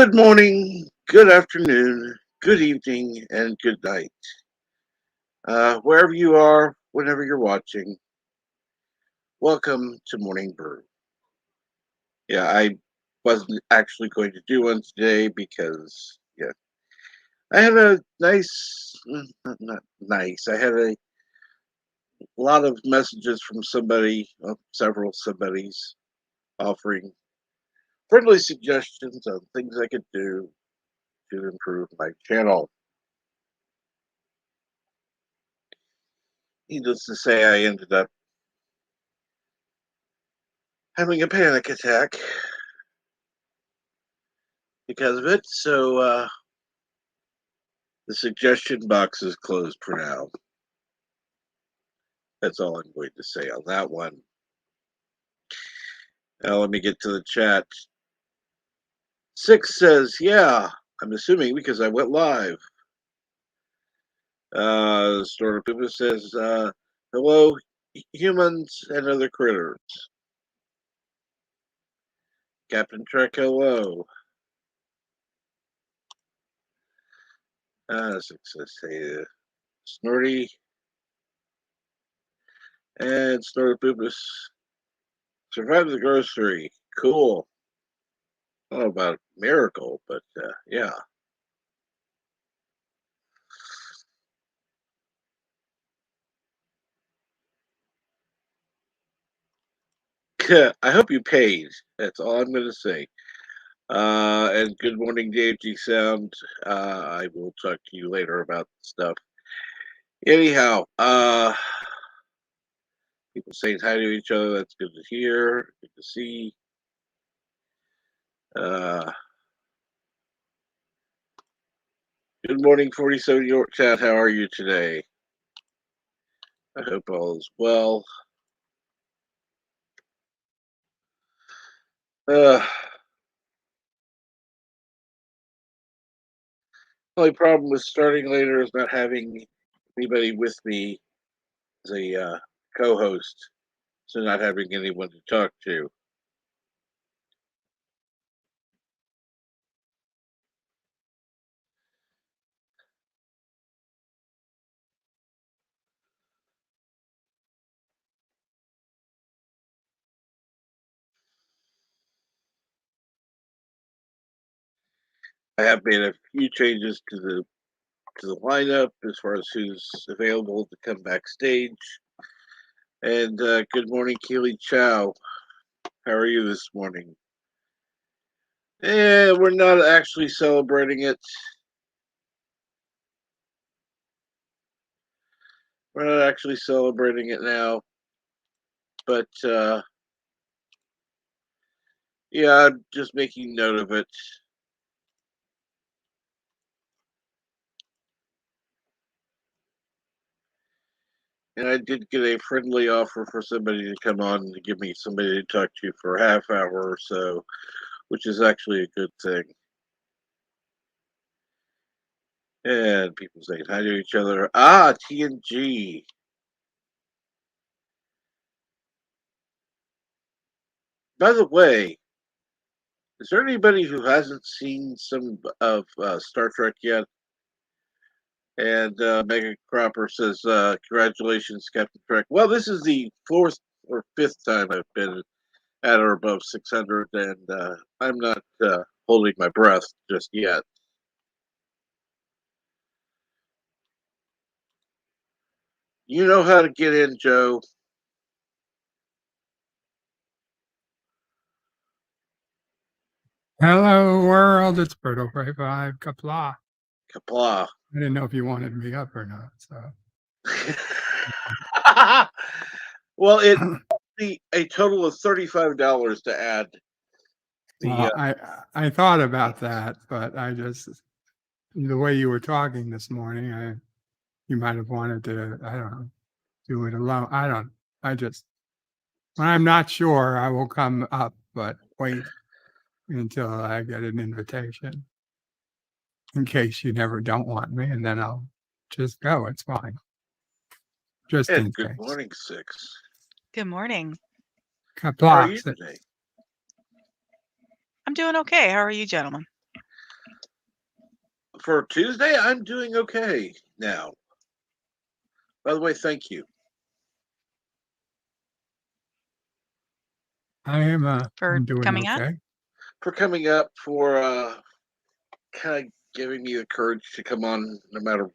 Good morning, good afternoon, good evening, and good night. Wherever you are, whenever you're watching, welcome to Morning Brew. Yeah, I wasn't actually going to do one today because, yeah, I had a nice, not nice, I had a lot of messages from several somebodies offering friendly suggestions on things I could do to improve my channel. Needless to say, I ended up having a panic attack because of it. So the suggestion box is closed for now. That's all I'm going to say on that one. Now let me get to the chat. Six says, yeah, I'm assuming because I went live. Sort of says, hello, humans and other critters. Captain Trek, hello. Six says, hey, Snorty. And Snortopoopas survived the grocery. Cool. I don't know about miracle, but yeah. I hope you paid. That's all I'm going to say. And good morning, DFG Sound. I will talk to you later about stuff. Anyhow, people saying hi to each other. That's good to hear. Good to see. Good morning, 47 York Chat. How are you today? I hope all is well. Only problem with starting later is not having anybody with me as a co-host, so not having anyone to talk to. I have made a few changes to the lineup as far as who's available to come backstage. And good morning, Keely Chow. How are you this morning? We're not actually celebrating it. We're not actually celebrating it now. But yeah, I'm just making note of it. And I did get a friendly offer for somebody to come on to give me somebody to talk to for a half hour or so, which is actually a good thing. And people saying hi to each other. TNG. By the way, is there anybody who hasn't seen some of Star Trek yet? And Megan Cropper says, congratulations, Captain Trek. Well, this is the fourth or fifth time I've been at or above 600, and I'm not holding my breath just yet. You know how to get in, Joe. Hello, world. It's Berto5. Kapla. Kapla. I didn't know if you wanted me up or not. So, well, it be a total of $35 to add. I thought about that, but I just the way you were talking this morning, you might have wanted to. I don't know, do it alone. When I'm not sure, I will come up, but wait until I get an invitation. In case you never don't want me, and then I'll just go. It's fine. Just in good case. morning, Six. Good morning. How are you today? I'm doing okay. How are you, gentlemen? For Tuesday, I'm doing okay now. By the way, thank you. I'm For doing coming on? okay. For coming up, for kind of giving me the courage to come on no matter,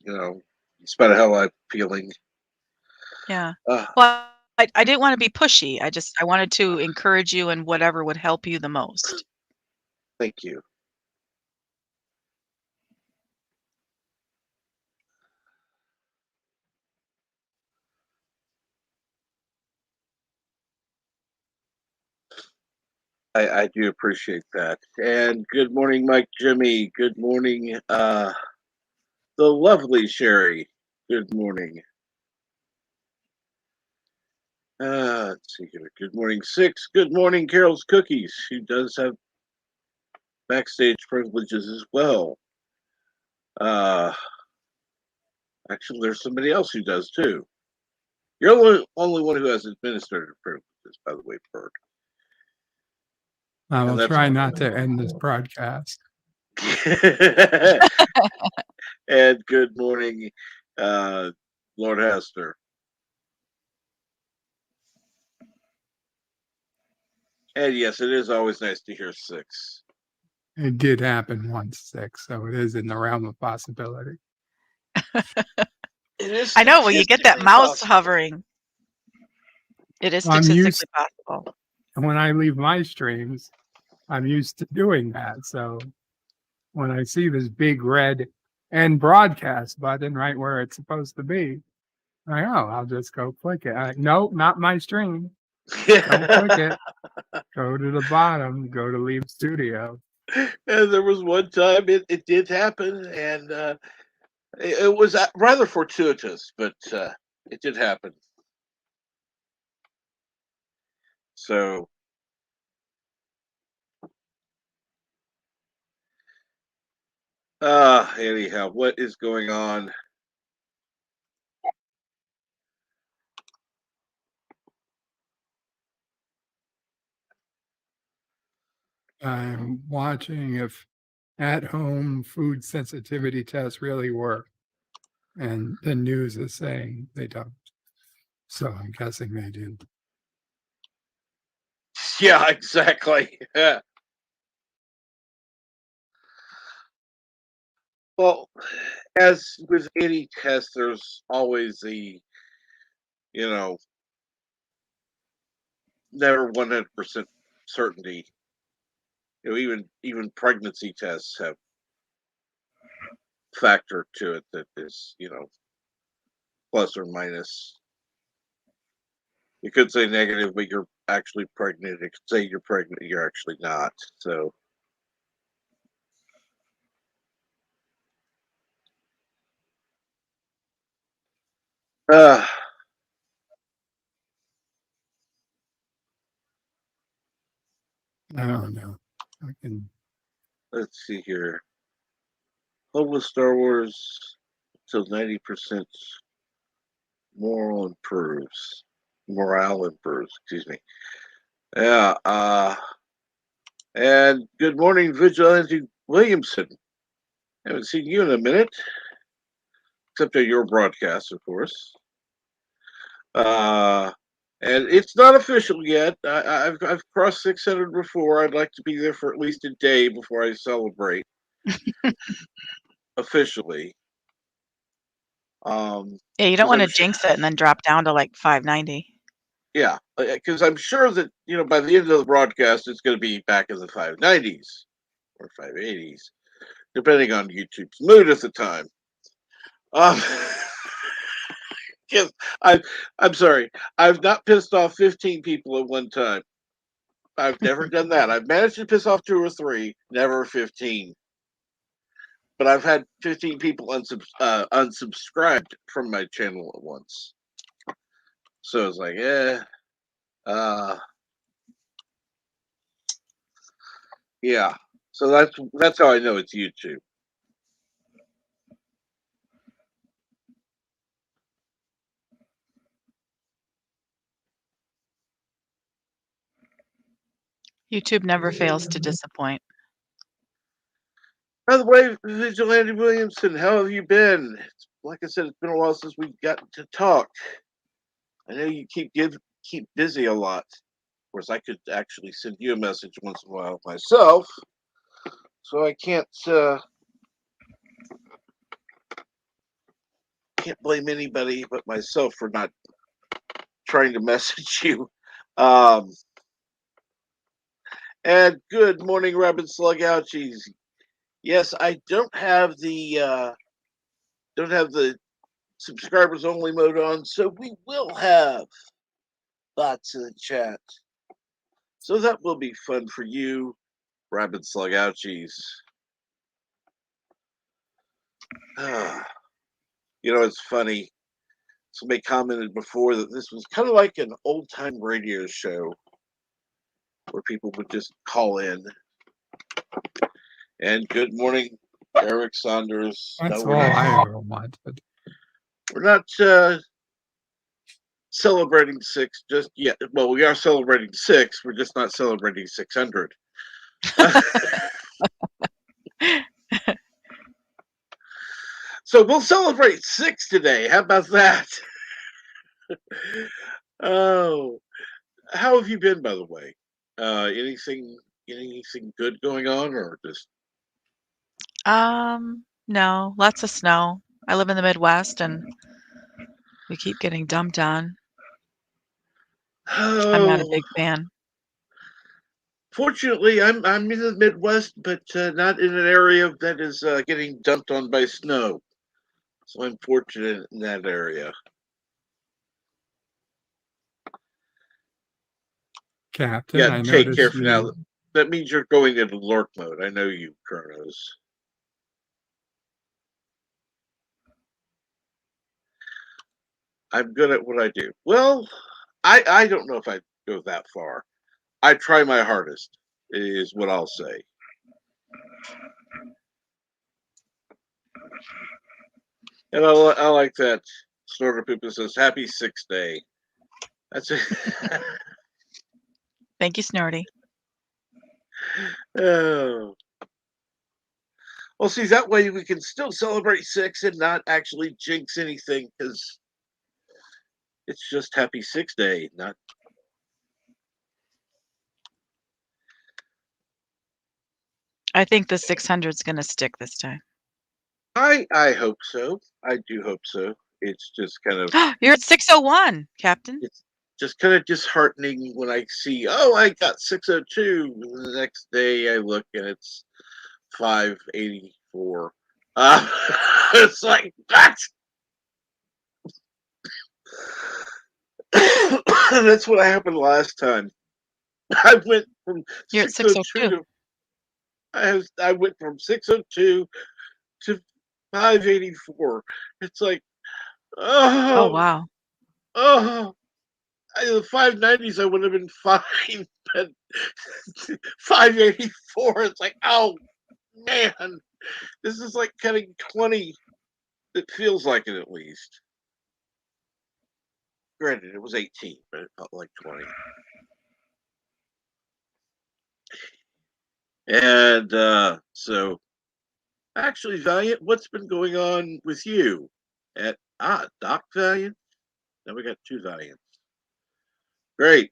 in spite of how I'm feeling. Yeah. Uh, Well, I didn't wanna be pushy. I wanted to encourage you in whatever would help you the most. Thank you. I do appreciate that. And good morning, Mike Jimmy. Good morning, the lovely Sherry. Good morning. Let's see here. Good morning, Six. Good morning, Carol's Cookies, who does have backstage privileges as well. Uh, Actually, there's somebody else who does too. You're the only one who has administrative privileges, by the way, Bert. I And will that's try not to end this broadcast. and good morning, uh, Lord Hester. And yes, it is always nice to hear Six. It did happen once, 6, so it is in the realm of possibility. It is I know, when you get that statistically mouse possible. hovering, it is I'm used statistically possible. when I leave my streams, I'm used to doing that. So when I see this big red end broadcast button right where it's supposed to be, I'll just go click it. Nope, not my stream. Don't click it. Go to the bottom. Go to leave studio. And there was one time it did happen, and it was rather fortuitous, but it did happen. So, anyhow, what is going on? I'm watching if at home food sensitivity tests really work. And the news is saying they don't. So I'm guessing they do. Yeah, exactly. Well, as with any test, there's always you know, never 100% certainty. Even pregnancy tests have factor to it that is, plus or minus. You could say negative, but you're actually pregnant. It could say you're pregnant, you're actually not. So, uh, I don't know. I can let's see here. Hopeless Star Wars till 90% morale improves. Excuse me. Yeah. And good morning, Vigilante Williamson. Haven't seen you in a minute, except at your broadcast, of course. Uh, and it's not official yet. I've crossed 600 before. I'd like to be there for at least a day before I celebrate officially. Yeah, you don't Because wanna I'm sure, jinx it and then drop down to, like, 590. yeah, because I'm sure that by the end of the broadcast, it's going to be back in the 590s or 580s, depending on YouTube's mood at the time. Um, 'cause I'm sorry, I've not pissed off 15 people at one time. I've never done that. I've managed to piss off 2 or 3, never 15. But I've had 15 people unsubscribed from my channel at once. So it's like, uh, yeah. So that's how I know it's YouTube. YouTube never fails to disappoint. By the way, Vigilante Williamson, how have you been? Like I said, it's been a while since we've gotten to talk. I know you keep busy a lot. Of course, I could actually send you a message once in a while myself, so I can't blame anybody but myself for not trying to message you. Um, and good morning, Rabbit Slug Ouchies. Yes, I don't have the subscribers only mode on, so we will have bots in the chat. So that will be fun for you, Rabbit Slug Ouchies. It's funny. Somebody commented before that this was kind of like an old time radio show where people would just call in. And good morning, Eric Saunders. That's all I ever wanted. We're not celebrating 6 just yet. Well, we are celebrating 6. We're just not celebrating 600. So we'll celebrate 6 today. How about that? Oh, how have you been, by the way? Anything good going on, or just? No, lots of snow. I live in the Midwest and we keep getting dumped on. I'm not a Oh, big fan. fortunately, I'm in the Midwest, but not in an area that is getting dumped on by snow. So I'm fortunate in that area. Captain, Yeah, I take care noticed for now. you. That means you're going into lurk mode. I know you, Kronos. I'm good at what I do. Well, I don't know if I go that far. I try my hardest, is what I'll say. And I like that Snorter Poopa says, "Happy 6th day." That's it. Thank you, Snorty. Oh. Well, see, that way we can still celebrate 6 and not actually jinx anything, because it's just Happy 6th day, not. I think the 600 is going to stick this time. I hope so. I do hope so. It's just kind of You're at 601, Captain. it's just kind of disheartening when I see, oh, I got 602. And the next day I look and it's 584. It's like that. That's what happened last time. I went from You're at 602 602. to I went from 602 to 584. It's like, Oh, oh, wow. oh, the 590s I would have been fine, but 584. It's like, oh man, this is like cutting 20. It feels like it, at least. Granted, it was 18, but it felt like 20. And so, actually, Valiant, what's been going on with you at Doc Valiant? Now we got 2 Valiants. Great.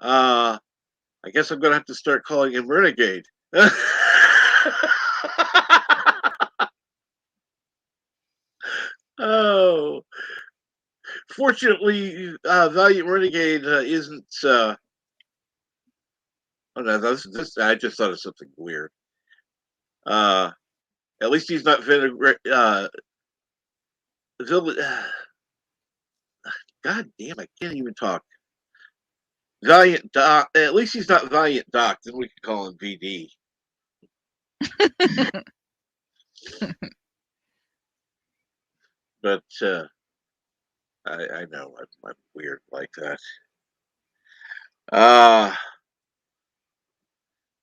I guess I'm gonna have to start calling him Renegade. Oh, fortunately, Valiant Renegade isn't. Oh no, this. I just thought of something weird. At least he's not God damn, I can't even talk. Valiant Doc. At least he's not Valiant Doc. Then we can call him VD. But I know I'm weird like that.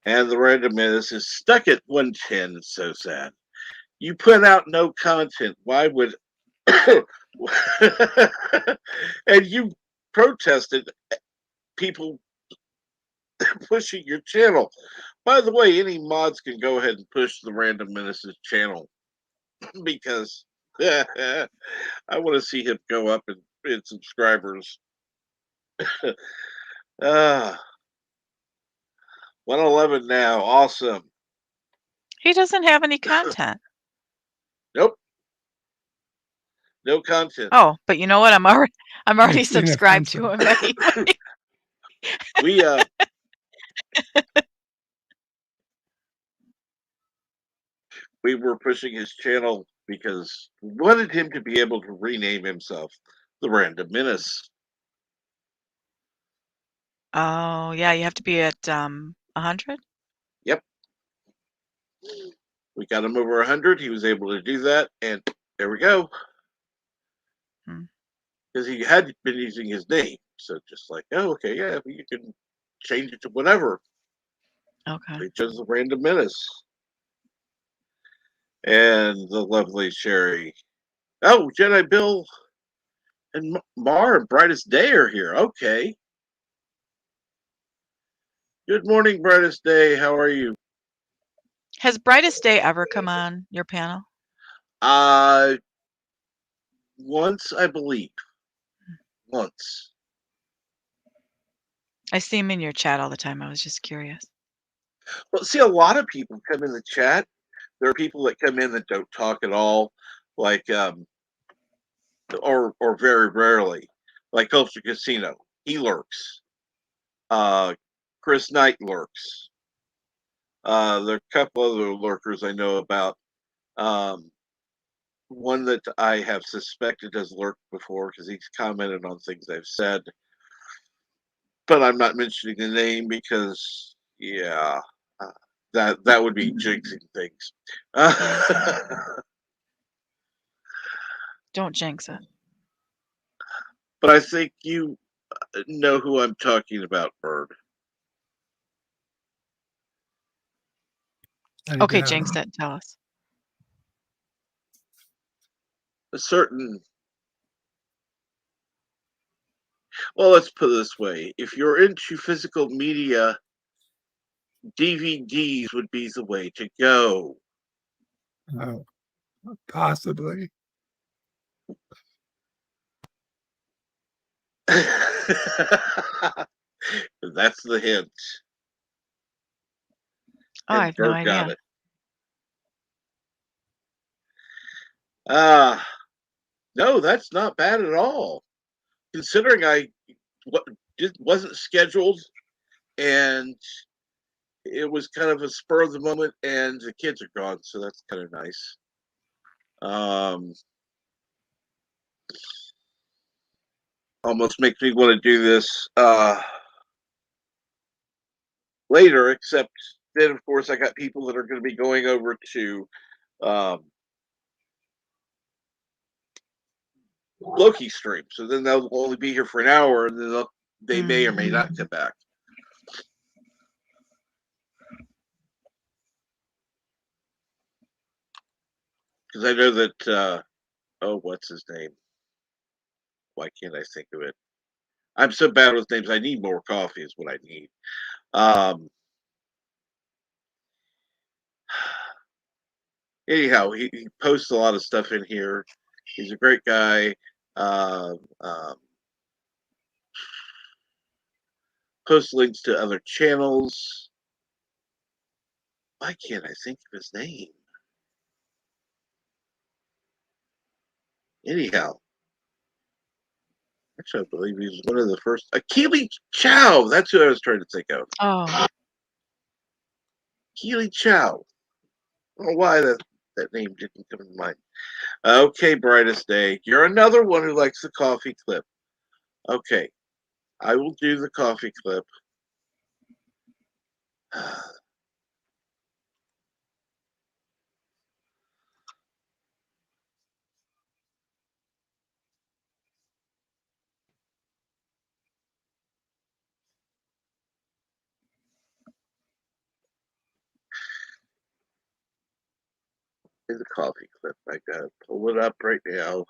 And the random menace is stuck at 110. It's so sad. You put out no content. Why would? And you protested people pushing your channel. By the way, any mods can go ahead and push the Random Menaces channel because I want to see him go up in subscribers. 111 now. Awesome. He doesn't have any content. Nope. No content. Oh, but you know what? I'm already It's subscribed to him anyway. We were pushing his channel because we wanted him to be able to rename himself the Random Menace. Oh, yeah, you have to be at 100? Yep. We got him over 100. He was able to do that, and there we go. Because he had been using his name. So just like, oh, okay, yeah, you can change it to whatever. Okay. He chose the Random Menace. And the lovely Sherry. Oh, Jedi Bill and Mar and Brightest Day are here. Okay. Good morning, Brightest Day. How are you? Has Brightest Day ever come on your panel? Once, I believe. Once. I see him in your chat all the time. I was just curious. Well, see, a lot of people come in the chat. There are people that come in that don't talk at all, like, or very rarely, like Culture Casino. He lurks. Chris Knight lurks. There are a couple other lurkers I know about. One that I have suspected has lurked before because he's commented on things I've said. But I'm not mentioning the name because, yeah, that would be jinxing things. Don't jinx it. But I think you know who I'm talking about, Bird. Okay, jinx it. Tell us. A certain. Well, let's put it this way. If you're into physical media, DVDs would be the way to go. Oh, possibly. That's the hint. Oh, I have no idea. Got it. No, that's not bad at all. Considering I just wasn't scheduled and it was kind of a spur of the moment and the kids are gone, so that's kind of nice. Almost makes me want to do this later, except then, of course, I got people that are going to be going over to Loki stream. So then they'll only be here for an hour, and then they may or may not come back. Because I know that, what's his name? Why can't I think of it? I'm so bad with names. I need more coffee is what I need. Anyhow, he posts a lot of stuff in here. He's a great guy. Posts links to other channels. Why can't I think of his name? Anyhow, actually, I believe he was one of the first. Keely Chow. That's who I was trying to think of. Oh. Keely Chow. I don't know why that name didn't come to mind. Okay, Brightest Day. You're another one who likes the coffee clip. Okay, I will do the coffee clip. Here's the coffee clip. I gotta pull it up right now.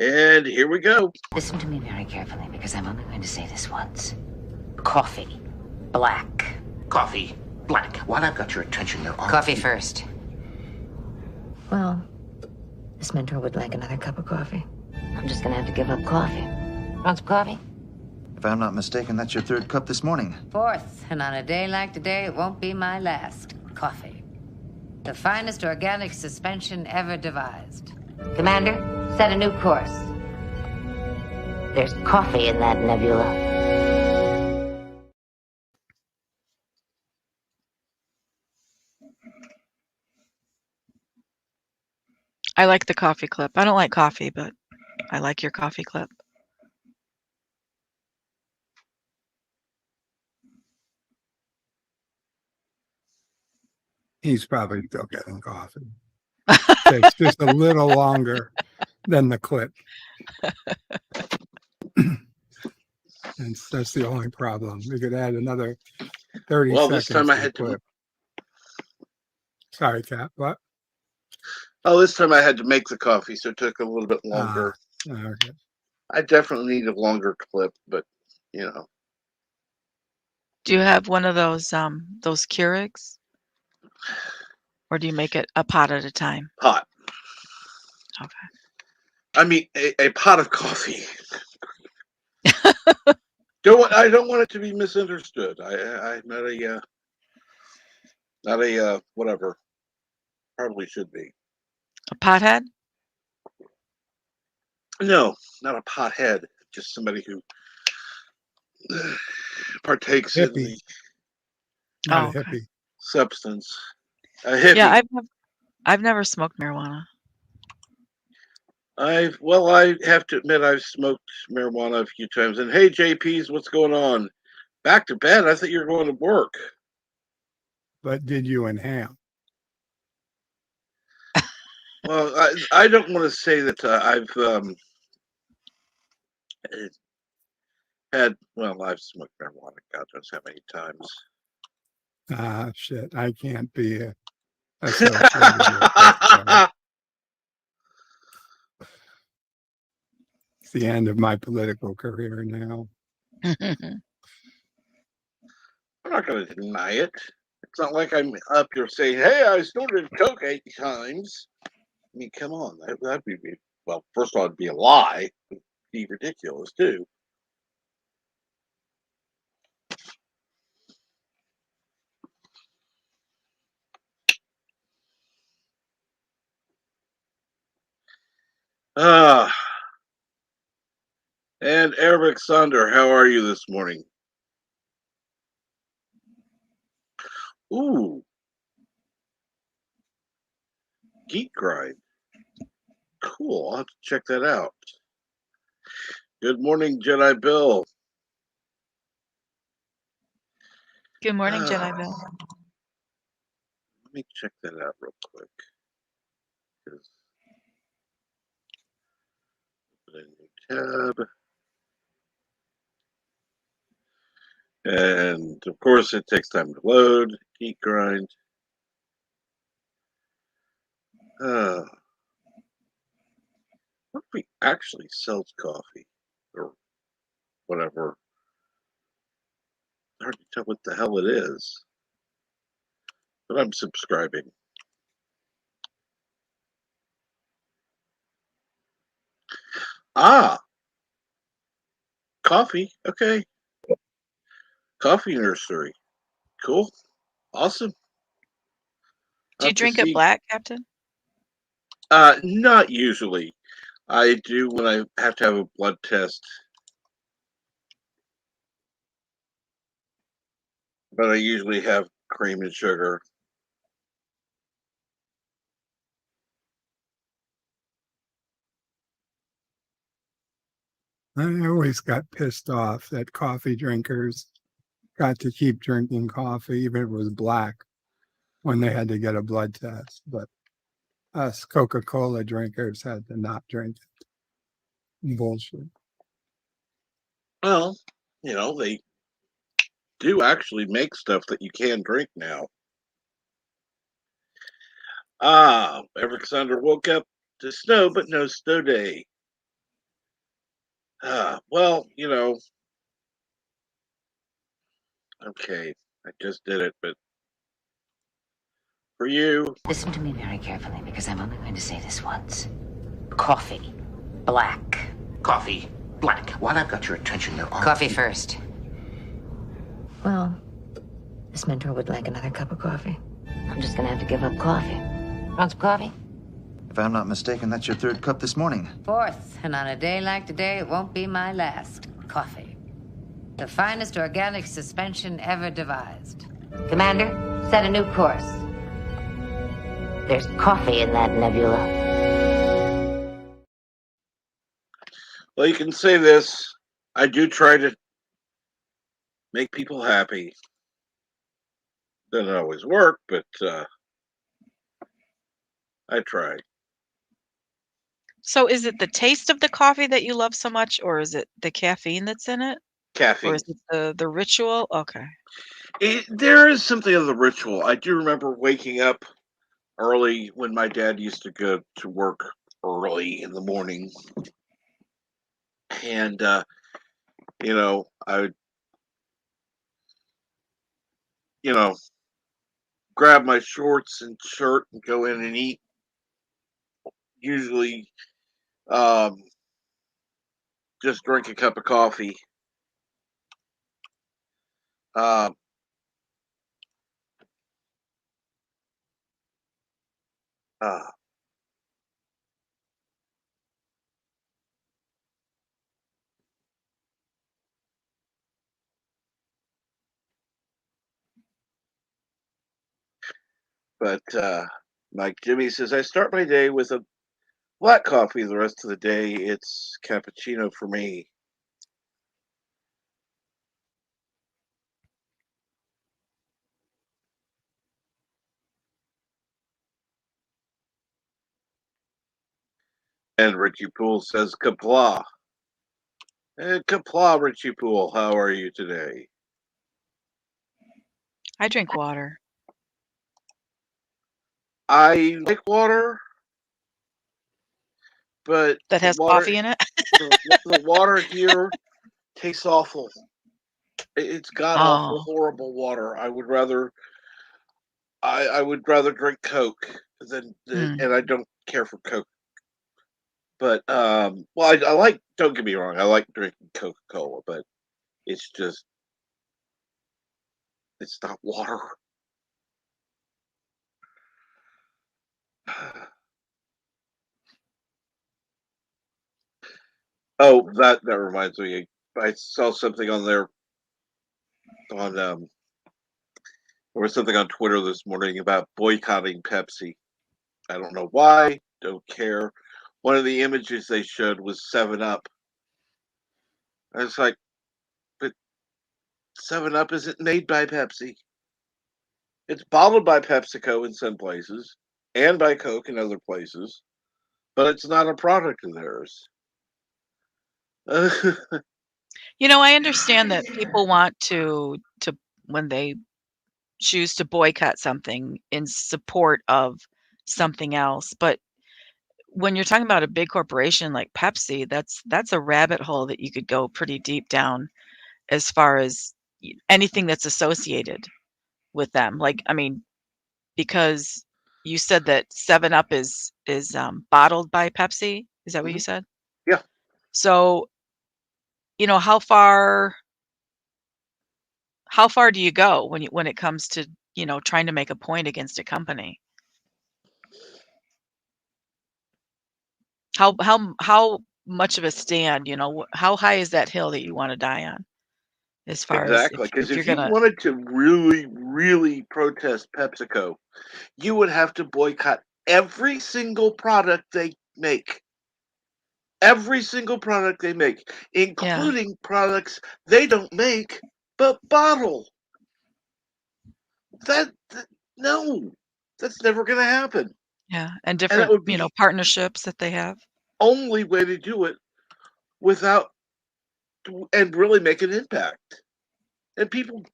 And here we go. Listen to me very carefully because I'm only going to say this once. Coffee. Black. Coffee. Black. While I've got your attention, there are... Coffee first. Well, this mentor would like another cup of coffee. I'm just gonna have to give up coffee. Want some coffee? If I'm not mistaken, that's your third cup this morning. Fourth, and on a day like today, it won't be my last. Coffee. The finest organic suspension ever devised. Commander, set a new course. There's coffee in that nebula. I like the coffee clip. I don't like coffee, but I like your coffee clip. He's probably still getting coffee. Takes just a little longer than the clip. And that's the only problem. We could add another 30 Well, seconds this time I to had the to. clip. Sorry, Cap. What? Oh, this time I had to make the coffee, so it took a little bit longer. Okay. I definitely need a longer clip, but you know. Do you have one of those Keurigs? Or do you make it a pot at a time? Pot. Okay. I mean, a pot of coffee. I don't want it to be misunderstood. I'm not a whatever. Probably should be. A pothead? No, not a pothead. Just somebody who partakes in Hippie. the Not Oh, a okay. hippie. substance. A hippie. Yeah, I've never smoked marijuana. I have to admit I've smoked marijuana a few times. And hey, JP's, what's going on? Back to bed? I thought you were going to work. But did you inhale? Well, I don't want to say that I've I've smoked marijuana God knows how many times. Ah, shit. I can't be associated with that. It's the end of my political career now. I'm not going to deny it. It's not like I'm up here saying, hey, I snorted coke 8 times. I mean, come on. That'd be, well, first of all, it'd be a lie. It'd be ridiculous, too. And Eric Sander, how are you this morning? Ooh. Geek Grind. Cool. I'll have to check that out. Good morning, Jedi Bill. Good morning, Jedi Bill. Let me check that out real quick. Open a new tab. And of course, it takes time to load. Geek Grind. What if we actually sells coffee or whatever? Hard to tell what the hell it is. But I'm subscribing. Ah, coffee. Okay. Coffee nursery. Cool. Awesome. Do you drink it black, Captain? Not usually. I do when I have to have a blood test. But I usually have cream and sugar. I always got pissed off that coffee drinkers got to keep drinking coffee, even if it was black, when they had to get a blood test. But us Coca-Cola drinkers had to not drink it. Bullshit. Well, they do actually make stuff that you can drink now. Eric Sander woke up to snow, but no snow day. Well, okay. I just did it, but for you, Listen to me very carefully because I'm only going to say this once. Coffee. Black. Coffee. Black. While I've got your attention, there are... Coffee first. Well, this mentor would like another cup of coffee. I'm just gonna have to give up coffee. Want some coffee? If I'm not mistaken, that's your third cup this morning. Fourth, and on a day like today, it won't be my last. Coffee. The finest organic suspension ever devised. Commander, set a new course. There's coffee in that nebula. well, you can say this. I do try to make people happy. Doesn't always work, but I try. So is it the taste of the coffee that you love so much, or is it the caffeine that's in it? Or Caffeine. is it the ritual? Okay. There is something of the ritual. I do remember waking up early when my dad used to go to work early in the morning. And, I would, grab my shorts and shirt and go in and eat. Usually, um, just drink a cup of coffee. Um, uh, but Mike Jimmy says, I start my day with a black coffee. The rest of the day, it's cappuccino for me. And Richie Poole says, Kapla. And Kapla, Richie Poole, how are you today? I drink water. I like water, but That the has water, coffee in it? the water here tastes awful. It's god awful, Oh. horrible water. I would rather drink Coke Mm. and I don't care for Coke. But well, I like. Don't get me wrong, I like drinking Coca Cola, but it's just it's not water. Oh, that reminds me. I saw something on there on there was something on Twitter this morning about boycotting Pepsi. I don't know why. Don't care. One of the images they showed was 7 Up. I was like, but 7 Up isn't made by Pepsi. It's bottled by PepsiCo in some places and by Coke in other places, but it's not a product of theirs. I understand that people want to when they choose to boycott something in support of something else, but when you're talking about a big corporation like Pepsi, that's a rabbit hole that you could go pretty deep down as far as anything that's associated with them. Like, I mean, because you said that 7 Up is bottled by Pepsi. Is that what you Mhm. said? Yeah. So, how far do you go when it comes to, trying to make a point against a company? How much of a stand, how high is that hill that you want to die on? As far as Exactly. Because if you're if you gonna wanted to really, really protest PepsiCo, you would have to boycott every single product they make. Every single product they make, yeah, including products they don't make but bottle. That no, that's never going to happen. yeah, and And that different, would be partnerships that they have. only way to do it without and really make an impact. And people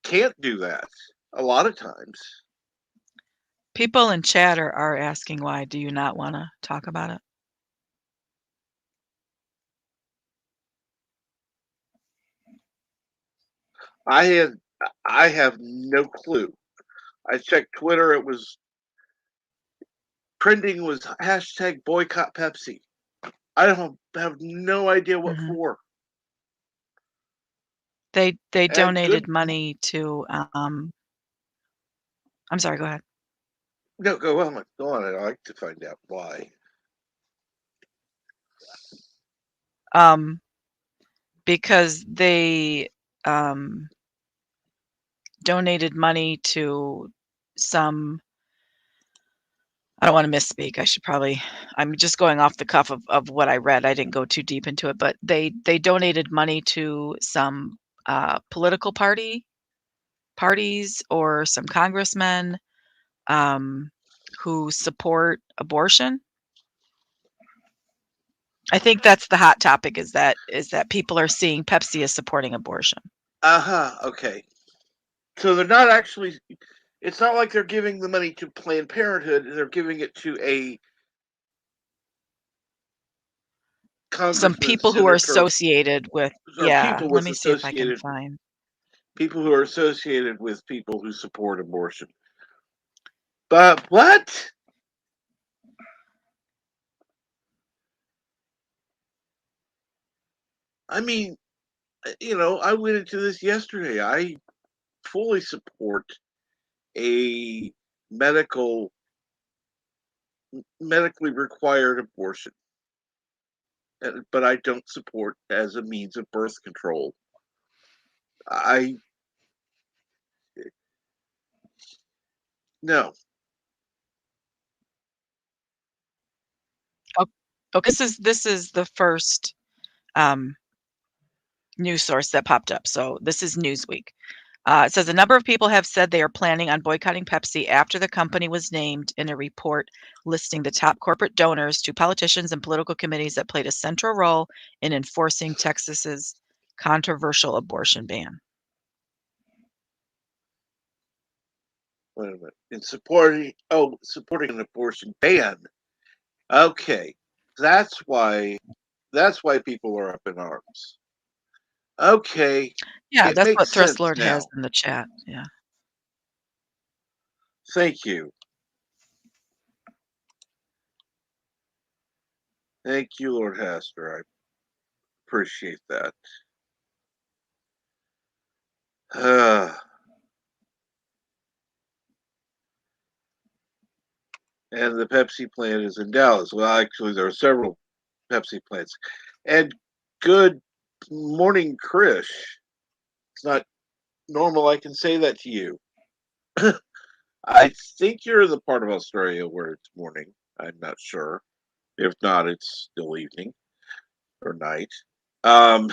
can't do that a lot of times. People in chat are asking why do you not wanna talk about it? I had I have no clue. I checked Twitter. It was trending was hashtag boycott Pepsi. I don't have no idea what Mhm. for. They And donated good. money to, I'm sorry, go ahead. No, go on. Go on. I'd like to find out why. Because they, donated money to some I don't wanna misspeak, I should probably I'm just going off the cuff of what I read, I didn't go too deep into it, but they donated money to some, political parties or some congressmen, um, who support abortion. I think that's the hot topic is that people are seeing Pepsi as supporting abortion. Okay. So they're not actually. It's not like they're giving the money to Planned Parenthood. They're giving it to a Some congressman, people who are senator, associated with or yeah, people let with me see if I can associated find people who are associated with people who support abortion. But what? I mean, I went into this yesterday. I fully support a medical medically required abortion, but I don't support as a means of birth control. I no. Oh, okay, this is the first, um, news source that popped up, so this is Newsweek. It says a number of people have said they are planning on boycotting Pepsi after the company was named in a report listing the top corporate donors to politicians and political committees that played a central role in enforcing Texas's controversial abortion ban. Wait a minute. In supporting an abortion ban. Okay, that's why people are up in arms. Okay, Yeah, it that's makes what Thrust sense Lord has now. in the chat. Yeah. Thank you. Thank you, Lord Hester. I appreciate that. And the Pepsi plant is in Dallas. Well, actually, there are several Pepsi plants. And good morning, Krish. It's not normal I can say that to you. I think you're in the part of Australia where it's morning. I'm not sure. If not, it's still evening or night. Um,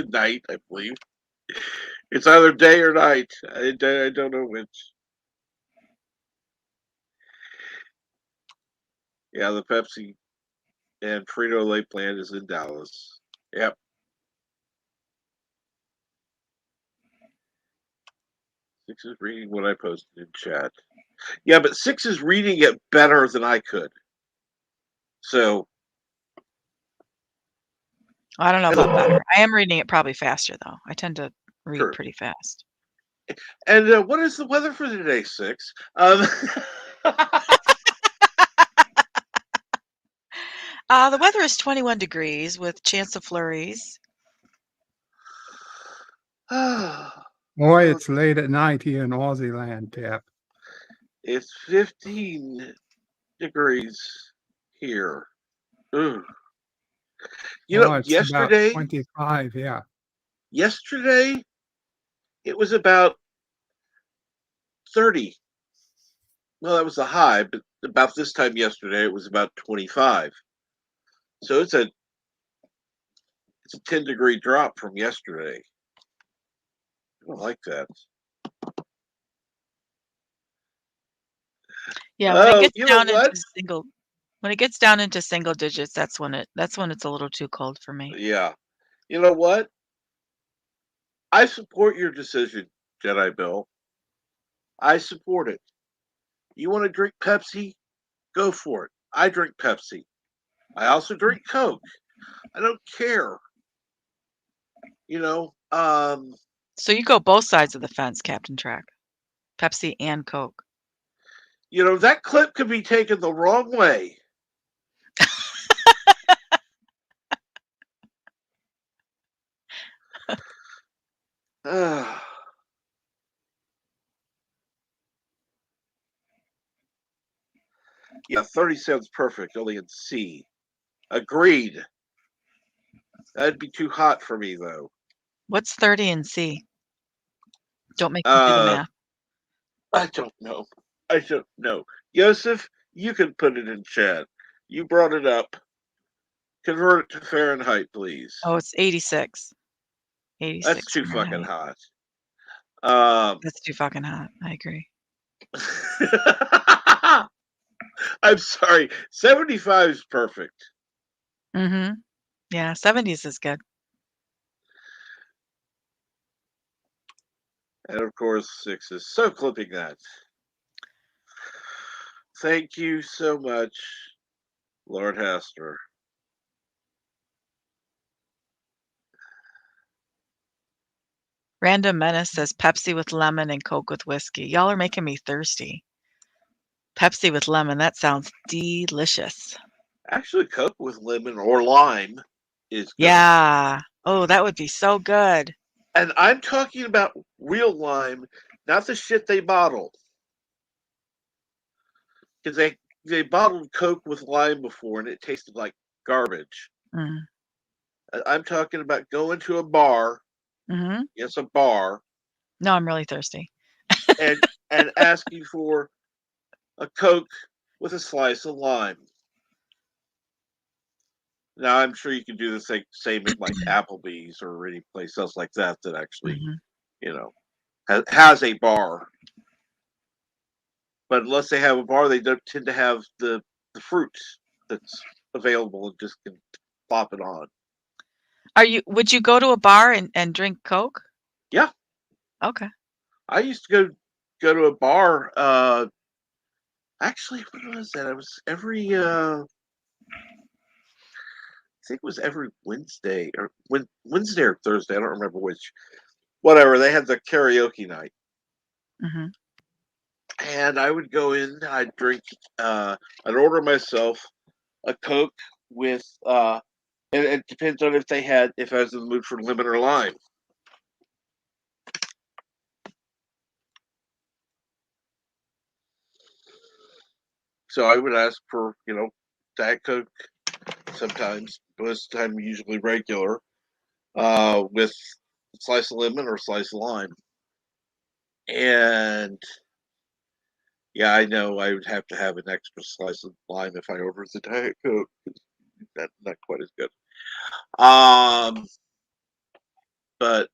night, I believe. It's either day or night. I don't know which. Yeah, the Pepsi and Frito Lay plant is in Dallas. Yep. Six is reading what I posted in chat. Yeah, but Six is reading it better than I could. So I don't know about better. I am reading it probably faster though. I tend to read sure. pretty fast. And what is the weather for today, Six? The weather is 21 degrees with chance of flurries. Boy, it's late at night here in Aussie land, Pep. It's 15 degrees here. Ooh. Oh, it's about Yesterday, 25, yeah. yesterday it was about 30. Well, that was the high, but about this time yesterday it was about 25. So it's a 10-degree drop from yesterday. I don't like that. Yeah, Oh, you know what? when it gets down into single digits, that's when it's a little too cold for me. Yeah. You know what? I support your decision, Jedi Bill. I support it. You want to drink Pepsi? Go for it. I drink Pepsi. I also drink Coke. I don't care. You know, So you go both sides of the fence, Captain Trek. Pepsi and Coke. You know, that clip could be taken the wrong way. Yeah, 30 sounds perfect, only in C. Agreed. That'd be too hot for me, though. What's 30 in C? Don't make me do the math. I don't know. I don't know. Yosef, you can put it in chat. You brought it up. Convert it to Fahrenheit, please. Oh, it's 86. 86 That's too fucking Fahrenheit. hot. That's too fucking hot. I agree. I'm sorry. 75 is perfect. Mm-hmm. Yeah, 70s is good. And of course, 6 is so clipping that. Thank you so much, Lord Haster. Random Menace says Pepsi with lemon and Coke with whiskey. Y'all are making me thirsty. Pepsi with lemon, that sounds delicious. Actually, Coke with lemon or lime is good. Yeah. Oh, that would be so good. And I'm talking about real lime, not the shit they bottle. Because they bottled Coke with lime before and it tasted like garbage. Mm. I'm talking about going to a bar. Mm-hmm. Yes, a bar. No, I'm really thirsty. and asking for a Coke with a slice of lime. Now, I'm sure you can do the same at like Applebee's or any place else like that actually, you know, has a bar. But unless they have a bar, they don't tend to have the fruit that's available and just can plop it on. Would you go to a bar and drink Coke? Yeah. Okay. I used to go to a bar. Actually, what was that? It was every I think it was every Wednesday or Wednesday or Thursday. I don't remember which. Whatever. They had the karaoke night, and I would go in. I'd drink. I'd order myself a Coke with. And it depends on if I was in the mood for lemon or lime. So I would ask for Diet Coke sometimes, most of the time usually regular, with a slice of lemon or a slice of lime. And yeah, I know I would have to have an extra slice of lime if I ordered the Diet Coke. That's not quite as good. But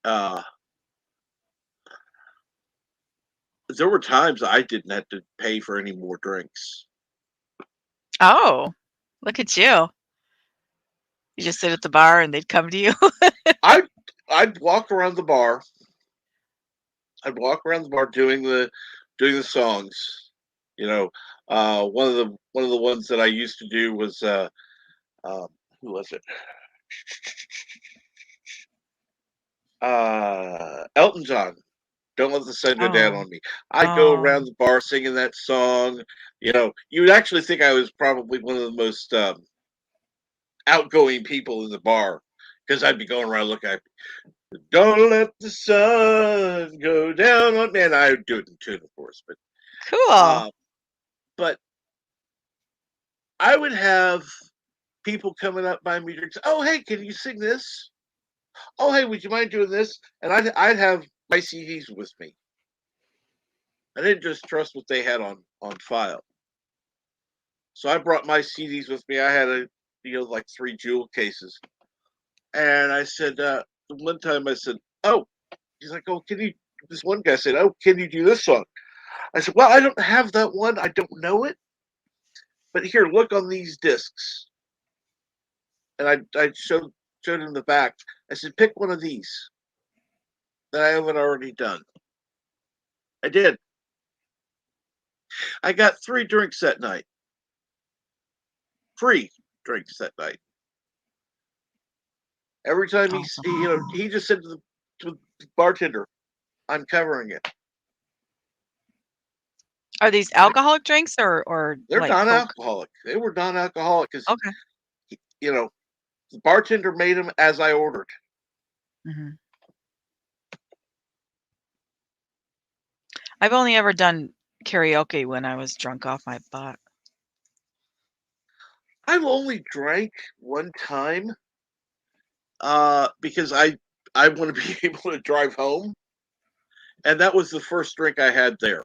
there were times I didn't have to pay for any more drinks. Oh, look at you. You just sit at the bar and they'd come to you? I'd walk around the bar. I'd walk around the bar doing the songs. One of the ones that I used to do was who was it? Elton John. Don't let the sun go down on me. I'd go around the bar singing that song. You would actually think I was probably one of the most outgoing people in the bar because I'd be going around looking at, don't let the sun go down on me. And I would do it in tune, of course. But cool. But I would have people coming up buying me drinks. Oh, hey, can you sing this? Oh, hey, would you mind doing this? And I'd have my CDs with me. I didn't just trust what they had on file. So I brought my CDs with me. I had like 3 jewel cases. And I said, one time I said, oh, he's like, oh, this one guy said, oh, can you do this song? I said, well, I don't have that one. I don't know it. But here, look on these discs. And I showed him the back. I said, pick one of these that I haven't already done. I did. I got 3 drinks that night. 3 drinks that night. Every time he just said to the bartender, I'm covering it. Are these alcoholic drinks or They're like Coke? non-alcoholic. They were non-alcoholic because, Okay. the bartender made them as I ordered. hmm I've only ever done karaoke when I was drunk off my butt. I've only drank one time because I want to be able to drive home, and that was the first drink I had there.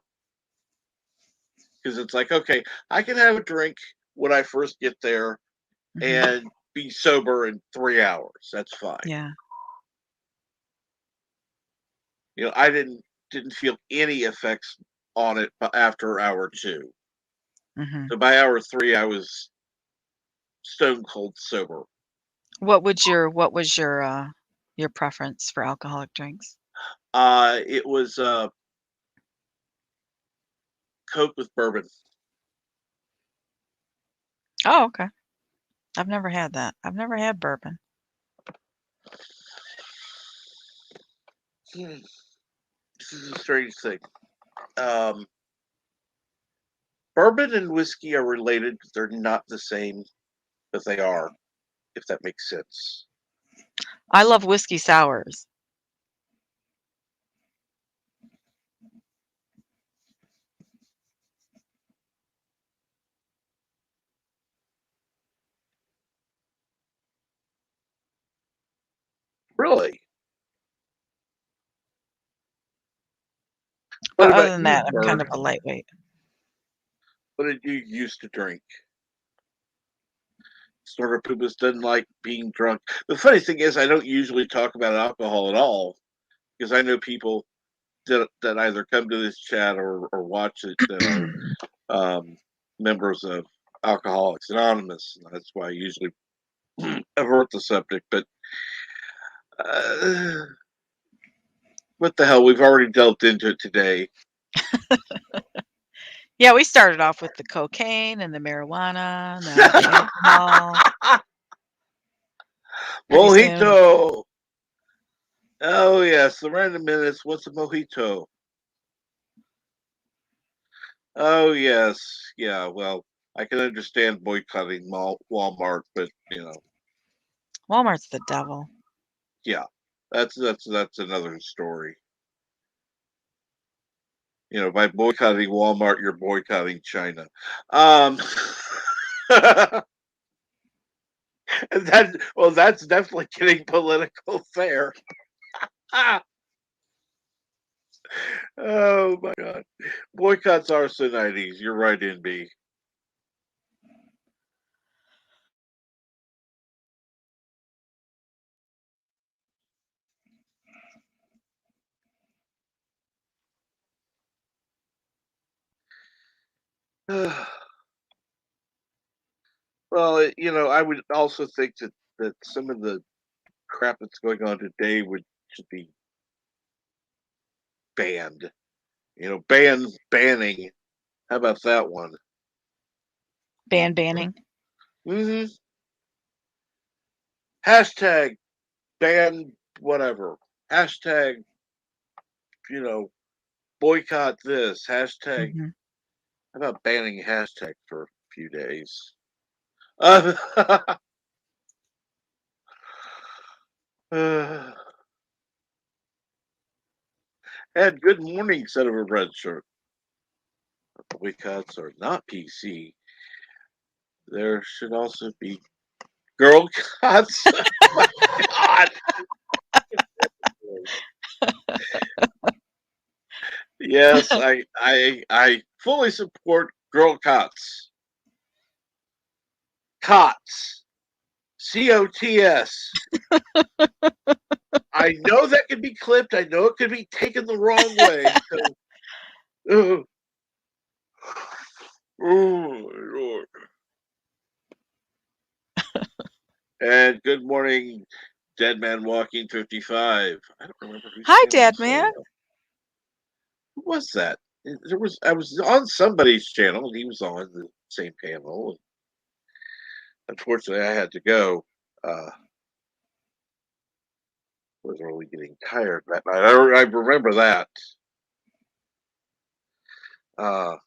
Because it's like, okay, I can have a drink when I first get there hmm and be sober in 3 hours. That's fine. Yeah. I didn't feel any effects on it after hour 2. hmm So by hour 3, I was stone cold sober. What was your preference for alcoholic drinks? It was Coke with bourbon. Oh, okay. I've never had that. I've never had bourbon. This is a strange thing. Um, Bourbon and whiskey are related, but they're not the same, but they are, if that makes sense. I love whiskey sours. Really? What But other about than you, that, I'm kind Bird? of a lightweight. What did you used to drink? Snorter Pubis doesn't like being drunk. The funny thing is, I don't usually talk about alcohol at all because I know people that either come to this chat or watch it that are members of Alcoholics Anonymous. And that's why I usually avert the subject. But uh, what the hell? We've already delved into it today. Yeah, we started off with the cocaine and the marijuana, now the alcohol. Pretty soon, Mojito. Oh yes, the random minutes. What's a mojito? Oh yes, yeah. Well, I can understand boycotting Walmart, but Walmart's the devil. yeah, that's another story. By boycotting Walmart, you're boycotting China. Um, and that's definitely getting political there. Oh my God, boycotts are so 90s. You're right, NB. Well, I would also think that some of the crap that's going on today should be banned. Banning. How about that one? Banning. hmm Hashtag ban whatever. Hashtag boycott this. Hashtag. hmm How about banning hashtag for a few days? Uh, and good morning, son of a red shirt. Boycotts are not PC. There should also be girl cuts. My God. Yes, I fully support girl cots. Cots. COTS. I know that could be clipped. I know it could be taken the wrong way. So, oh, Lord. And good morning, Dead Man Walking 55. I don't remember whose Hi, channel Dad this Man. was. Who was that? I was on somebody's channel and he was on the same panel. Unfortunately, I had to go. was really getting tired that night. I remember that. Uh,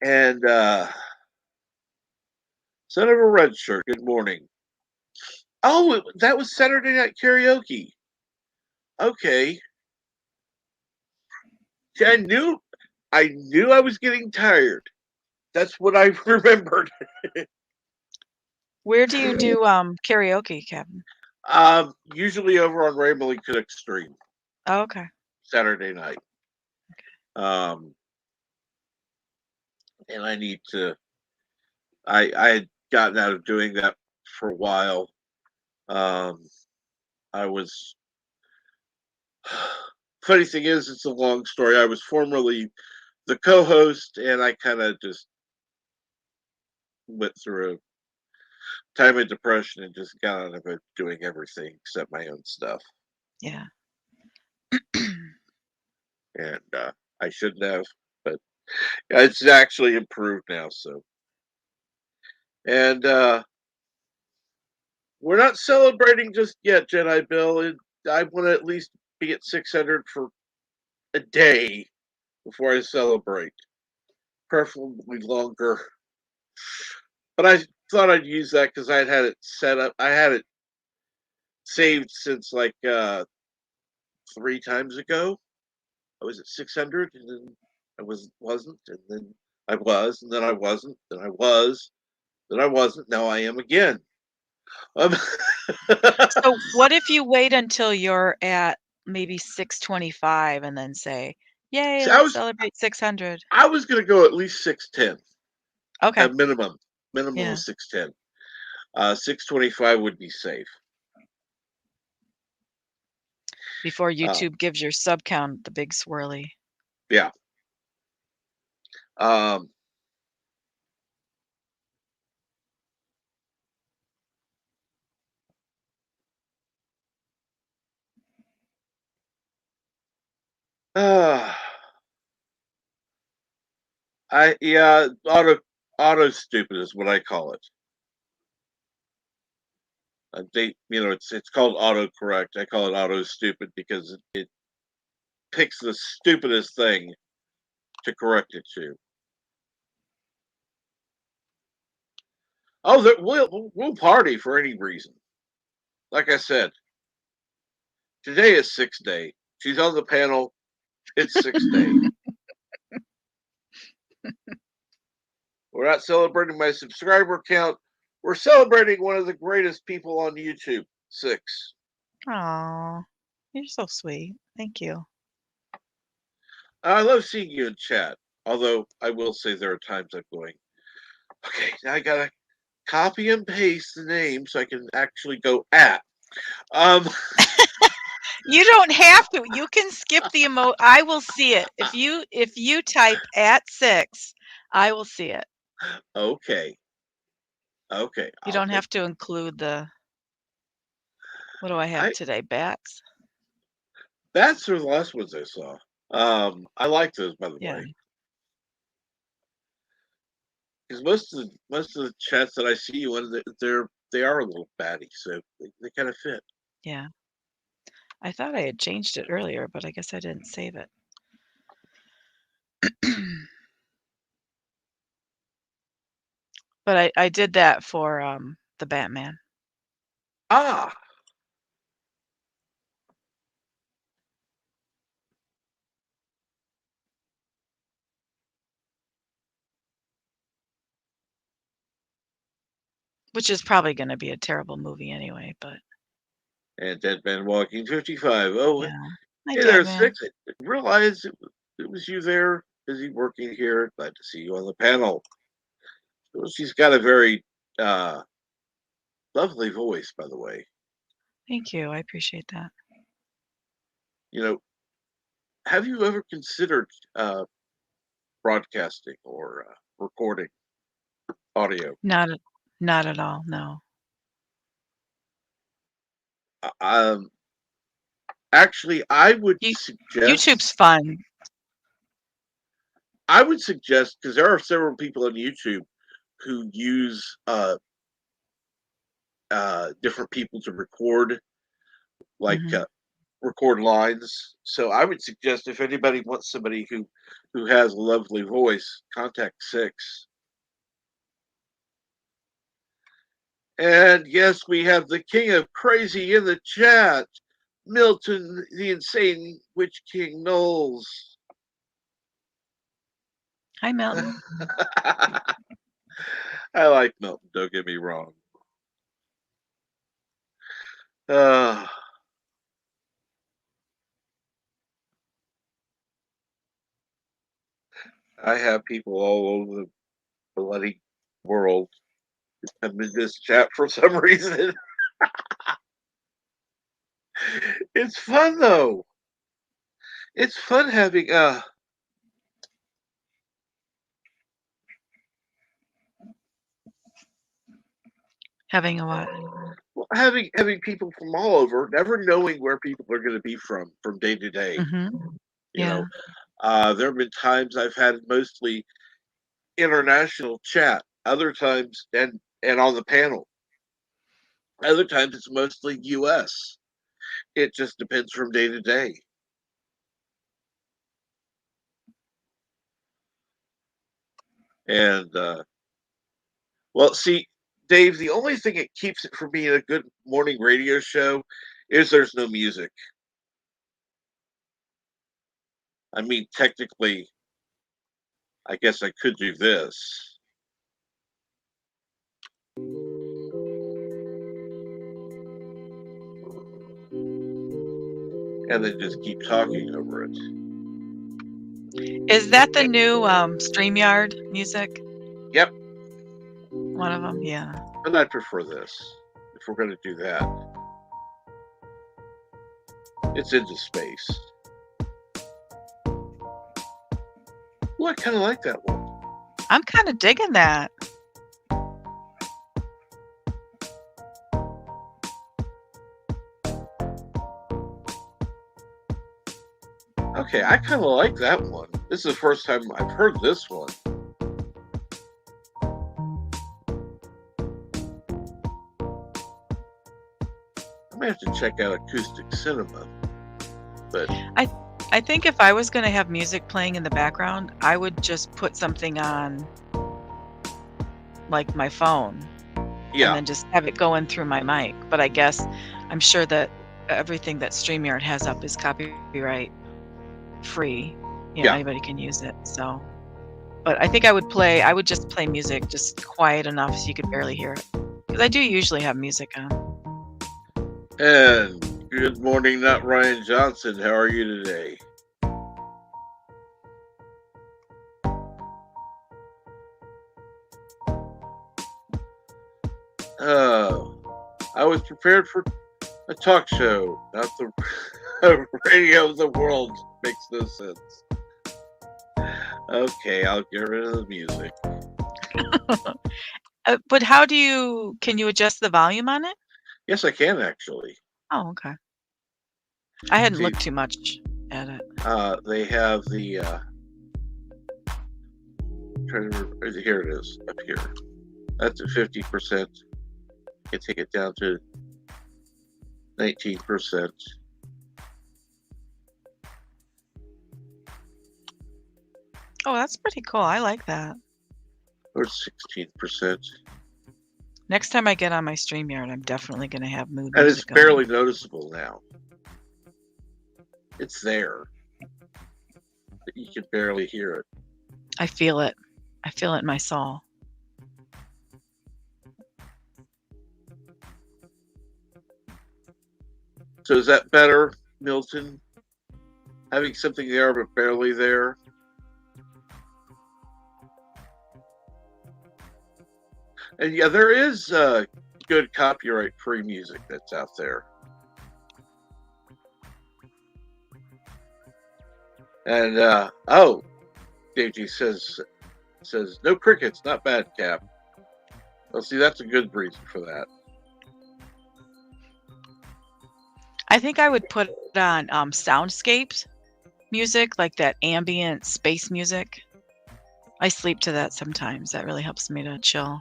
and son of a red shirt, good morning. Oh, that was Saturday night karaoke. Okay. See, I knew I was getting tired. That's what I remembered. Where do you do karaoke, Captain? Usually over on Raymond Extreme, Oh, okay. Saturday night. And I need to. I had gotten out of doing that for a while. I was. Funny thing is, it's a long story. I was formerly the co-host, and I kind of just went through a time of depression and just got out of it doing everything except my own stuff. Yeah. And I shouldn't have, but it's actually improved now. So, and we're not celebrating just yet, Jedi Bill. I want to at least be at 600 for a day before I celebrate, preferably longer. But I thought I'd use that because I had it set up. I had it saved since like 3 times ago. I was at 600, and then I wasn't, and then I was, and then I wasn't, then I was, then I wasn't. Now I am again. So what if you wait until you're at maybe 625 and then say, "Yay, See, let's celebrate 600." I was going to go at least 610 Okay. at minimum. Minimum Yeah. of 610. 625 would be safe. Before YouTube gives your sub count the big swirly. Yeah. Auto stupid is what I call it. It's called autocorrect. I call it auto stupid because it picks the stupidest thing to correct it to. Oh, we'll party for any reason. Like I said, today is 6th day. She's on the panel. It's 6th day. We're not celebrating my subscriber count. We're celebrating one of the greatest people on YouTube. 6. Aw, you're so sweet. Thank you. I love seeing you in chat. Although I will say there are times I'm going, okay, now I gotta copy and paste the name so I can actually go at. You don't have to. You can skip the emoji. I will see it. If you type at 6, I will see it. Okay. You don't have to include the. What do I have today? Bats. Bats are the last ones I saw. I like those, by the way. Because most of the chats that I see you in, they are a little batty, so they kind of fit. Yeah. I thought I had changed it earlier, but I guess I didn't save it. But I did that for the Batman. Ah. Which is probably going to be a terrible movie anyway, but. And Dead Man Walking 55. Oh, Yeah. Hi, hey there, Dead Man. 6. I didn't realize it was you there, busy working here. Glad to see you on the panel. Well, she's got a very lovely voice, by the way. Thank you. I appreciate that. Have you ever considered broadcasting or recording audio? Not at all. No. Actually, I would suggest YouTube's fun. I would suggest, because there are several people on YouTube who use different people to record, like Mhm. record lines. So I would suggest if anybody wants somebody who has a lovely voice, contact Six. And yes, we have the king of crazy in the chat, Milton, the insane witch king Knowles. Hi, Milton. I like Milton, don't get me wrong. Uh, I have people all over the bloody world come in this chat for some reason. It's fun though. It's fun having Having a what? having people from all over, never knowing where people are going to be from day to day. Mhm. You Yeah. know, there have been times I've had mostly international chat. Other times, and on the panel. Other times it's mostly U.S. It just depends from day to day. And well, see, Dave, the only thing that keeps it from being a good morning radio show is there's no music. I mean, technically, I guess I could do this. And then just keep talking over it. Is that the new StreamYard music? Yep. One of them, yeah. But I prefer this if we're going to do that. It's into space. Well, I kind of like that one. I'm kind of digging that. Okay, I kind of like that one. This is the first time I've heard this one. I may have to check out acoustic cinema. But I think if I was going to have music playing in the background, I would just put something on, like my phone, yeah, and then just have it going through my mic. But I guess I'm sure that everything that StreamYard has up is copyright free. Yeah. Anybody can use it. So, but I think I would just play music just quiet enough so you could barely hear it. Because I do usually have music on. And good morning, not Ryan Johnson. How are you today? I was prepared for a talk show, not the radio of the world. Makes no sense. Okay, I'll get rid of the music. But can you adjust the volume on it? Yes, I can actually. Oh, okay. I hadn't See, looked too much at it. They have the here it is up here. That's at 50%. You take it down to 19%. Oh, that's pretty cool. I like that. Or 16%. Next time I get on my StreamYard, I'm definitely going to have mood And it's music barely on. noticeable now. It's there. But you can barely hear it. I feel it. I feel it in my soul. So is that better, Milton? Having something there but barely there? And yeah, there is good copyright-free music that's out there. And Dave G says no crickets, not bad, Cap. Well, see, that's a good reason for that. I think I would put on soundscapes music, like that ambient space music. I sleep to that sometimes. That really helps me to chill.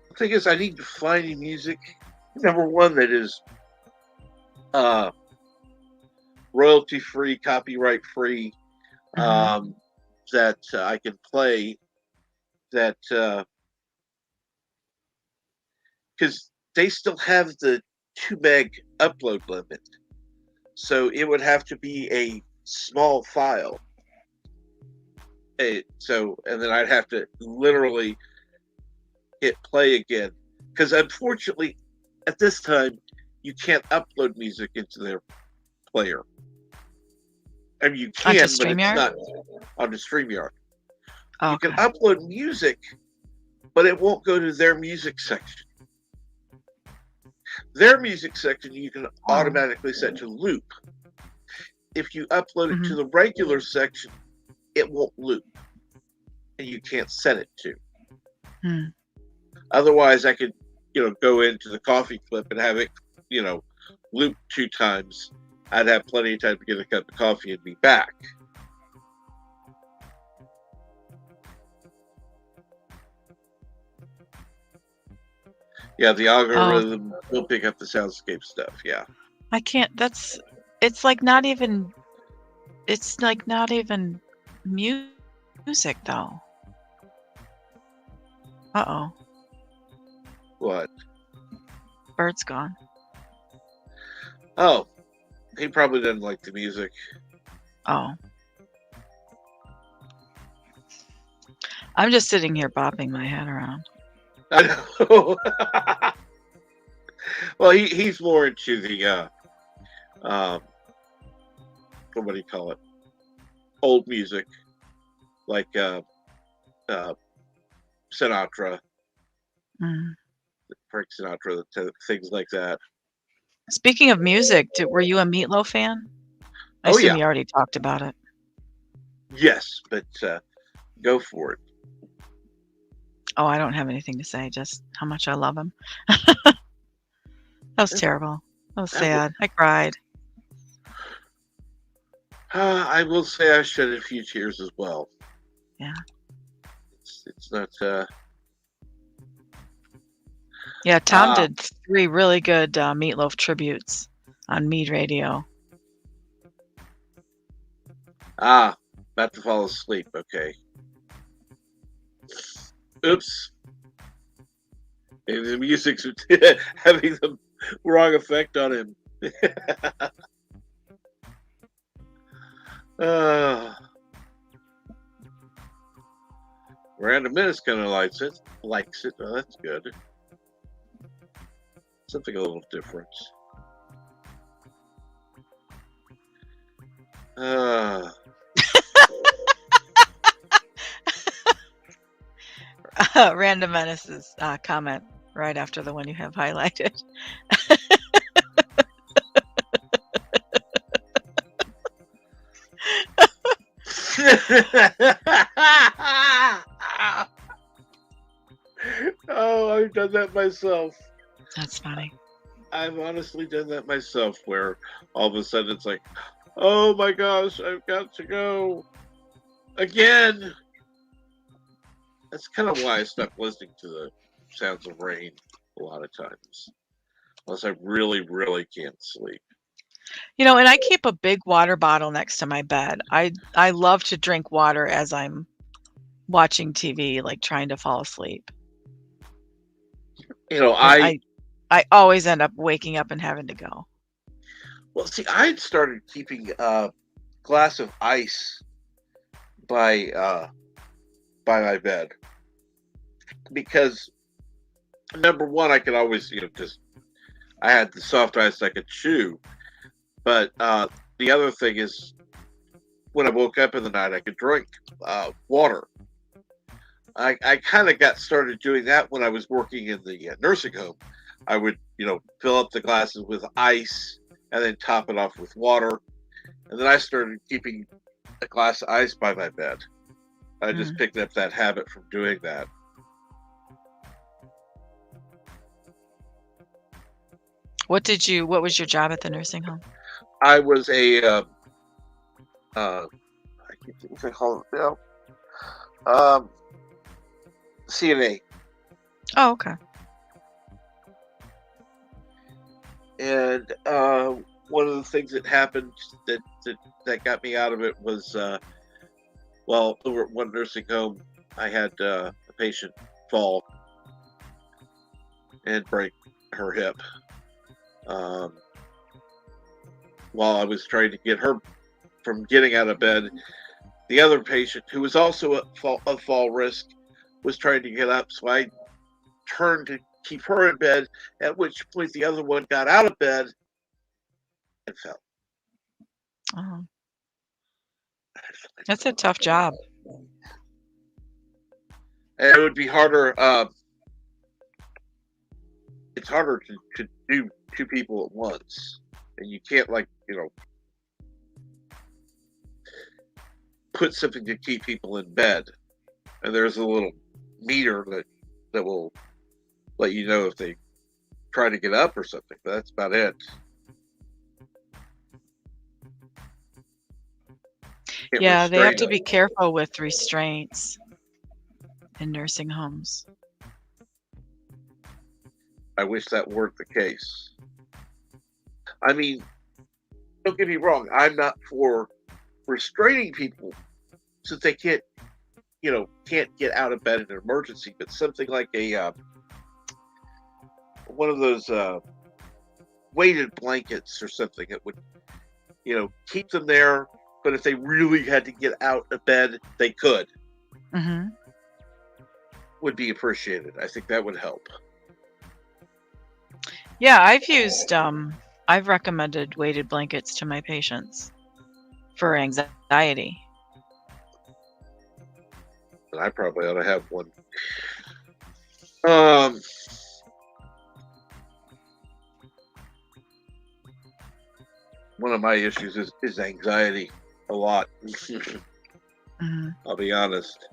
The thing is, I need to find any music. Number one, that is royalty free, copyright free, Mhm. that I can play. That because they still have the 2 meg upload limit, so it would have to be a small file. And then I'd have to literally hit play again, because unfortunately, at this time, you can't upload music into their player. I mean, you Onto can, but it's StreamYard? not on the StreamYard. You can Okay. upload music, but it won't go to their music section. Their music section you can Oh. automatically set to loop. If you upload it to Mhm. the regular section, it won't loop, and you can't set it to. Hmm. Otherwise, I could, go into the coffee clip and have it, loop 2 times. I'd have plenty of time to get a cup of coffee and be back. Yeah, the Oh, algorithm will pick up the soundscape stuff. Yeah. I can't. It's like not even music though. Uh-oh. What? Bird's gone. Oh, he probably doesn't like the music. Oh. I'm just sitting here bopping my head around. I know. Well, he's more into the what do you call it? Old music, like Sinatra, Mm. Frank Sinatra, things like that. Speaking of music, were you a Meatloaf fan? I Oh assume yeah, you already talked about it. yes, but go for it. Oh, I don't have anything to say, just how much I love him. That was terrible. That was sad. I cried. I will say I shed a few tears as well. Yeah. It's not. Yeah, Tom did 3 really good Meatloaf tributes on Mead Radio. About to fall asleep. Okay. Oops. Maybe the music's having the wrong effect on him. Random Minutes kind of likes it. Oh, that's good. Something a little different. Random Menace's comment right after the one you have highlighted. Oh, I've done that myself. That's funny. I've honestly done that myself, where all of a sudden it's like, oh my gosh, I've got to go again. That's kind of why I stopped listening to the sounds of rain a lot of times, unless I really, really can't sleep. And I keep a big water bottle next to my bed. I love to drink water as I'm watching TV, like trying to fall asleep. I always end up waking up and having to go. Well, see, I had started keeping a glass of ice by my bed, because number one, I could always, I had the soft ice I could chew, but the other thing is, when I woke up in the night, I could drink water. I kind of got started doing that when I was working in the nursing home. I would, fill up the glasses with ice and then top it off with water. And then I started keeping a glass of ice by my bed. I just picked up that habit from doing that. What was your job at the nursing home? I was a I can't think what they call it now. CNA. Oh, okay. And one of the things that happened that got me out of it was, over at one nursing home, I had a patient fall and break her hip while I was trying to get her from getting out of bed. The other patient, who was also at fall risk, was trying to get up, so I turned to keep her in bed, at which point the other one got out of bed and fell. Oh. That's a tough job. And it would be harder. It's harder to do two people at once, and you can't put something to keep people in bed. And there's a little meter that will let you know if they try to get up or something. But that's about it. Yeah, they have to be careful with restraints in nursing homes. I wish that weren't the case. I mean, don't get me wrong. I'm not for restraining people since they can't get out of bed in an emergency. But something like a one of those weighted blankets or something that would, keep them there. But if they really had to get out of bed, they could. Mm-hmm. Would be appreciated. I think that would help. Yeah, I've recommended weighted blankets to my patients for anxiety. And I probably ought to have one. One of my issues is anxiety a lot. Mm-hmm. I'll be honest.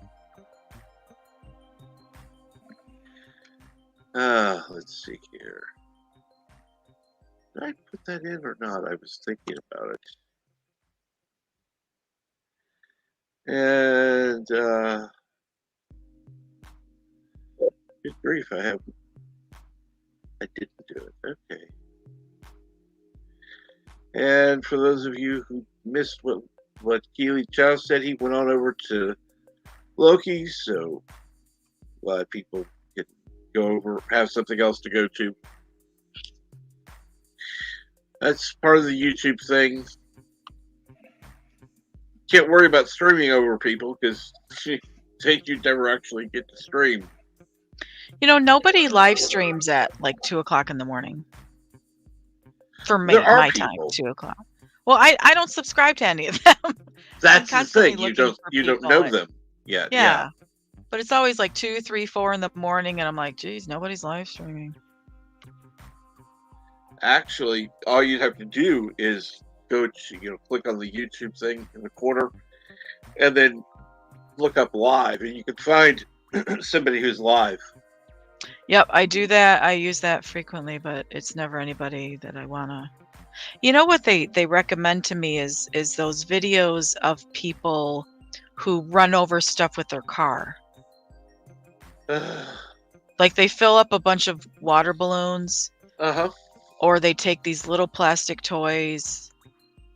Let's see here. Did I put that in or not? I was thinking about it. And good grief, I didn't do it. Okay. And for those of you who missed what Keely Chow said, he went on over to Loki, so a lot of people can go over, have something else to go to. That's part of the YouTube thing. Can't worry about streaming over people because you'd never actually get to stream. Nobody live streams at like 2:00 in the morning. For me, There are my people. time, 2:00. Well, I don't subscribe to any of them. That's the thing. You don't know them yet. Yeah. But it's always like 2, 3, 4 in the morning, and I'm like, geez, nobody's live streaming. Actually, all you'd have to do is go to, click on the YouTube thing in the corner, and then look up live, and you can find somebody who's live. Yep, I do that. I use that frequently, but it's never anybody that I wanna. What they recommend to me is those videos of people who run over stuff with their car. Like they fill up a bunch of water balloons. Or they take these little plastic toys,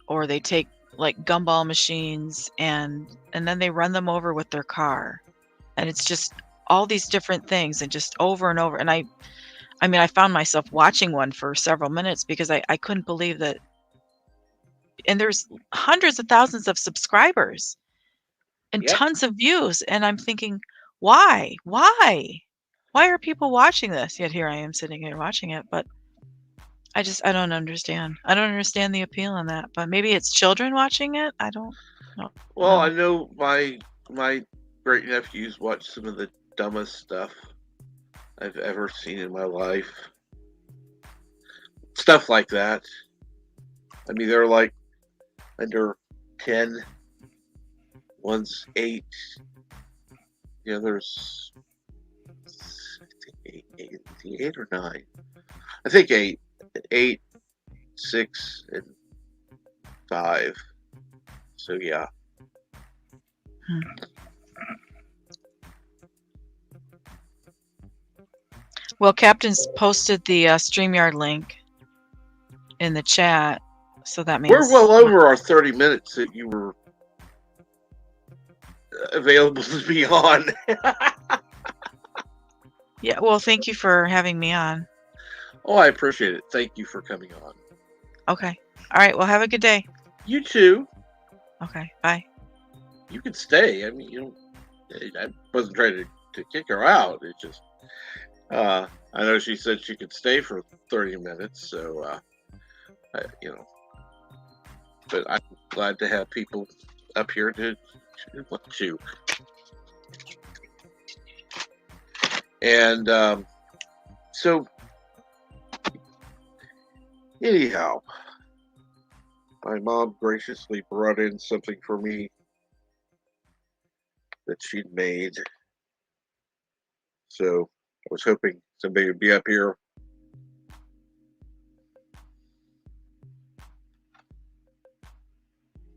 or they take like gumball machines and then they run them over with their car. And it's just all these different things and just over and over. And I found myself watching one for several minutes because I couldn't believe that. And there's hundreds of thousands of subscribers and tons of views. And I'm thinking, why? Why are people watching this? Yet here I am sitting here watching it. But I don't understand. I don't understand the appeal in that. But maybe it's children watching it. I don't know. Well, I know my great nephews watch some of the dumbest stuff I've ever seen in my life. Stuff like that. I mean, they're like under 10. One's 8. The other's, I think 8 or 9. I think 8. 8, 6, and 5. So yeah. Well, Captain's posted the StreamYard link in the chat, so that means We're well over our 30 minutes that you were available to be on. Yeah, well, thank you for having me on. Oh, I appreciate it. Thank you for coming on. Okay. All right. Well, have a good day. You too. Okay. Bye. You can stay. I mean, you know, I wasn't trying to kick her out. It's just, I know she said she could stay for 30 minutes, so, you know, but I'm glad to have people up here to want you. And so, anyhow, my mom graciously brought in something for me that she'd made. So I was hoping somebody would be up here.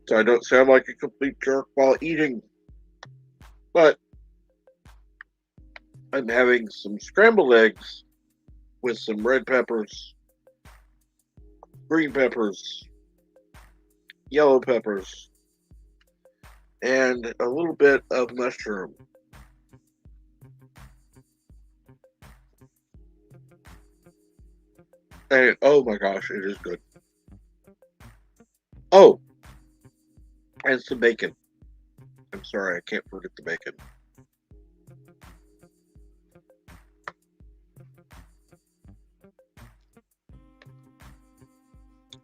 So I don't sound like a complete jerk while eating. But I'm having some scrambled eggs with some red peppers, green peppers, yellow peppers, and a little bit of mushroom. And oh my gosh, it is good. Oh, and some bacon. I'm sorry, I can't forget the bacon.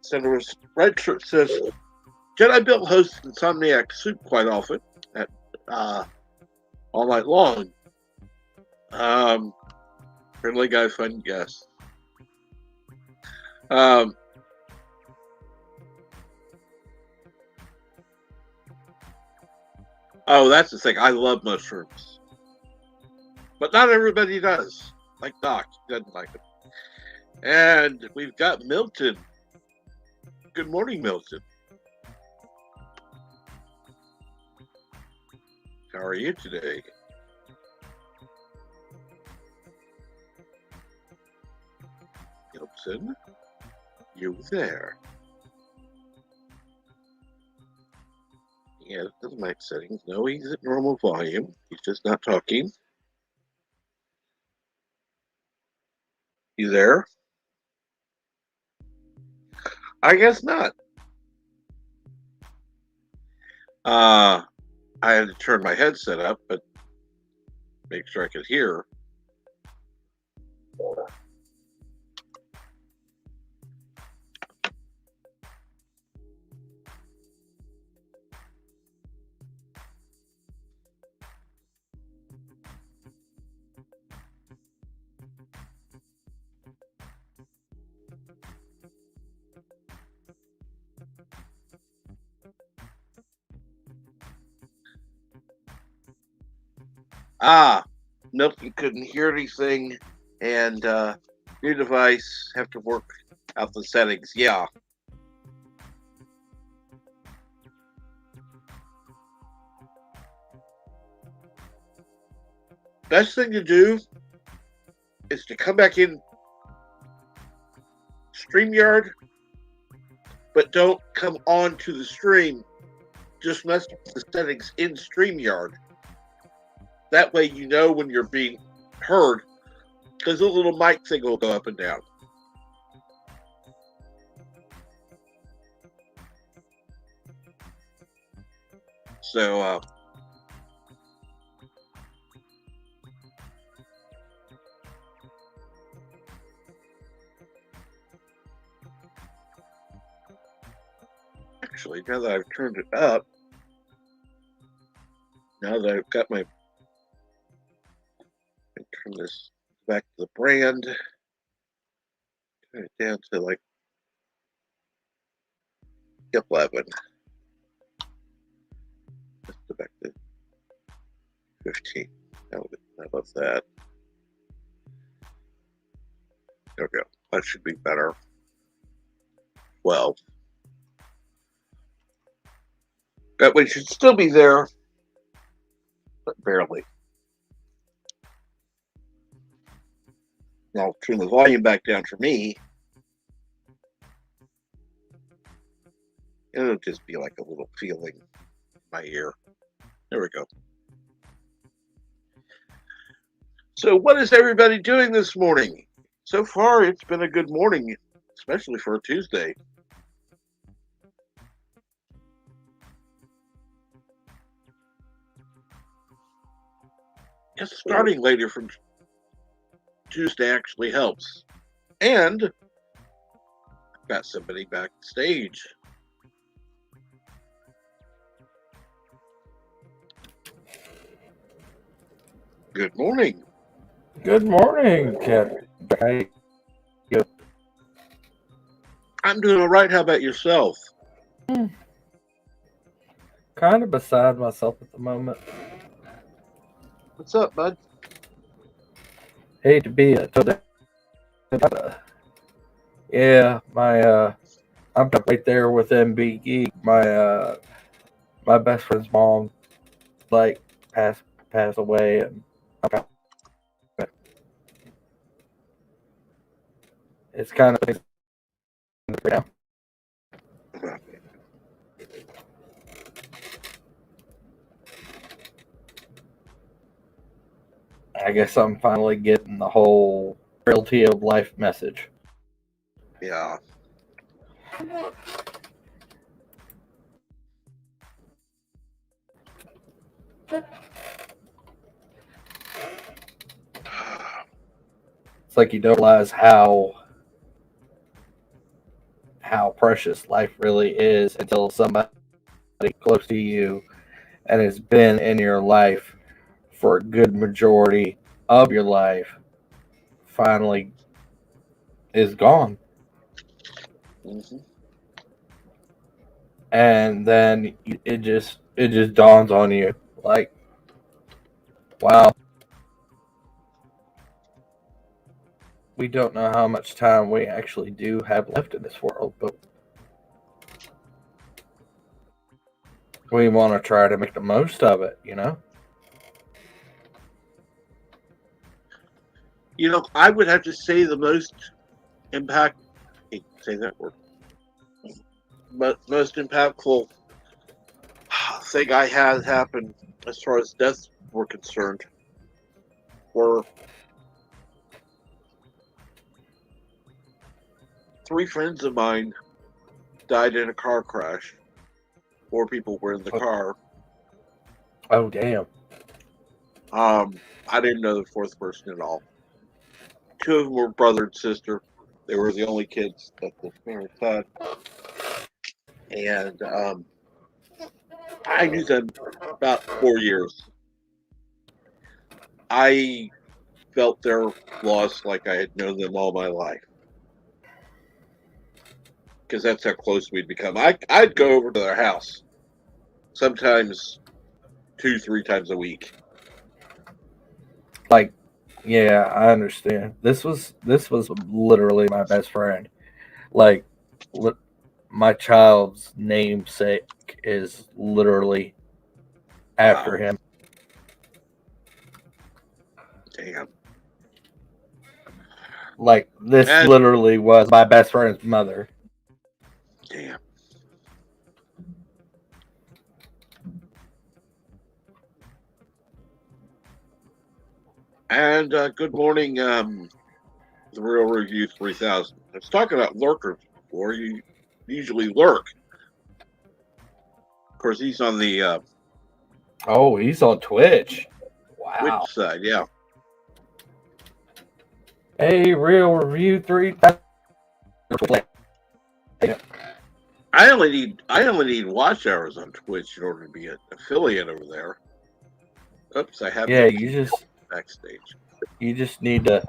Senator's red shirt says Jedi Bill hosts Insomniac Soup quite often at all night long. Friendly guy, fun guest. Oh, that's the thing. I love mushrooms, but not everybody does. Like Doc, he doesn't like them. And we've got Milton. Good morning, Milton. How are you today? Milton, you there? Yeah, the mic settings. No, he's at normal volume. He's just not talking. You there? I guess not. I had to turn my headset up, but make sure I could hear. Milton couldn't hear anything, and new device, have to work out the settings. Yeah. Best thing to do is to come back in StreamYard, but don't come on to the stream. Just mess with the settings in StreamYard. That way you know when you're being heard, because a little mic thing will go up and down. So, actually, now that I've turned it up, now that I've got my, turn this back to the brand, turn it down to like 11. Let's go back to 15. I love that. There we go. That should be better. 12. That we should still be there, but barely. I'll turn the volume back down for me. It'll just be like a little feeling in my ear. There we go. So what is everybody doing this morning? So far, it's been a good morning, especially for a Tuesday. Just starting later from Tuesday actually helps. And I've got somebody backstage. Good morning. Good morning, Captain. I'm doing all right. How about yourself? Kind of beside myself at the moment. What's up, bud? Hate to be a yeah, I'm right there with MB Geek. My best friend's mom, like, passed away, and it's kind of yeah. I guess I'm finally getting the whole reality of life message. Yeah. It's like you don't realize how precious life really is until somebody close to you and has been in your life for a good majority of your life finally is gone. Mm-hmm. And then it just dawns on you like, wow, we don't know how much time we actually do have left in this world, but we want to try to make the most of it, you know? You know, I would have to say the most impact. I hate to say that word. But most impactful thing I had happen as far as deaths were concerned were 3 friends of mine died in a car crash. 4 people were in the car. Oh, damn. I didn't know the 4th person at all. 2 of them were brother and sister. They were the only kids that the parents had. And I knew them about 4 years. I felt their loss like I had known them all my life. Because that's how close we'd become. I'd go over to their house. Sometimes 2-3 times a week. Like, yeah, I understand. This was literally my best friend. Like, my child's namesake is literally after him. Damn. Like, this literally was my best friend's mother. Damn. And good morning, the Real Review 3000. I was talking about lurkers before. You usually lurk. Of course, he's on the Oh, he's on Twitch. Wow. Twitch side, yeah. Hey, Real Review 3000. I only need watch hours on Twitch in order to be an affiliate over there. Oops, I have backstage. You just need to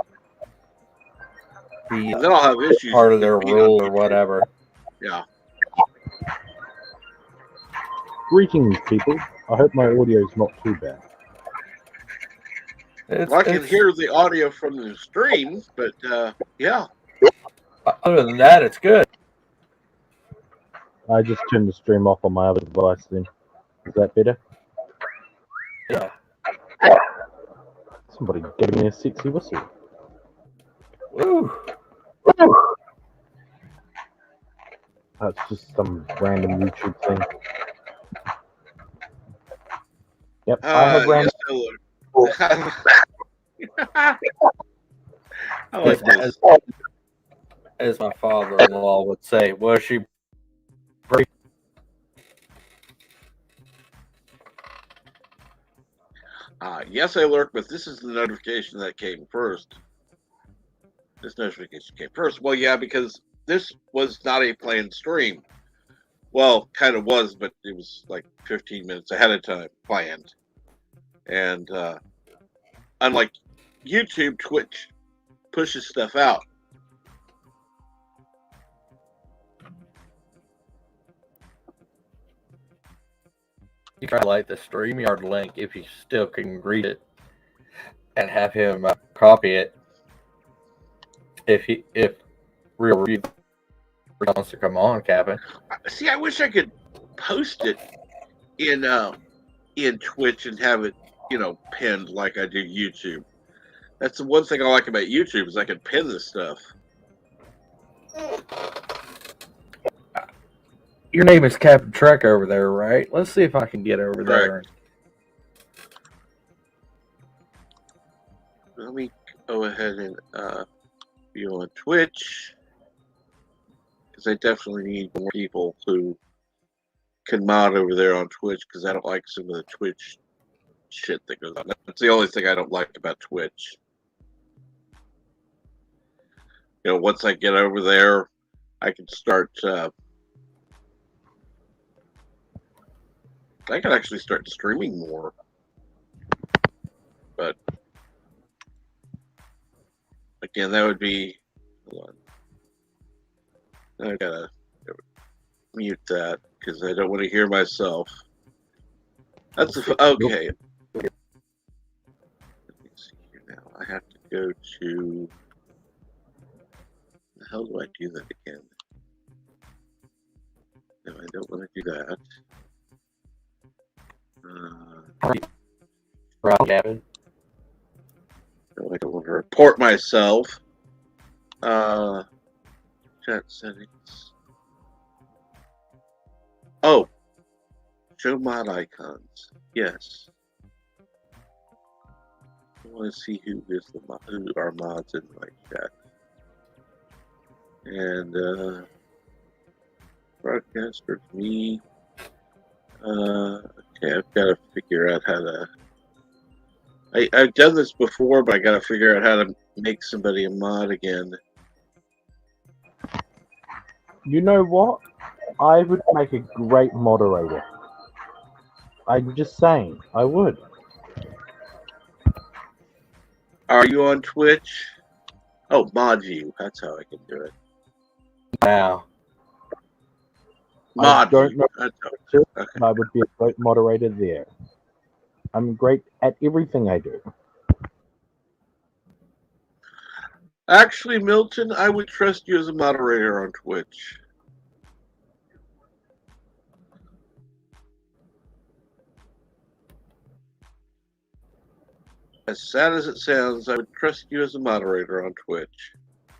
be and then I'll have issues part of their rule or whatever. Yeah. Greetings, people. I hope my audio is not too bad. I can hear the audio from the stream, but yeah. Other than that, it's good. I just turned the stream off on my other device then. Is that better? Yeah. Somebody get me a sexy whistle. Woo. That's just some random YouTube thing. Yep, I have random. Yes, I like this. As my father-in-law would say, was she pretty? Yes, I lurk, but this is the notification that came first. This notification came first. Well, yeah, because this was not a planned stream. Well, kind of was, but it was like 15 minutes ahead of time planned. And unlike YouTube, Twitch pushes stuff out. You can like the StreamYard link if you still can read it, and have him copy it. If Real Read wants to come on, Captain. See, I wish I could post it in Twitch and have it, pinned like I do YouTube. That's the one thing I like about YouTube is I can pin this stuff. Your name is Captain Trek over there, right? Let's see if I can get over there. Let me go ahead and be on Twitch, because I definitely need more people who can mod over there on Twitch, because I don't like some of the Twitch shit that goes on. That's the only thing I don't like about Twitch. Once I get over there, I can start. I can actually start streaming more, but again, that would be. Hold on. I gotta mute that because I don't want to hear myself. That's okay. Let me see here now. I have to go to. The hell do I do that again? No, I don't want to do that. Captain. No, I don't want to report myself. Chat settings. Oh, show mod icons. Yes. I want to see who are mods in my chat. And broadcaster me. Okay, I've got to figure out how to. I've done this before, but I got to figure out how to make somebody a mod again. You know what? I would make a great moderator. I'm just saying, I would. Are you on Twitch? Oh, mod view. That's how I can do it. Wow. Mod I don't view. know. That's how. Okay. I would be a great moderator there. I'm great at everything I do. Actually, Milton, I would trust you as a moderator on Twitch. As sad as it sounds, I would trust you as a moderator on Twitch.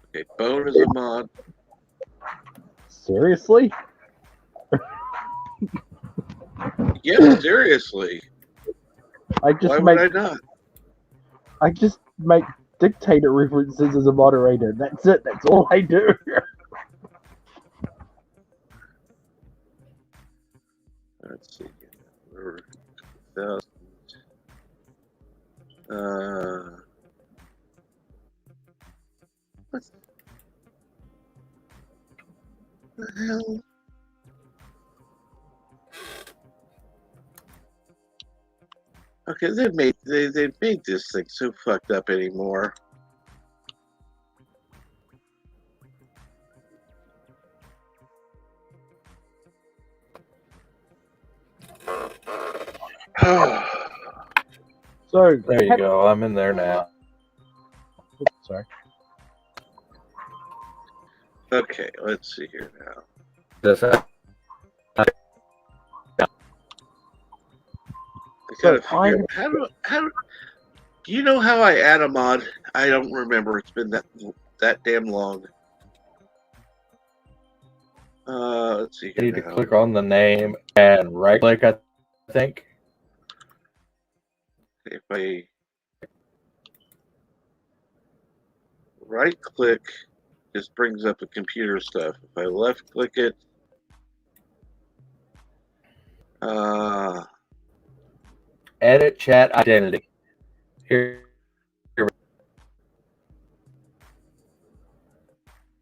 Okay, Bone is a mod. Seriously? Yes, seriously. I just Why make would I not? I just make dictator references as a moderator. That's it. That's all I do. Let's see. We're 2000. What the hell? Okay, they made this thing so fucked up anymore. So There you go. I'm in there now. Oops, sorry. Okay, let's see here now. Does that? I gotta So I figure out how do you know how I add a mod? I don't remember. It's been that damn long. Let's see You here need to now. click on the name and right click, I think. If I right click, just brings up the computer stuff. If I left click it, Edit chat identity. Here.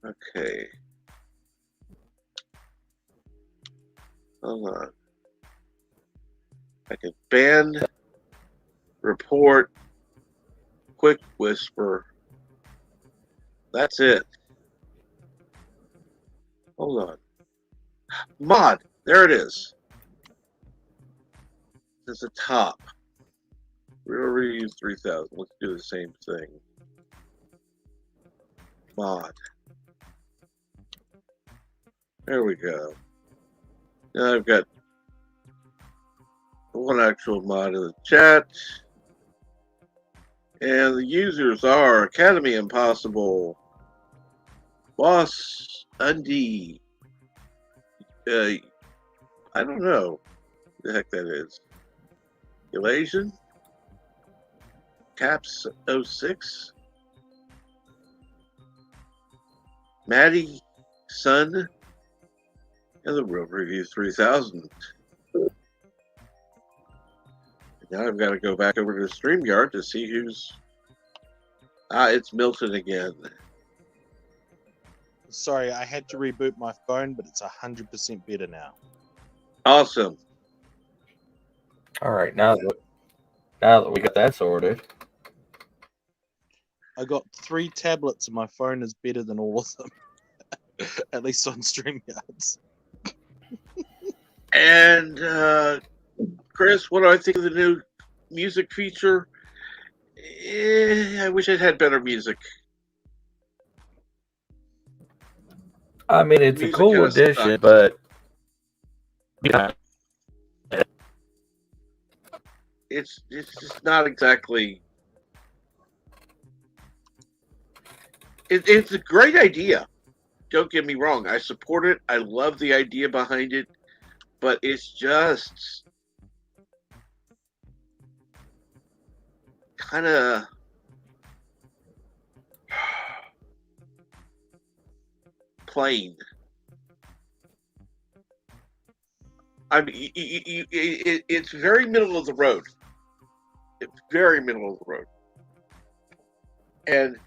okay. Hold on. I can ban, report, quick whisper. That's it. Hold on. Mod. There it is. It's the top. Real reuse 3000. Let's do the same thing. Mod. There we go. Now I've got one actual mod in the chat. And the users are Academy Impossible, Boss Undie. I don't know who the heck that is. Elation? Caps 06? Maddie Sun? And the Real Review 3000. Now I've got to go back over to StreamYard to see who's... it's Milton again. Sorry, I had to reboot my phone, but it's 100% better now. Awesome. All right, now that we got that sorted. I got 3 tablets and my phone is better than all of them. At least on StreamYards. And Chris, what do I think of the new music feature? I wish it had better music. I mean, it's a cool addition, but it's just not exactly. It's a great idea. Don't get me wrong. I support it. I love the idea behind it, but it's just kind of plain. I mean, it's very middle of the road. It's very middle of the road, and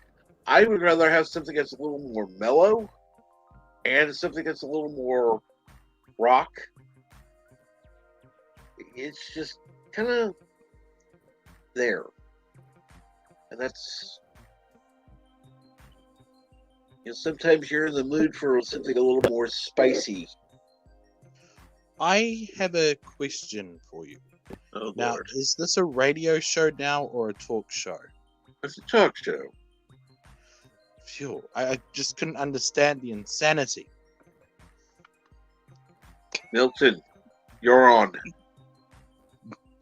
I would rather have something that's a little more mellow and something that's a little more rock. It's just kind of there, and that's, sometimes you're in the mood for something a little more spicy. I have a question for you. Oh, now, Lord. Is this a radio show now or a talk show? It's a talk show. Phew, I just couldn't understand the insanity. Milton, you're on.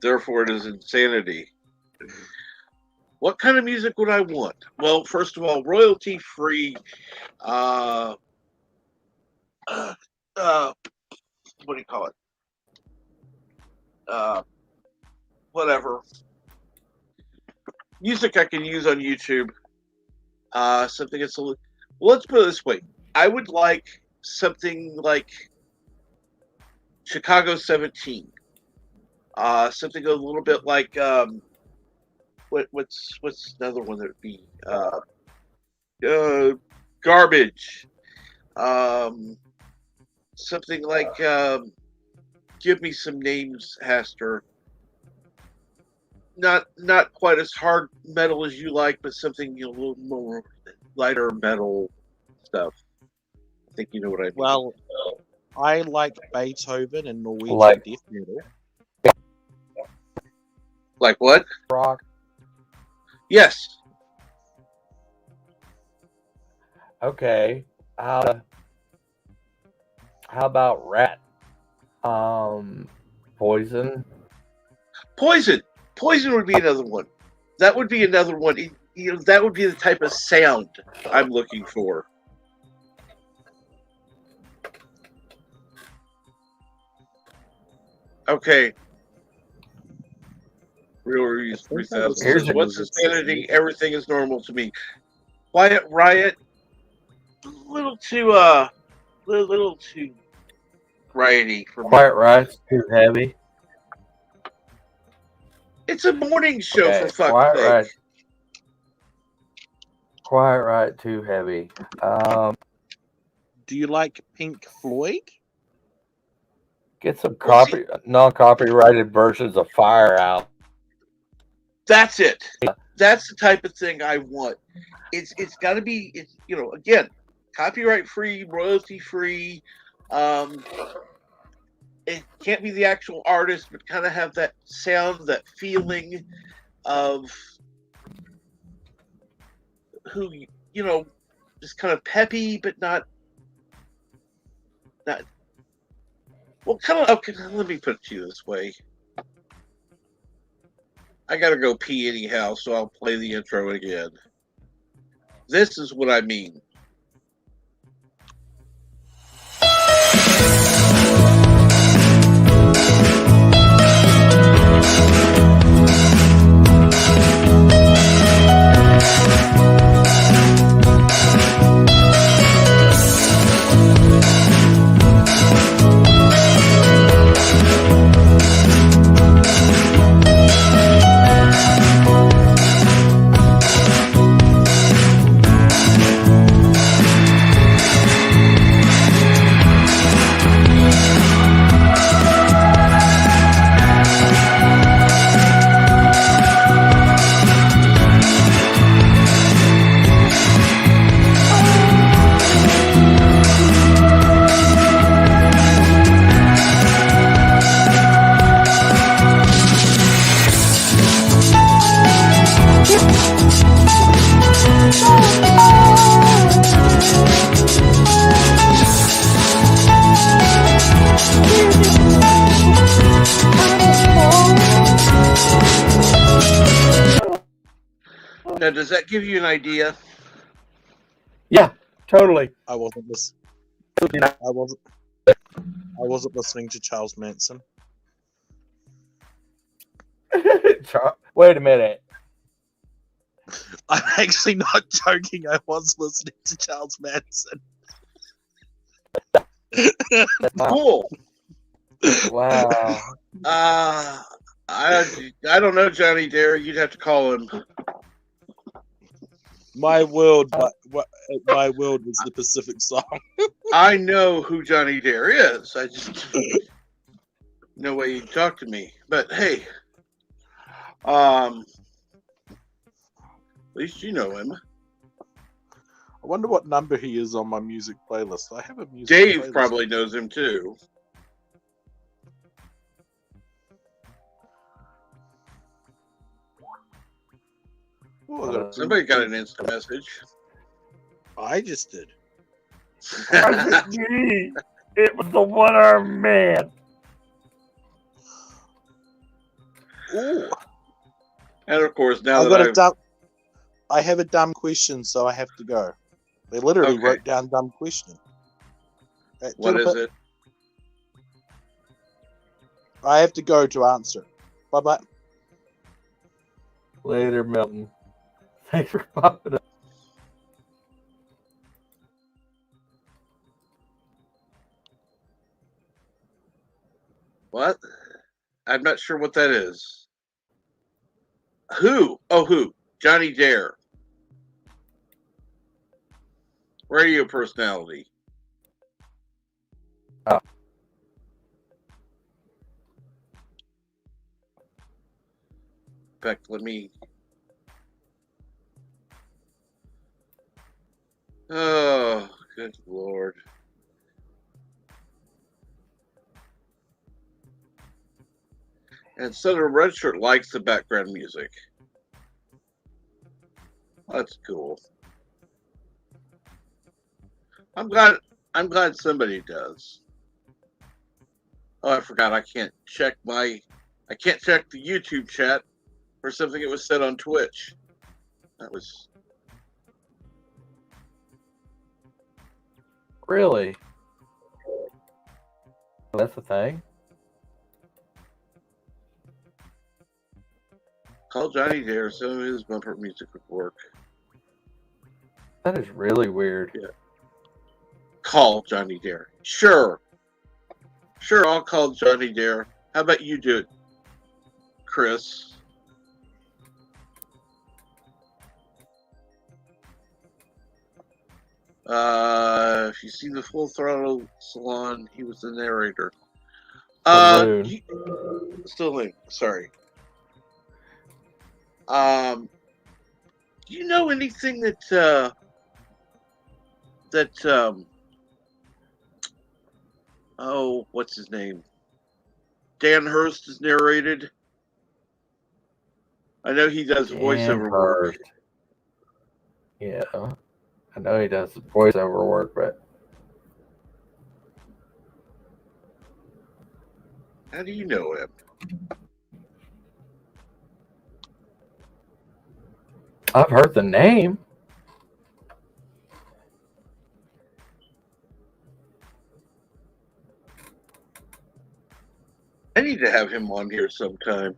Therefore, it is insanity. What kind of music would I want? Well, first of all, royalty-free. What do you call it? Whatever. Music I can use on YouTube. Something that's a little. Well, let's put it this way. I would like something like Chicago 17. Something a little bit like what's another one that would be Garbage. Something like give me some names, Haster. Not quite as hard metal as you like, but something a little more lighter metal stuff. I think you know what I mean. Well, I like Beethoven and Norwegian death metal. Like what? Rock. Yes. Okay. How about Rat? Poison. Poison. Poison would be another one. That would be another one. That would be the type of sound I'm looking for. Okay. Real Reese 3000 says, "What's insanity? Everything is normal to me." Quiet Riot. Little too righty for me. Quiet Riot's too heavy. It's a morning show, Okay, for fuck's Quiet sake. Riot. Quiet Riot too heavy. Do you like Pink Floyd? Get some non-copyrighted versions of Fire Out. That's it. That's the type of thing I want. It's got to be, again, copyright free, royalty free. It can't be the actual artist, but kind of have that sound, that feeling of who, just kind of peppy, but not. Well, kind of. Okay, let me put it to you this way. I gotta go pee anyhow, so I'll play the intro again. This is what I mean. Now, does that give you an idea? Yeah, totally. I wasn't listening to Charles Manson. Wait a minute. I'm actually not joking. I was listening to Charles Manson. Cool. Wow. I don't know, Johnny Dare. You'd have to call him. My World was the Pacific song. I know who Johnny Dare is. I just no way you talk to me. But hey, at least you know him. I wonder what number he is on my music playlist. I have a music Dave playlist. probably knows him too. Oh, Somebody got an instant message. I just did. It was the one-armed man. Ooh. And of course, now I have a dumb question, so I have to go. They literally wrote down dumb question. What is it? I have to go to answer. Bye-bye. Later, Milton. Thanks for popping up. What? I'm not sure what that is. Who? Oh, who? Johnny Dare. Radio personality. Oh. In fact, let me. Oh, good Lord. And Senator Redshirt likes the background music. That's cool. I'm glad somebody does. Oh, I forgot I can't check my I can't check the YouTube chat for something that was said on Twitch. That was Really? That's the thing? call Johnny Dare. Some of his bumper music would work. That is really weird. Yeah. Call Johnny Dare. Sure. Sure, I'll call Johnny Dare. How about you do it, Chris? If you see the Full Throttle Salon, he was the narrator. Saloon. Saloon. Sorry. Do you know anything that oh, what's his name? Dan Hurst is narrated. I know he does voiceover work. Yeah. I know he does voiceover work, but How do you know him? I've heard the name. I need to have him on here sometime.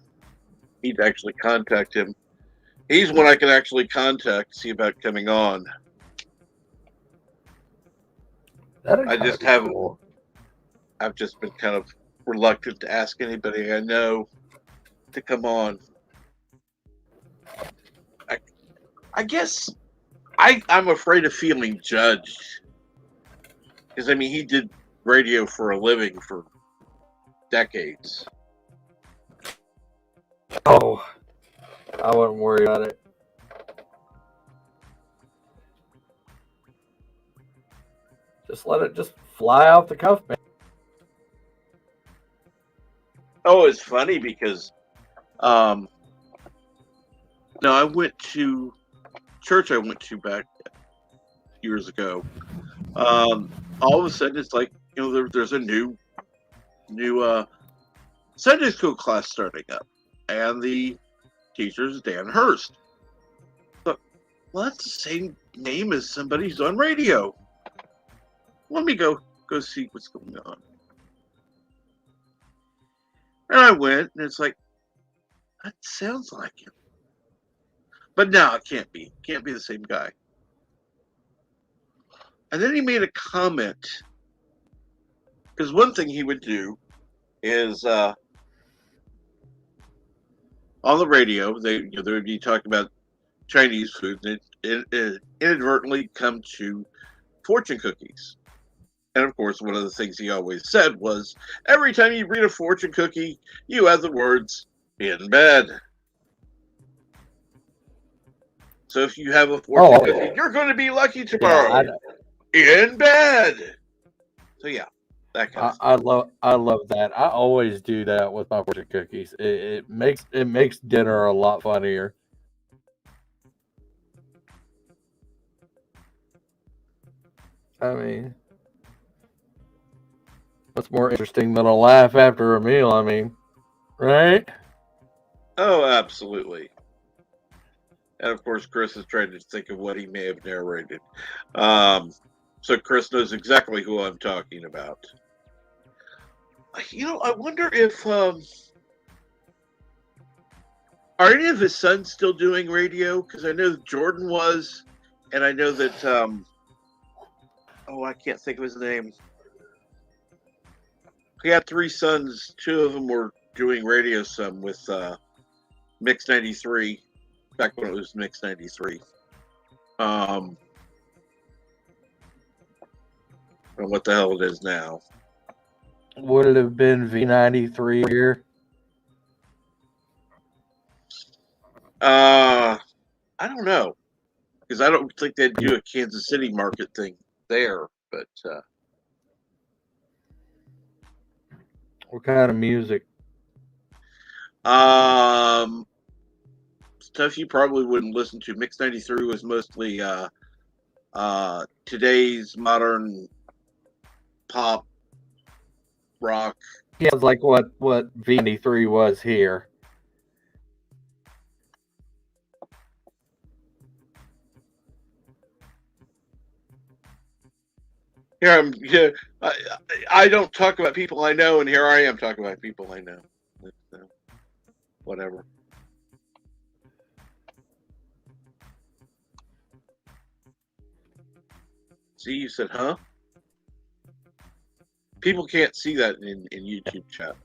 Need to actually contact him. He's one I can actually contact, see about coming on. I just haven't. Cool. I've just been kind of reluctant to ask anybody I know to come on. I guess I'm afraid of feeling judged. Because, I mean, he did radio for a living for decades. Oh, I wouldn't worry about it. Just let it just fly off the cuff, man. Oh, it's funny because, no, I went to church I went to back years ago. All of a sudden, it's like, you know, there's a new Sunday school class starting up, and the teacher is Dan Hurst. But, well, that's the same name as somebody who's on radio. Let me go see what's going on. And I went, and it's like, that sounds like him. But no, it can't be. Can't be the same guy. And then he made a comment. Because one thing he would do is on the radio, they would be talking about Chinese food, and it inadvertently come to fortune cookies. And of course, one of the things he always said was, every time you read a fortune cookie, you have the words, in bed. So if you have a fortune cookie, you're going to be lucky tomorrow. Yeah, in bed. So yeah, that kind of stuff. I love that. I always do that with my fortune cookies. It makes dinner a lot funnier. I mean, what's more interesting than a laugh after a meal? I mean, right? Oh, absolutely. And of course, Chris is trying to think of what he may have narrated. So Chris knows exactly who I'm talking about. You know, I wonder if are any of his sons still doing radio? Because I know Jordan was, and I know that I can't think of his name. He had 3 sons. 2 of them were doing radio some with Mix 93, back when it was Mix 93. And what the hell it is now. Would it have been V93 here? I don't know. Because I don't think they'd do a Kansas City market thing there. But What kind of music? Stuff you probably wouldn't listen to. Mix 93 was mostly today's modern pop, rock, Yeah, it's like what V93 was here. Here I'm. Yeah, I don't talk about people I know, and here I am talking about people I know. Whatever. See, you said, huh? People can't see that in YouTube chat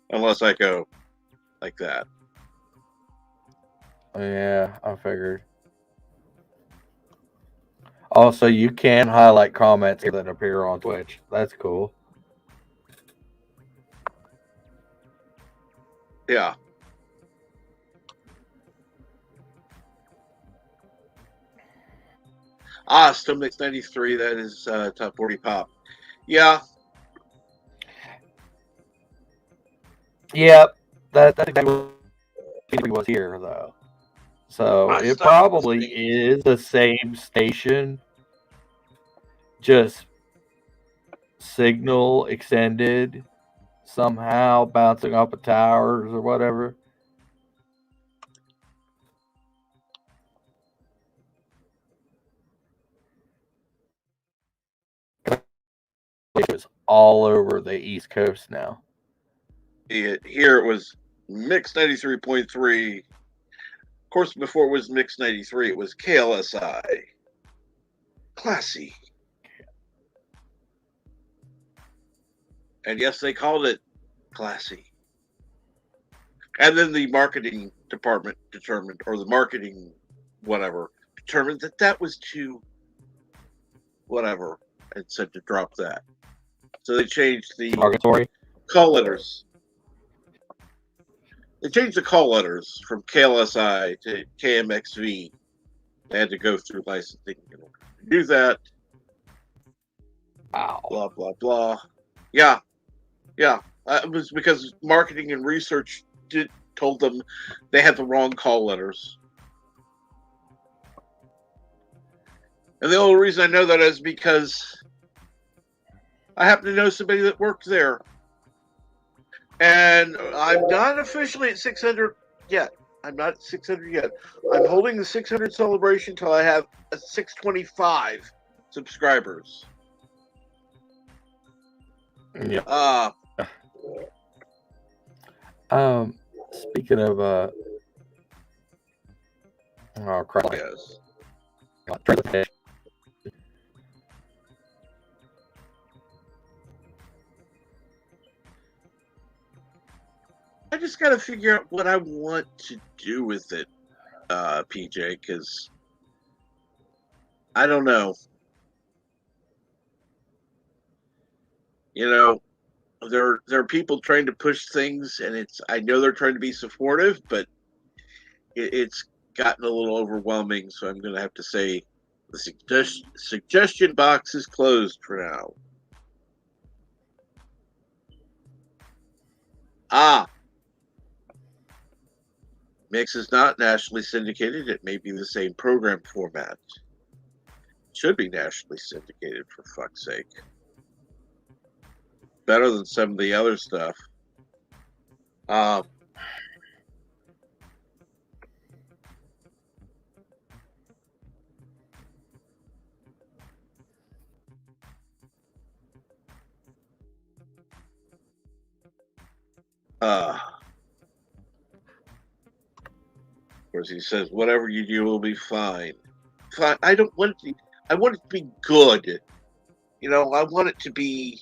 unless I go like that. Yeah, I figured. Also, you can highlight comments that appear on Twitch. That's cool. Yeah. Still Mix 93. That is top 40 pop. Yeah. Yep, that's exactly what he was here, though. So My it stuff probably is the same station, just signal extended somehow, bouncing off of towers or whatever. It's all over the East Coast now. Here it was Mix 93.3. Of course, before it was Mix 93, it was KLSI. Classy. And yes, they called it classy. And then the marketing department determined, or the marketing whatever, determined that that was too whatever, and said to drop that. So they changed the call letters. They changed the call letters from KLSI to KMXV. They had to go through licensing in order to do that. Wow. Blah, blah, blah. Yeah. Yeah. It was because marketing and research told them they had the wrong call letters. And the only reason I know that is because I happen to know somebody that worked there. And I'm not officially at 600 yet. I'm not at 600 yet. I'm holding the 600 celebration until I have 625 subscribers. Yeah. Speaking of oh crap. Yes. I just got to figure out what I want to do with it, PJ, because I don't know. You know, there are people trying to push things, and I know they're trying to be supportive, but it's gotten a little overwhelming. So I'm going to have to say the suggestion box is closed for now. Mix is not nationally syndicated. It may be the same program format. Should be nationally syndicated, for fuck's sake. Better than some of the other stuff. Of course, he says, whatever you do will be fine. Fine. I don't want it to. I want it to be good. You know, I want it to be.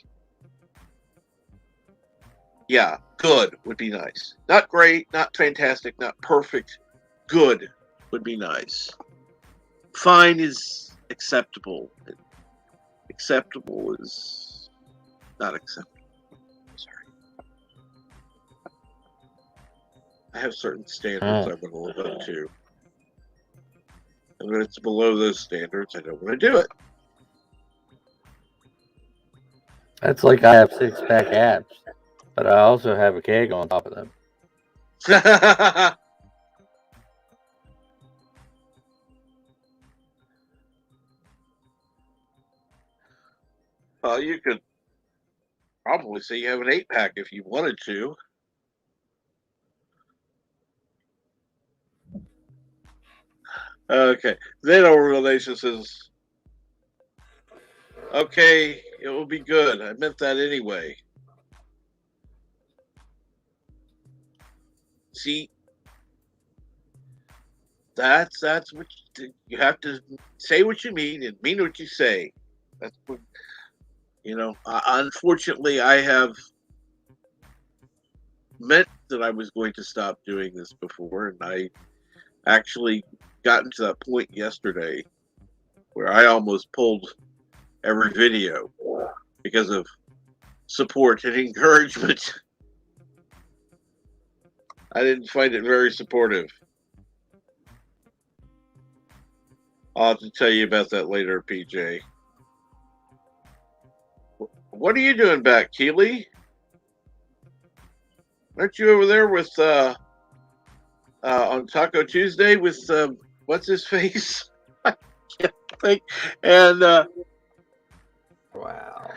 Yeah, good would be nice. Not great, not fantastic, not perfect. Good would be nice. Fine is acceptable. Acceptable is not acceptable. Sorry. I have certain standards I want to live up to. And when it's below those standards, I don't want to do it. That's like I have 6-pack abs, but I also have a keg on top of them. Well, you could Probably say you have an 8-pack if you wanted to. Okay. Then our relation says, okay, it will be good. I meant that anyway. See, that's what you have to say what you mean and mean what you say. That's what, unfortunately, I have meant that I was going to stop doing this before, and I actually gotten to that point yesterday where I almost pulled every video because of support and encouragement. I didn't find it very supportive. I'll have to tell you about that later, PJ. What are you doing back, Keely? Aren't you over there with on Taco Tuesday with what's his face? I can't think. And Wow.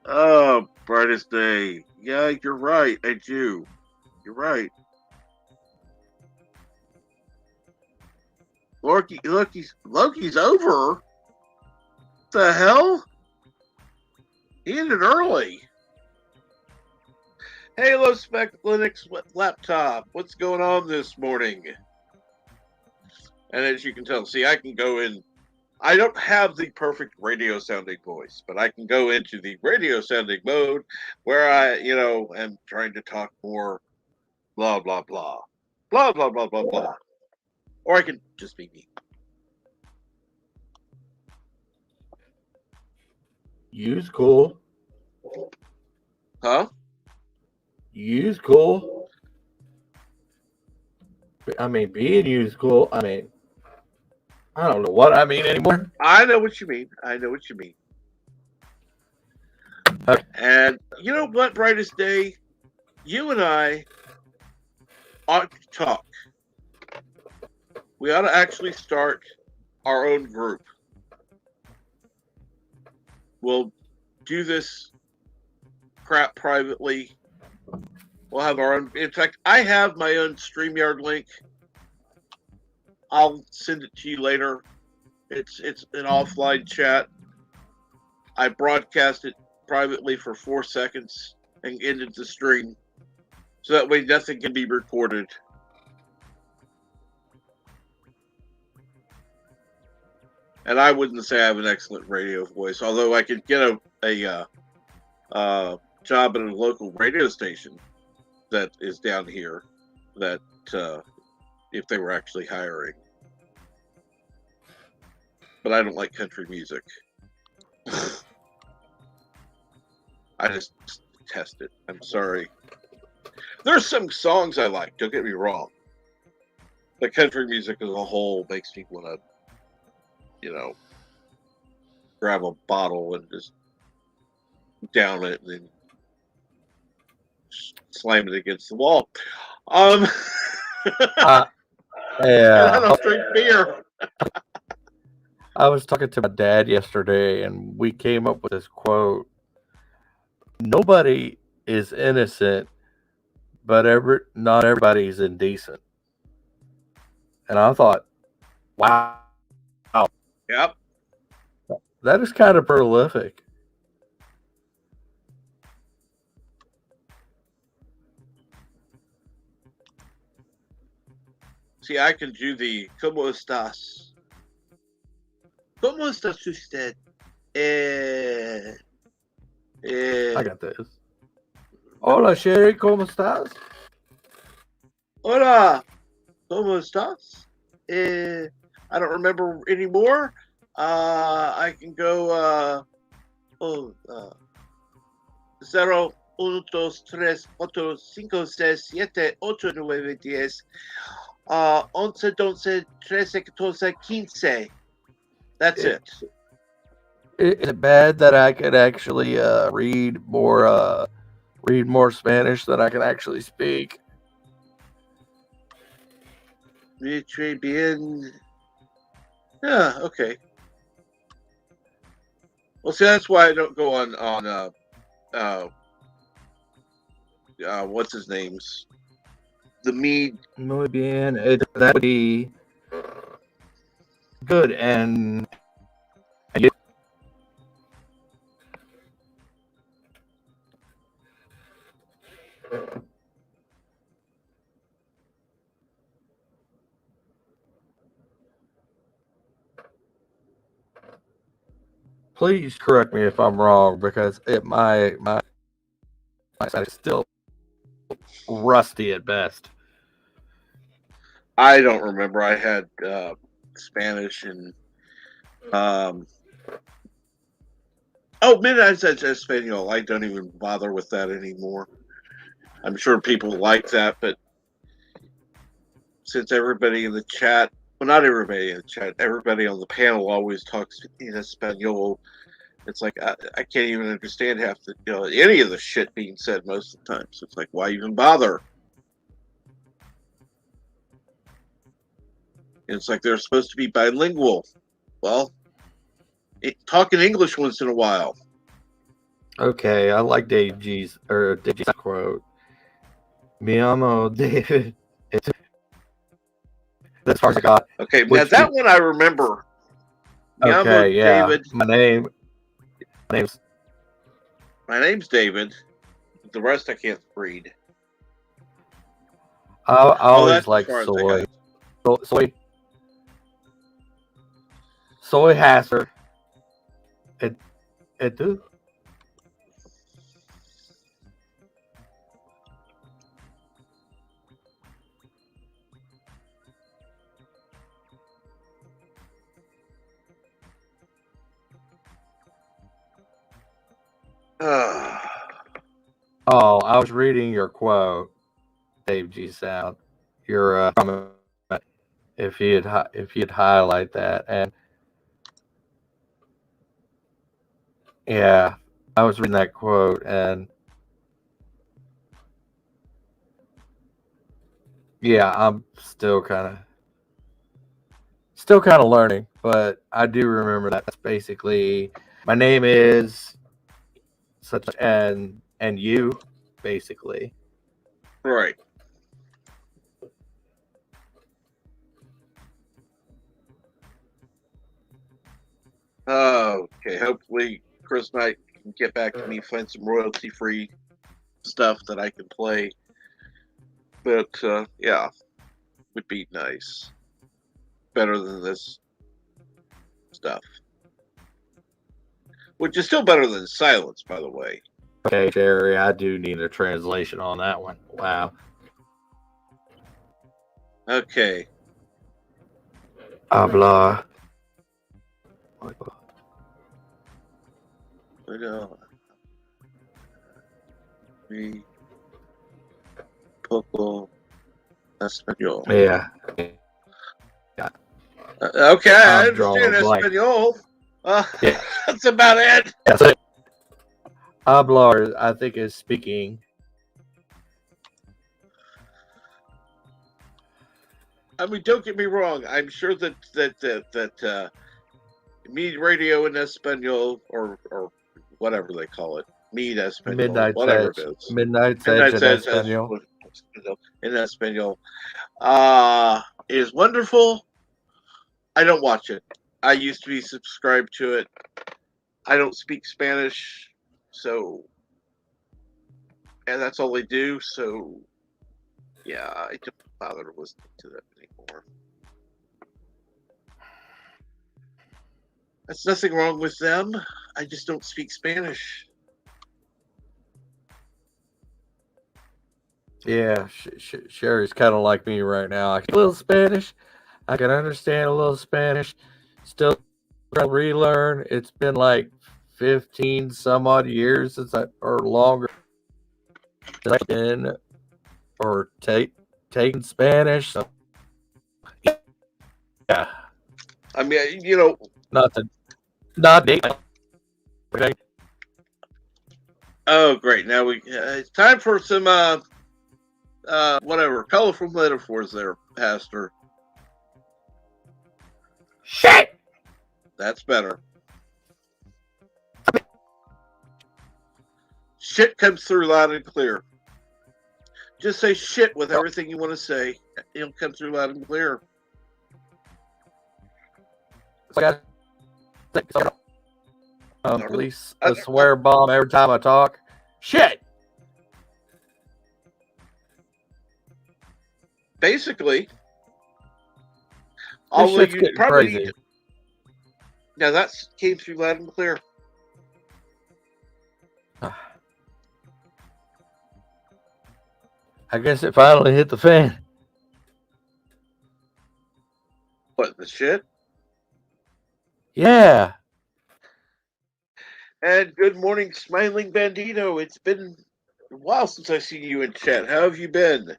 oh, brightest day. Yeah, you're right. I do. You're right. Loki's over. What the hell? He ended early. Halo Spec Linux laptop. What's going on this morning? And as you can tell, see, I can go in. I don't have the perfect radio sounding voice, but I can go into the radio sounding mode where I, am trying to talk more blah, blah, blah. Blah, blah, blah, blah, blah. Or I can just be me. You's cool. Huh? You's cool. I mean, being you's cool. I mean, I don't know what I mean anymore. I know what you mean. Okay. And you know what, brightest day? You and I ought to talk. We ought to actually start our own group. We'll do this crap privately. We'll have our own. In fact, I have my own StreamYard link. I'll send it to you later. It's an offline chat. I broadcast it privately for 4 seconds and ended the stream. So that way nothing can be recorded. And I wouldn't say I have an excellent radio voice, although I could get a job at a local radio station that is down here that if they were actually hiring. But I don't like country music. I just detest it. I'm sorry. There's some songs I like, don't get me wrong. But country music as a whole makes me want to, grab a bottle and just down it and then slam it against the wall. Yeah. And I don't drink beer. I was talking to my dad yesterday, and we came up with this quote: "Nobody is innocent, but not everybody's indecent." And I thought, wow, Yep. that is kind of prolific. See, I can do the ¿Cómo estás? ¿Cómo estás usted? I got this. Hola, Sherry, ¿cómo estás? Hola, ¿cómo estás? I don't remember anymore. I can go 0, 1, 2, 3, 4, 5, 6, 7, 8, 9, 10, 11, 12, 13, 14, 15. That's it. Is it bad that I could actually read more Spanish than I can actually speak? Muy bien. Yeah, okay. Well, see, that's why I don't go on what's his name's the Mead. Muy bien. That would be good. And you, please correct me if I'm wrong, because my side is still rusty at best. I don't remember. I had Spanish and Midnight Espanol. I don't even bother with that anymore. I'm sure people like that, but since everybody in the chat, well, not everybody in the chat, everybody on the panel always talks in Espanol. It's like I can't even understand half the any of the shit being said most of the time. So it's like, why even bother? And it's like they're supposed to be bilingual. Well, talk in English once in a while. Okay, I like Dave G's quote. Mi amo David. That's far as I got. Okay, now that one I remember. Mi amo David. My name's David. The rest I can't read. I always like soy. Soy Hasser. It do. Oh, I was reading your quote, Dave G. Sound. Your comment. If you'd highlight that, and yeah, I was reading that quote, and yeah, I'm still kind of learning, but I do remember that's basically my name is such and you, basically. Right. Okay, hopefully Chris Knight can get back to me, find some royalty-free stuff that I can play. But yeah, would be nice. Better than this stuff. Which is still better than silence, by the way. Okay, Jerry, I do need a translation on that one. Wow. Okay. Habla. Mi poco español. Yeah. Okay, I understand Espanol. Yeah. That's about it. That's it. Hablar, I think, is speaking. I mean, don't get me wrong. I'm sure that Mead Radio in Espanol or whatever they call it, Mead Espanol, whatever it is. Midnight Edge in Espanol. In Espanol, is wonderful. I don't watch it. I used to be subscribed to it. I don't speak Spanish, and that's all they do. So, yeah, I don't bother listening to them anymore. That's nothing wrong with them. I just don't speak Spanish. Yeah, Sherry's kind of like me right now. I can a little Spanish. I can understand a little Spanish. Still trying to relearn. It's been like 15 some odd years or longer since I've been or taken Spanish. So, yeah. I mean, not date. Okay. Oh, great! Now it's time for some whatever colorful metaphors there, Pastor. Shit. That's better. Shit comes through loud and clear. Just say shit with everything you want to say. It'll come through loud and clear. So I release a swear bomb every time I talk. Shit. Basically, This shit's getting crazy. Now that came through loud and clear. I guess it finally hit the fan. What, the shit? Yeah. And good morning, Smiling Bandito. It's been a while since I've seen you in chat. How have you been?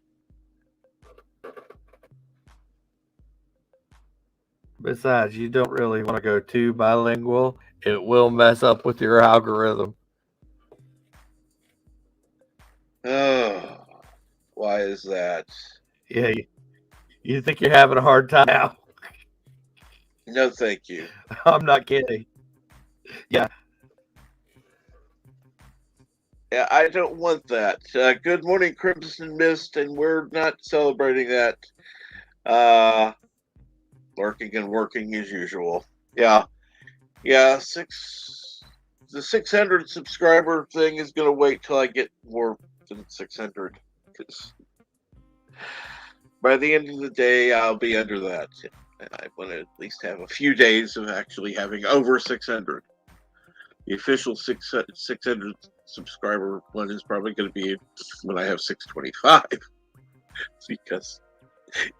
Besides, you don't really want to go too bilingual. It will mess up with your algorithm. Oh, why is that? Yeah, you think you're having a hard time now? No, thank you. I'm not kidding. Yeah. Yeah, I don't want that. Good morning, Crimson Mist, and we're not celebrating that. Lurking and working as usual. Yeah. The 600 subscriber thing is going to wait till I get more than 600. Because by the end of the day, I'll be under that. I want to at least have a few days of actually having over 600. The official 600 subscriber one is probably going to be when I have 625 because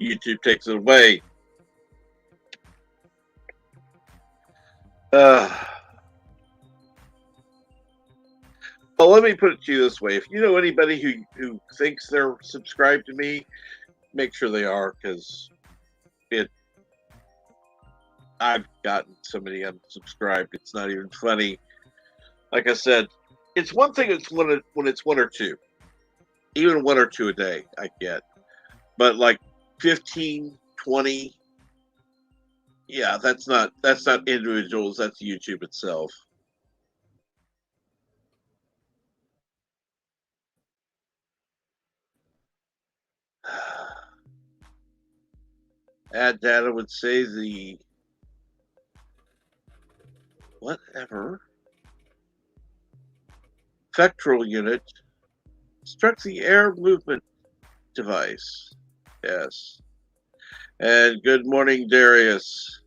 YouTube takes it away. Well, let me put it to you this way. If you know anybody who thinks they're subscribed to me, make sure they are, because I've gotten so many unsubscribed. It's not even funny. Like I said, it's one thing when it's one or two. Even one or two a day I get. But like 15, 20, yeah, that's not individuals, that's YouTube itself. Ad data would say the whatever spectral unit struck the air movement device. Yes. And good morning, Darius.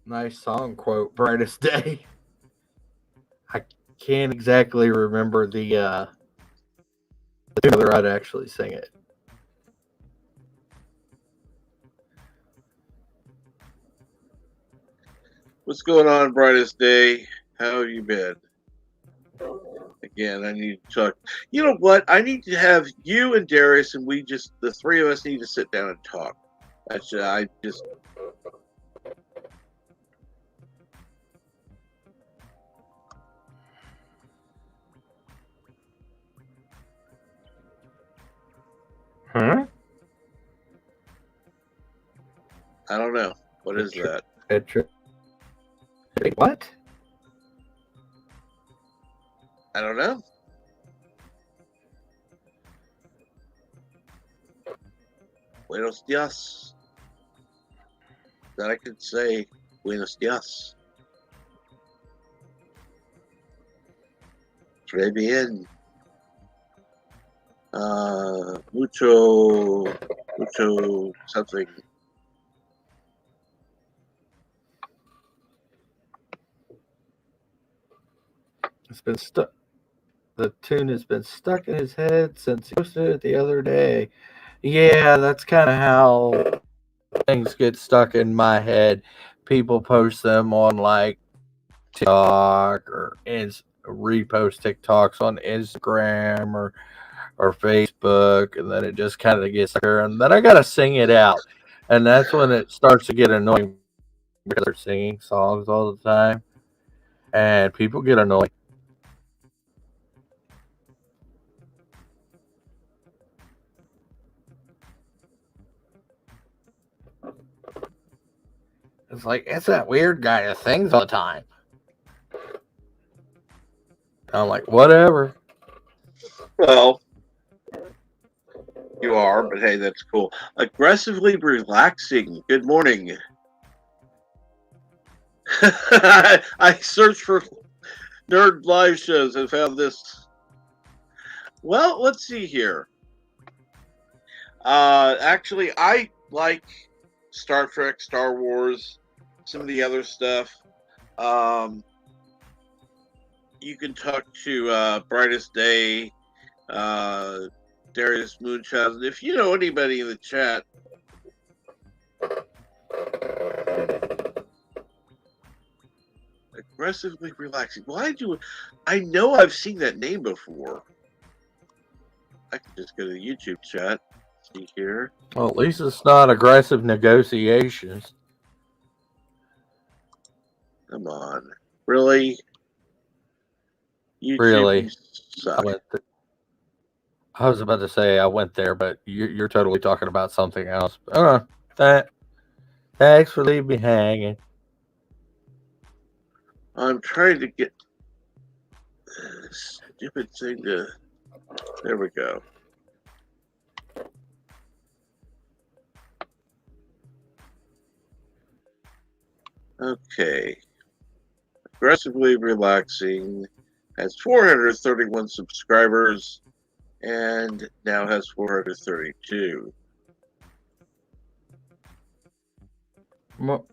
Nice song quote, Brightest Day. I can't exactly remember the tune, whether I'd actually sing it. What's going on, Brightest Day? How have you been? Again, I need to talk. You know what? I need to have you and Darius, and the three of us need to sit down and talk. I just. Huh? I don't know. What is that? What? I don't know. Buenos dias. That I could say buenos dias. Très bien. Mucho something. It's been stuck. The tune has been stuck in his head since he posted it the other day. Yeah, that's kind of how things get stuck in my head. People post them on like TikTok or repost TikToks on Instagram or Facebook, and then it just kind of gets there, and then I gotta sing it out, and that's when it starts to get annoying because they're singing songs all the time, and people get annoyed. It's like, it's that weird guy that sings all the time. I'm like, whatever. Well, you are, but hey, that's cool. Aggressively relaxing. Good morning. I searched for nerd live shows and found this. Well, let's see here. Actually, I like Star Trek, Star Wars, some of the other stuff. You can talk to Brightest Day, Darius Moonchild. If you know anybody in the chat, aggressively relaxing. Why do I know I've seen that name before? I can just go to the YouTube chat. See here. Well, at least it's not aggressive negotiations. Come on, really? YouTube Really? suck. I was about to say I went there, but you're totally talking about something else. Thanks for leaving me hanging. I'm trying to get this stupid thing to. There we go. Okay. Aggressively relaxing has 431 subscribers and now has 432.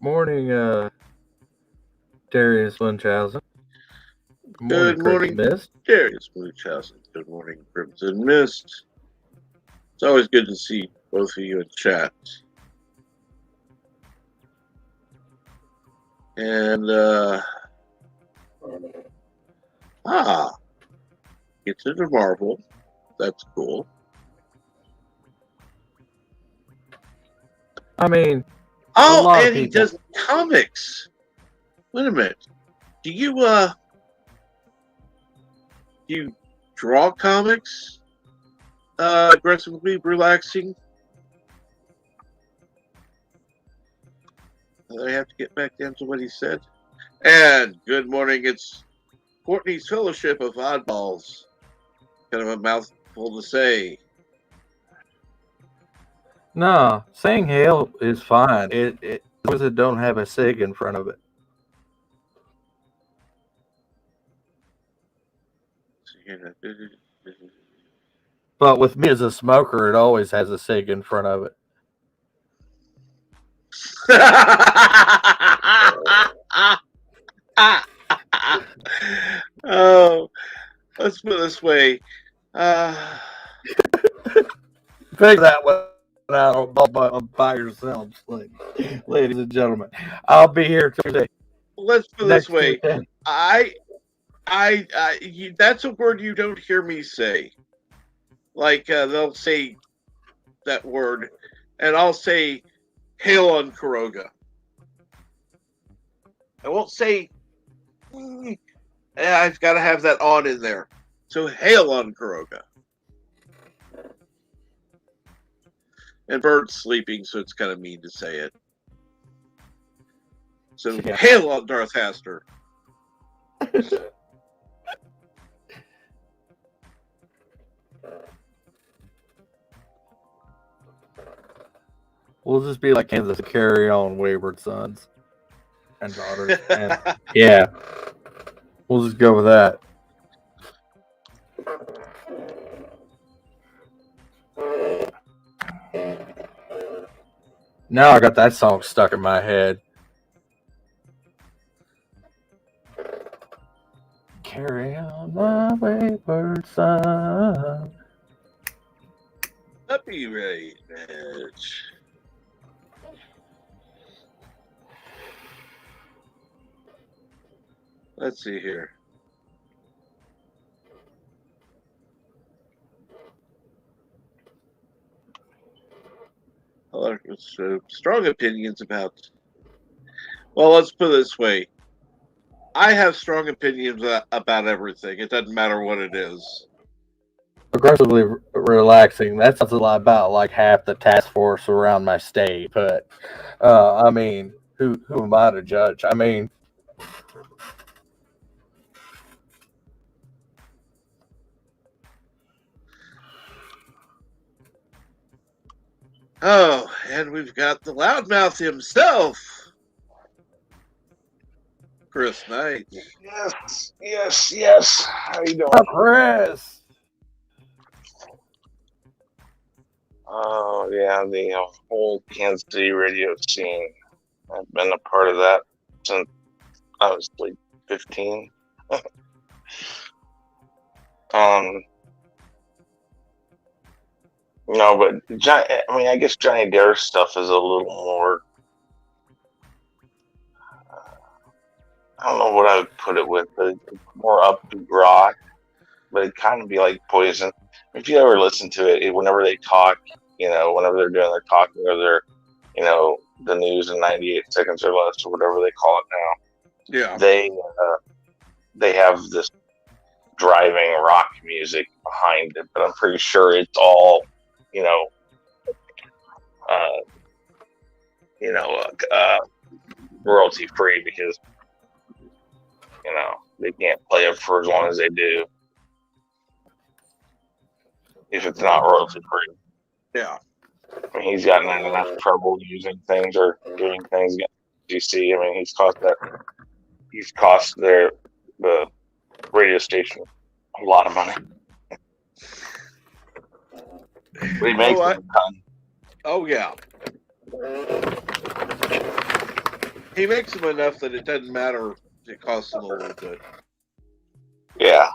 Morning, Darius Munchausen. Good morning, Mist. Darius Munchausen. Good morning, Crimson Mist. It's always good to see both of you in chat. And, it's into Marvel. That's cool. I mean, oh, and he does comics. Wait a minute. Do you draw comics? Aggressively relaxing? I have to get back down to what he said. And good morning. It's Courtney's Fellowship of Oddballs. Kind of a mouthful to say. No, saying hail is fine. It don't have a sig in front of it. But with me as a smoker, it always has a sig in front of it. Oh, let's put it this way. Figure that one out by yourselves, ladies and gentlemen. I'll be here Tuesday. Let's put it this way. That's a word you don't hear me say. Like they'll say that word, and I'll say "hail on Kuroga." I won't say. I've got to have that on in there. So hail on Kuroga. And Bird's sleeping, so it's kind of mean to say it. So hail on Darth Haster. We'll just be like Kansas, carry on, wayward sons and daughters. And yeah, we'll just go with that. Now I got that song stuck in my head. Carry on, my wayward son. Happy right, Mitch. Let's see here. So strong opinions about. Well, let's put it this way. I have strong opinions about everything. It doesn't matter what it is. Aggressively relaxing. That sounds a lot about like half the task force around my state. But I mean, who am I to judge? I mean, Oh, and we've got the loudmouth himself, Chris Knight. Yes. How you doing? Chris. Oh yeah, the whole Kansas City radio scene. I've been a part of that since I was like 15. No, but I guess Johnny Dare's stuff is a little more. I don't know what I would put it with, but it's more upbeat rock. But it kind of be like Poison. If you ever listen to it, whenever they talk, whenever they're doing their talking or their, the news in 98 seconds or less or whatever they call it now. Yeah. They have this driving rock music behind it, but I'm pretty sure it's all, royalty free because, they can't play it for as long as they do if it's not royalty free. Yeah. I mean, he's gotten in enough trouble using things or doing things against DC. I mean, he's cost the radio station a lot of money. But he makes a ton. Oh yeah. He makes them enough that it doesn't matter if it costs him a little bit. Yeah.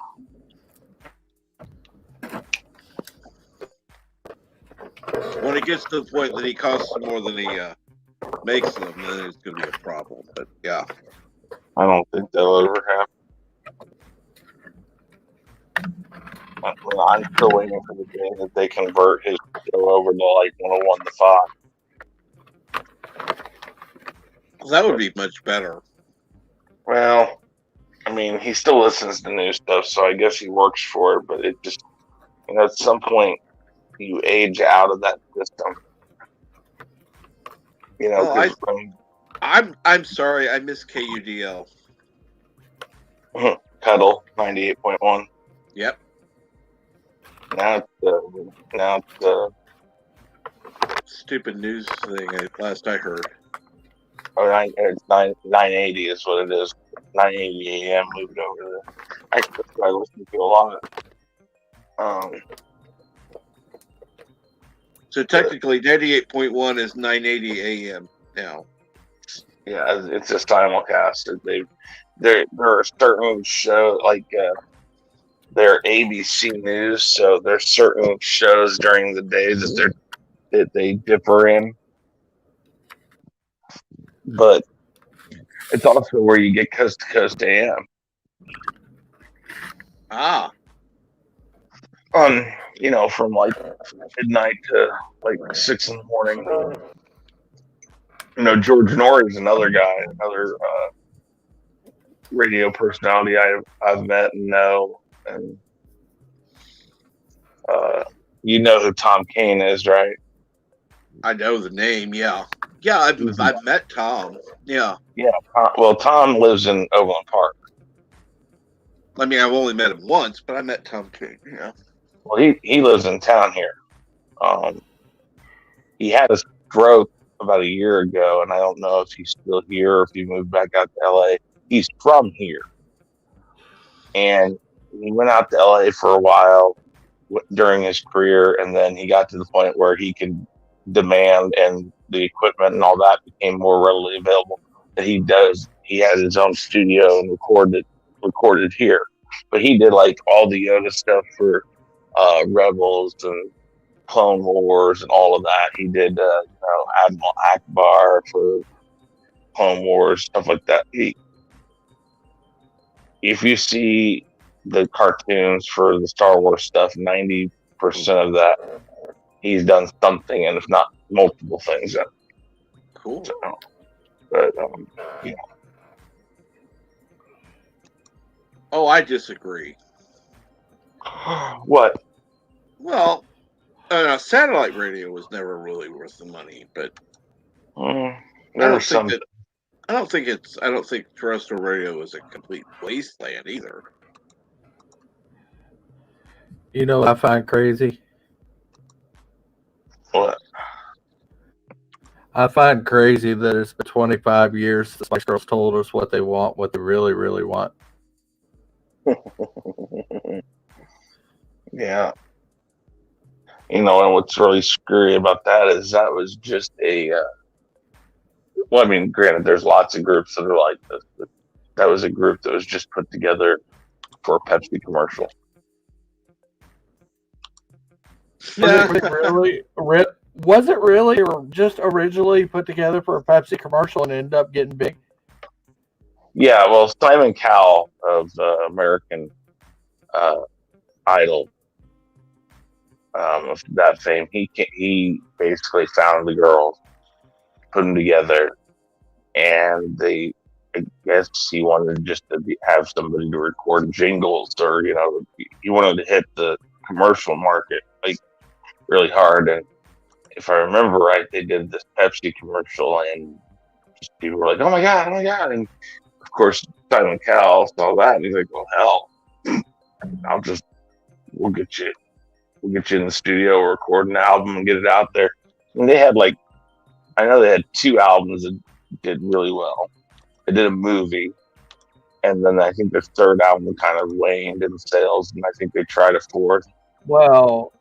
When it gets to the point that he costs more than he makes them, then it's going to be a problem. But yeah. I don't think that'll ever happen. I'm still waiting for the day that they convert his show over to like 101 to Fox. That would be much better. Well, I mean, he still listens to new stuff, so I guess he works for it, but it just, at some point, you age out of that system. I'm sorry, I miss KUDL. Pedal 98.1. Yep. Now it's stupid news thing. Last I heard. It's 980 is what it is. 980 AM moved over there. Actually, I listen to a lot. So technically, 98.1 is 980 AM now. Yeah, it's a simulcast. There are certain shows like they're ABC News, so there's certain shows during the day that they differ in. But it's also where you get coast to coast AM. From like midnight to like 6 in the morning. George Norrie's another guy, another radio personality I've met and know, and you know who Tom Kane is, right? I know the name. Yeah, I've met Tom. Yeah. Well, Tom lives in Overland Park. I mean, I've only met him once, but I met Tom Kane. Yeah. Well, he lives in town here. He had a stroke about a year ago, and I don't know if he's still here or if he moved back out to LA. He's from here, and he went out to LA for a while during his career, and then he got to the point where he could demand and the equipment and all that became more readily available. That he had his own studio and recorded here, but he did like all the Yoda stuff for Rebels and Clone Wars and all of that. He did Admiral Akbar for Clone Wars, stuff like that. If you see the cartoons for the Star Wars stuff, 90% of that he's done something, and if not multiple things. Cool. So, but Oh, I disagree. What? Well, satellite radio was never really worth the money, but there were some. I don't think terrestrial radio is a complete wasteland either. You know what I find crazy? What? I find crazy that it's been 25 years since Spice Girls told us what they want, what they really, really want. Yeah. You know, and what's really scary about that is that was just a. Well, I mean, granted, there's lots of groups that are like this, but that was a group that was just put together for a Pepsi commercial. Was it really or just originally put together for a Pepsi commercial and ended up getting big? Yeah, well, Simon Cowell of American Idol, of that fame, he basically found the girls, put them together, and I guess he wanted just to have somebody to record jingles, or he wanted to hit the commercial market like really hard. And if I remember right, they did this Pepsi commercial, and just people were like, "Oh my god, oh my god!" And of course, Simon Cowell saw that, and he's like, "Well, hell, we'll get you in the studio, record an album, and get it out there." And they had I know they had 2 albums that did really well. They did a movie, and then I think the 3rd album kind of waned in sales, and I think they tried a 4th. Well,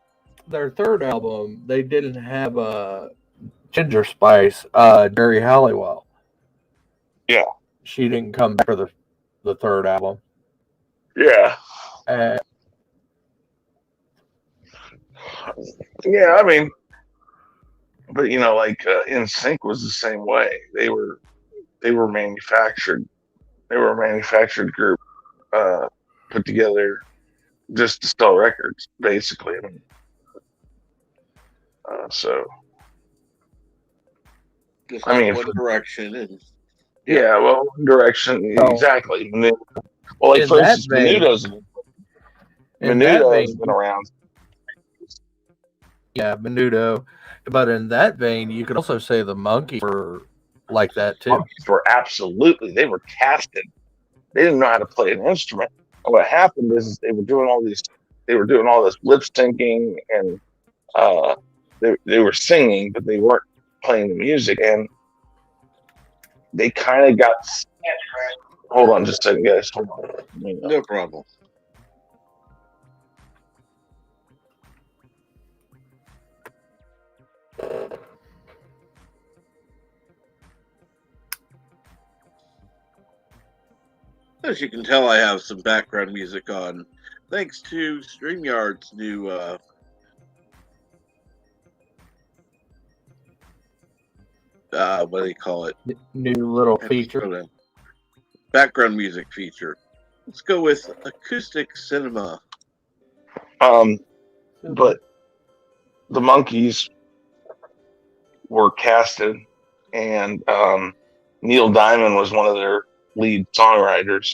their 3rd album, they didn't have Ginger Spice, Jerry Halliwell. Yeah. She didn't come back for the 3rd album. Yeah. Yeah, I mean, but NSYNC was the same way. They were manufactured. They were a manufactured group, put together just to sell records, basically. I mean, so. Just like One Direction and. Yeah, well, One Direction, exactly. And then, well, like for instance, Menudo's been around. Yeah, Menudo. But in that vein, you could also say the Monkees were like that too. Monkees were they were casted. They didn't know how to play an instrument. And what happened is they were doing all this lip syncing, and they were singing, but they weren't playing the music, and they kind of got. Hold on just a second, guys. Hold on. No problem. As you can tell, I have some background music on, thanks to StreamYard's new what do you call it? New little feature. Background music feature. Let's go with acoustic cinema. But the Monkees were casted, and Neil Diamond was one of their lead songwriters.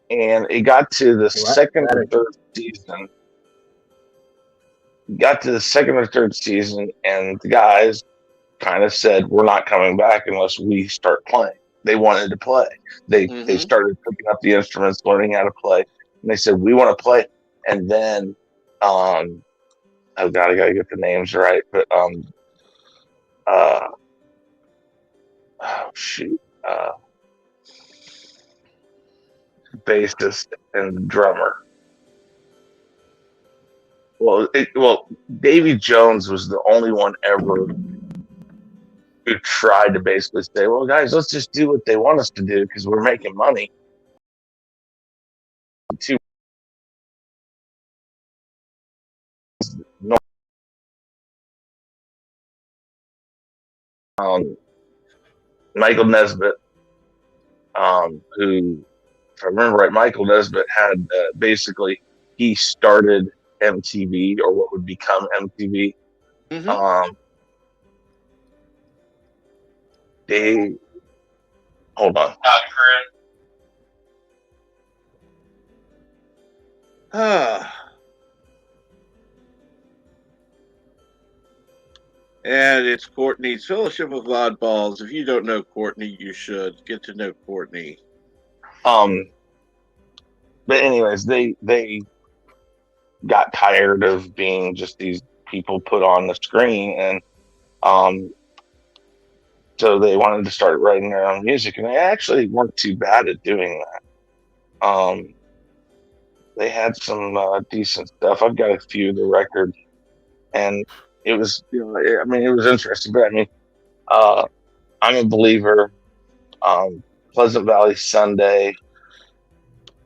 And it got to the second or third season. And the guys kind of said, "We're not coming back unless we start playing." They wanted to play. They started picking up the instruments, learning how to play, and they said, "We want to play." And then, I gotta get the names right, but bassist and drummer. Well, Davy Jones was the only one ever who tried to basically say, "Well, guys, let's just do what they want us to do because we're making money." Michael Nesbitt, who, if I remember right, Michael Nesbitt had basically he started MTV, or what would become MTV. They hold on. And it's Courtney's Fellowship of Oddballs. If you don't know Courtney, you should get to know Courtney. But anyways, they got tired of being just these people put on the screen, and so they wanted to start writing their own music, and they actually weren't too bad at doing that. They had some decent stuff. I've got a few of the records, and it was, it was interesting. But I mean, I'm a believer. Pleasant Valley Sunday,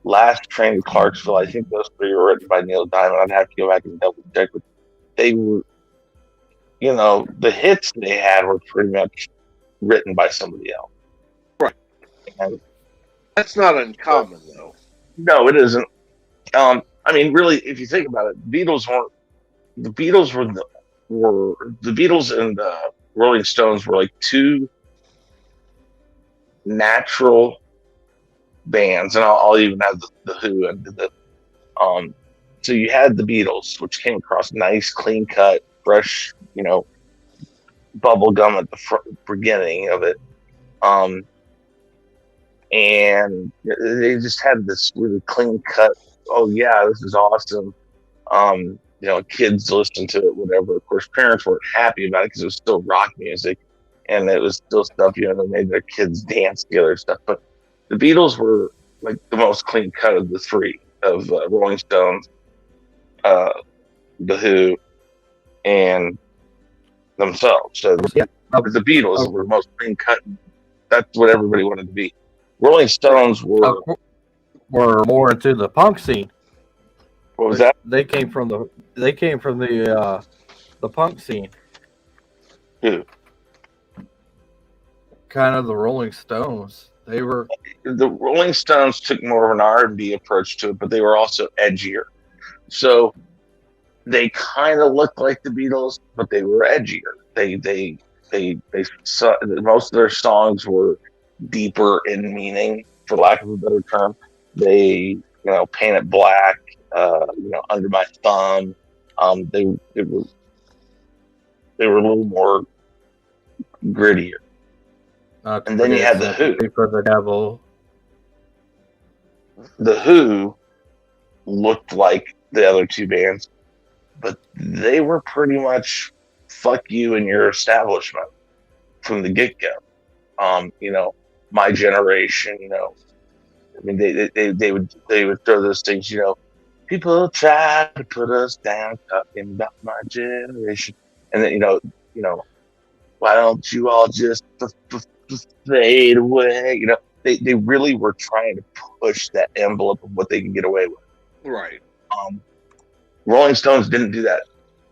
Last Train to Clarksville. I think those three were written by Neil Diamond. I'd have to go back and double check, but they were, the hits they had were pretty much written by somebody else. Right. And that's not uncommon, though. No, it isn't. I mean, really, if you think about it, the Beatles and the Rolling Stones were like two natural bands, and I'll even have the Who and the so you had the Beatles, which came across nice, clean cut, fresh, bubble gum at the beginning of it, and they just had this really clean cut. Oh yeah, this is awesome. Kids listened to it, whatever. Of course, parents weren't happy about it because it was still rock music, and it was still stuff that made their kids dance together and stuff. But the Beatles were like the most clean cut of the three, of Rolling Stones, the Who, and themselves. So the Beatles were the most clean cut. That's what everybody wanted to be. Rolling Stones were more into the punk scene. What was that? They came from the punk scene. Who? Kind of the Rolling Stones. They were the Rolling Stones took more of an R&B approach to it, but they were also edgier. So they kind of looked like the Beatles, but they were edgier. They most of their songs were deeper in meaning, for lack of a better term. They Paint It Black, Under My Thumb. They were a little more grittier. And then you had the Who. For the Devil. The Who looked like the other two bands, but they were pretty much fuck you and your establishment from the get-go. My generation, I mean, they would throw those things, people try to put us down, talking about my generation, and then why don't you all just fade away? They really were trying to push that envelope of what they can get away with. Right. Rolling Stones didn't do that,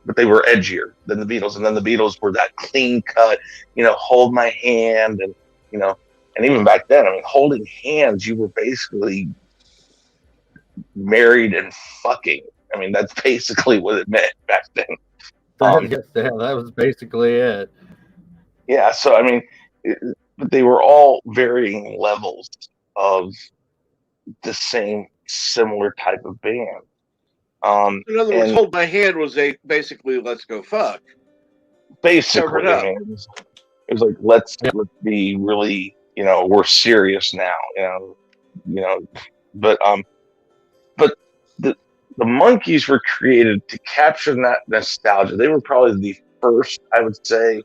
but they were edgier than the Beatles, and then the Beatles were that clean cut, hold my hand, and and even back then, I mean, holding hands, you were basically married and fucking. I mean, that's basically what it meant back then. That was basically it. Yeah, so I mean, but they were all varying levels of the same similar type of band. In other words, Hold My Hand was basically let's go fuck. Basically, I mean, it was like let's be really, we're serious now, but the Monkees were created to capture that nostalgia. They were probably the first, I would say,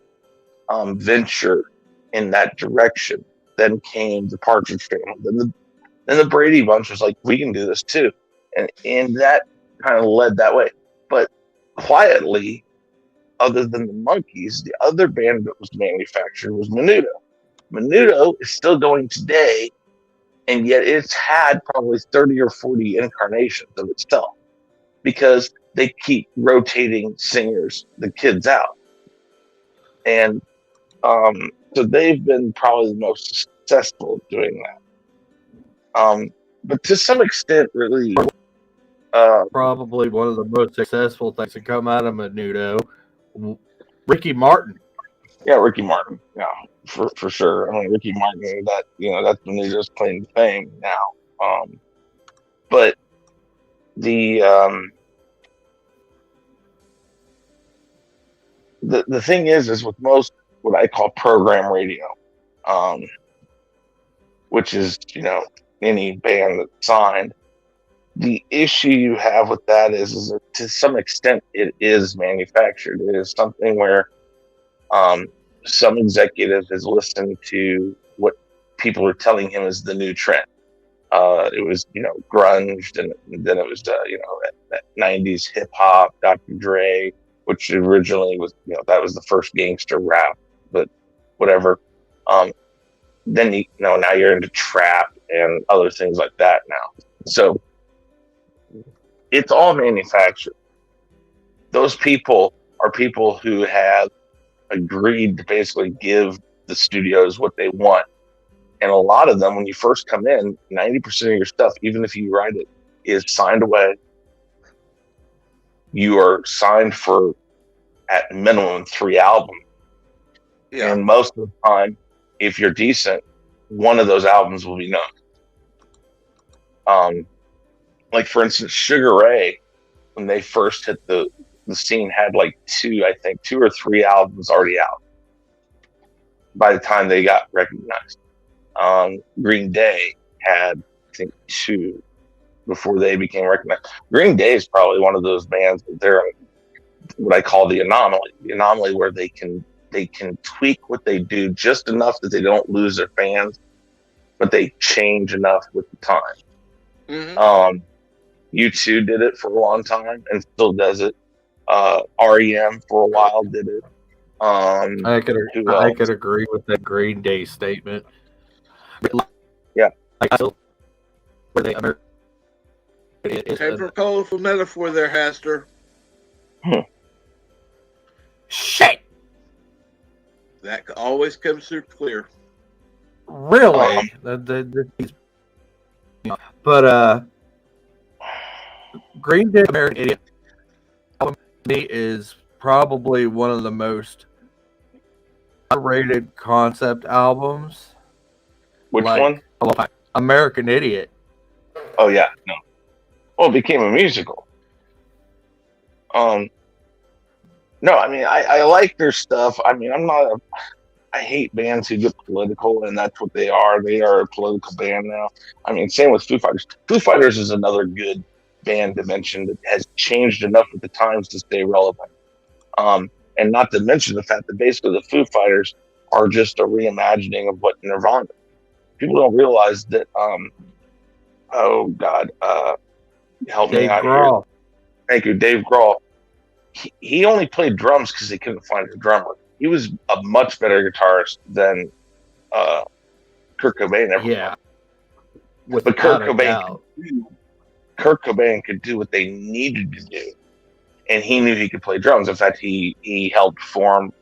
venture in that direction. Then came the Partridge Family. Then the Brady Bunch was like, we can do this too, and that kind of led that way. But quietly, other than the Monkees, the other band that was manufactured was Menudo. Menudo is still going today, and yet it's had probably 30 or 40 incarnations of itself because they keep rotating singers, the kids out. And so they've been probably the most successful at doing that. But to some extent, really, probably one of the most successful things to come out of Menudo, Ricky Martin. Yeah, Ricky Martin. Yeah, for sure. I mean, Ricky Martin. That's Menudo's claim to fame now. But the the thing is with most what I call program radio, um, which is any band that's signed. The issue you have with that is that to some extent it is manufactured. It is something where some executive has listened to what people are telling him is the new trend. It was grunge, and then it was that 90s hip hop, Dr. Dre, which originally was that was the first gangster rap, but whatever. Then now you're into trap and other things like that now. So it's all manufactured. Those people are people who have agreed to basically give the studios what they want. And a lot of them, when you first come in, 90% of your stuff, even if you write it, is signed away. You are signed for, at minimum, 3 albums. Yeah. And most of the time, if you're decent, one of those albums will be known. Like, for instance, Sugar Ray, when they first hit the scene, had like 2 or 3 albums already out by the time they got recognized. Green Day had, I think, 2 before they became recognized. Green Day is probably one of those bands that they're what I call the anomaly where they can tweak what they do just enough that they don't lose their fans, but they change enough with the time. Mm-hmm. U2 did it for a long time and still does it. REM for a while did it. I could agree with that Green Day statement. Yeah. Like, still, where they Paper colorful metaphor there, Haster. Shit. That always comes through clear. Really? But Green Day American Idiot album to me is probably one of the most underrated concept albums. Which one? American Idiot. Oh yeah, no. Well, it became a musical. No, I mean I like their stuff. I mean I hate bands who get political, and that's what they are. They are a political band now. I mean, same with Foo Fighters. Foo Fighters is another good band to mention that has changed enough with the times to stay relevant. And not to mention the fact that basically the Foo Fighters are just a reimagining of what Nirvana. People don't realize that. Oh God, help me out here. Thank you, Dave Grohl. He only played drums because he couldn't find a drummer. He was a much better guitarist than Kurt Cobain ever was. But Kurt Cobain could do what they needed to do, and he knew he could play drums. In fact, he helped form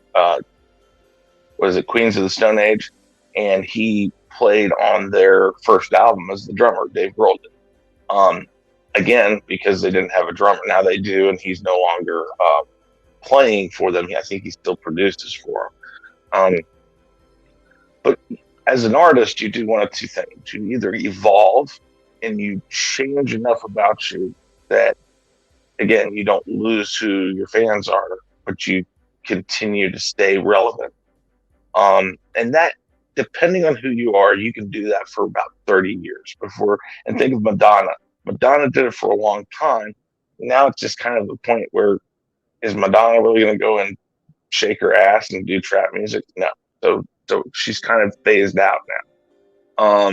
Queens of the Stone Age, and he played on their first album as the drummer. Dave Grohl did. Again, because they didn't have a drummer, now they do, and he's no longer playing for them. I think he still produces for them. But as an artist, you do one of 2 things. You either evolve and you change enough about you that, again, you don't lose who your fans are, but you continue to stay relevant. And that, depending on who you are, you can do that for about 30 years before. And think of Madonna. Madonna did it for a long time. Now it's just kind of the point where, is Madonna really going to go and shake her ass and do trap music? No. So she's kind of phased out now.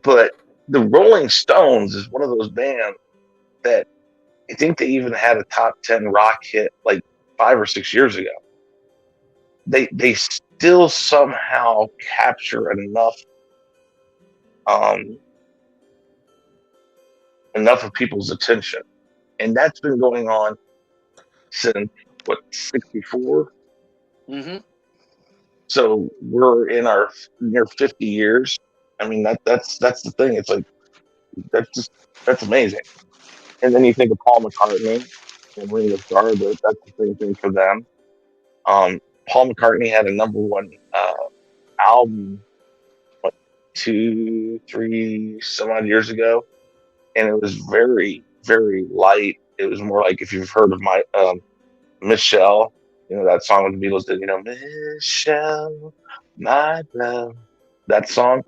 But the Rolling Stones is one of those bands that I think they even had a top 10 rock hit like 5 or 6 years ago. They still somehow capture enough of people's attention, and that's been going on since 64. Mm-hmm. So we're in our near 50 years. I mean that's the thing. It's like that's amazing. And then you think of Paul McCartney and Ringo Starr. That's the same thing for them. Paul McCartney had a #1 album 2, 3 some odd years ago, and it was very, very light. It was more like, if you've heard of Michelle, that song with the Beatles did, Michelle, my love, that song.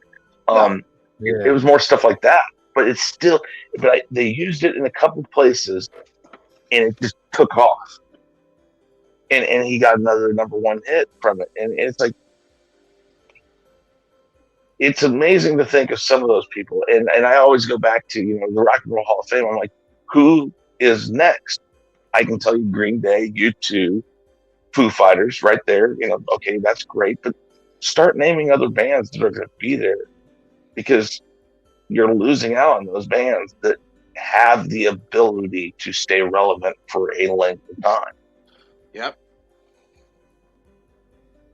It was more stuff like that, but it's still, they used it in a couple places and it just took off. And he got another number one hit from it. And it's like, it's amazing to think of some of those people. And I always go back to, the Rock and Roll Hall of Fame. I'm like, who is next? I can tell you Green Day, U2, Foo Fighters right there. Okay, that's great. But start naming other bands that are going to be there, because you're losing out on those bands that have the ability to stay relevant for a length of time. Yep.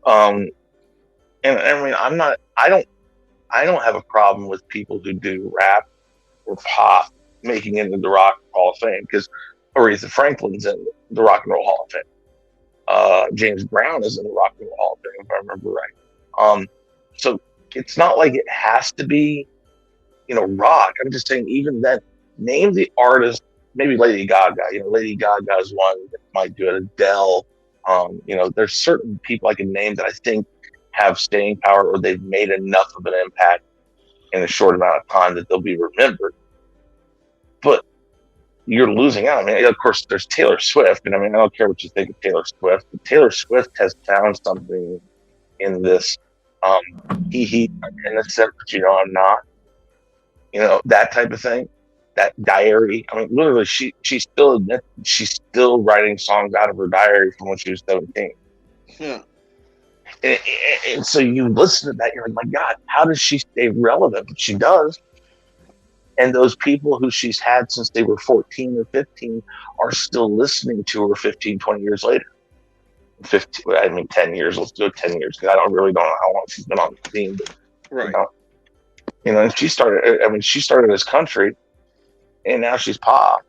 And I mean, I don't have a problem with people who do rap or pop making it into the Rock Hall of Fame, because Aretha Franklin's in the Rock and Roll Hall of Fame. James Brown is in the Rock and Roll Hall of Fame, if I remember right. So it's not like it has to be, rock. I'm just saying, even then, name the artist. Maybe Lady Gaga. Lady Gaga is one that might do it. Adele. There's certain people I can name that I think have staying power, or they've made enough of an impact in a short amount of time that they'll be remembered. But you're losing out. I mean, of course, there's Taylor Swift, and I mean, I don't care what you think of Taylor Swift, but Taylor Swift has found something in this. I'm innocent, but I'm not. That type of thing. That diary. I mean, literally, she's still writing songs out of her diary from when she was 17. Yeah. And so you listen to that, you're like, my God, how does she stay relevant? But she does. And those people who she's had since they were 14 or 15 are still listening to her 15, 20 years later. 10 years. Let's do it 10 years, because I don't know how long she's been on the scene. But, right. And she started as country, and now she's pop.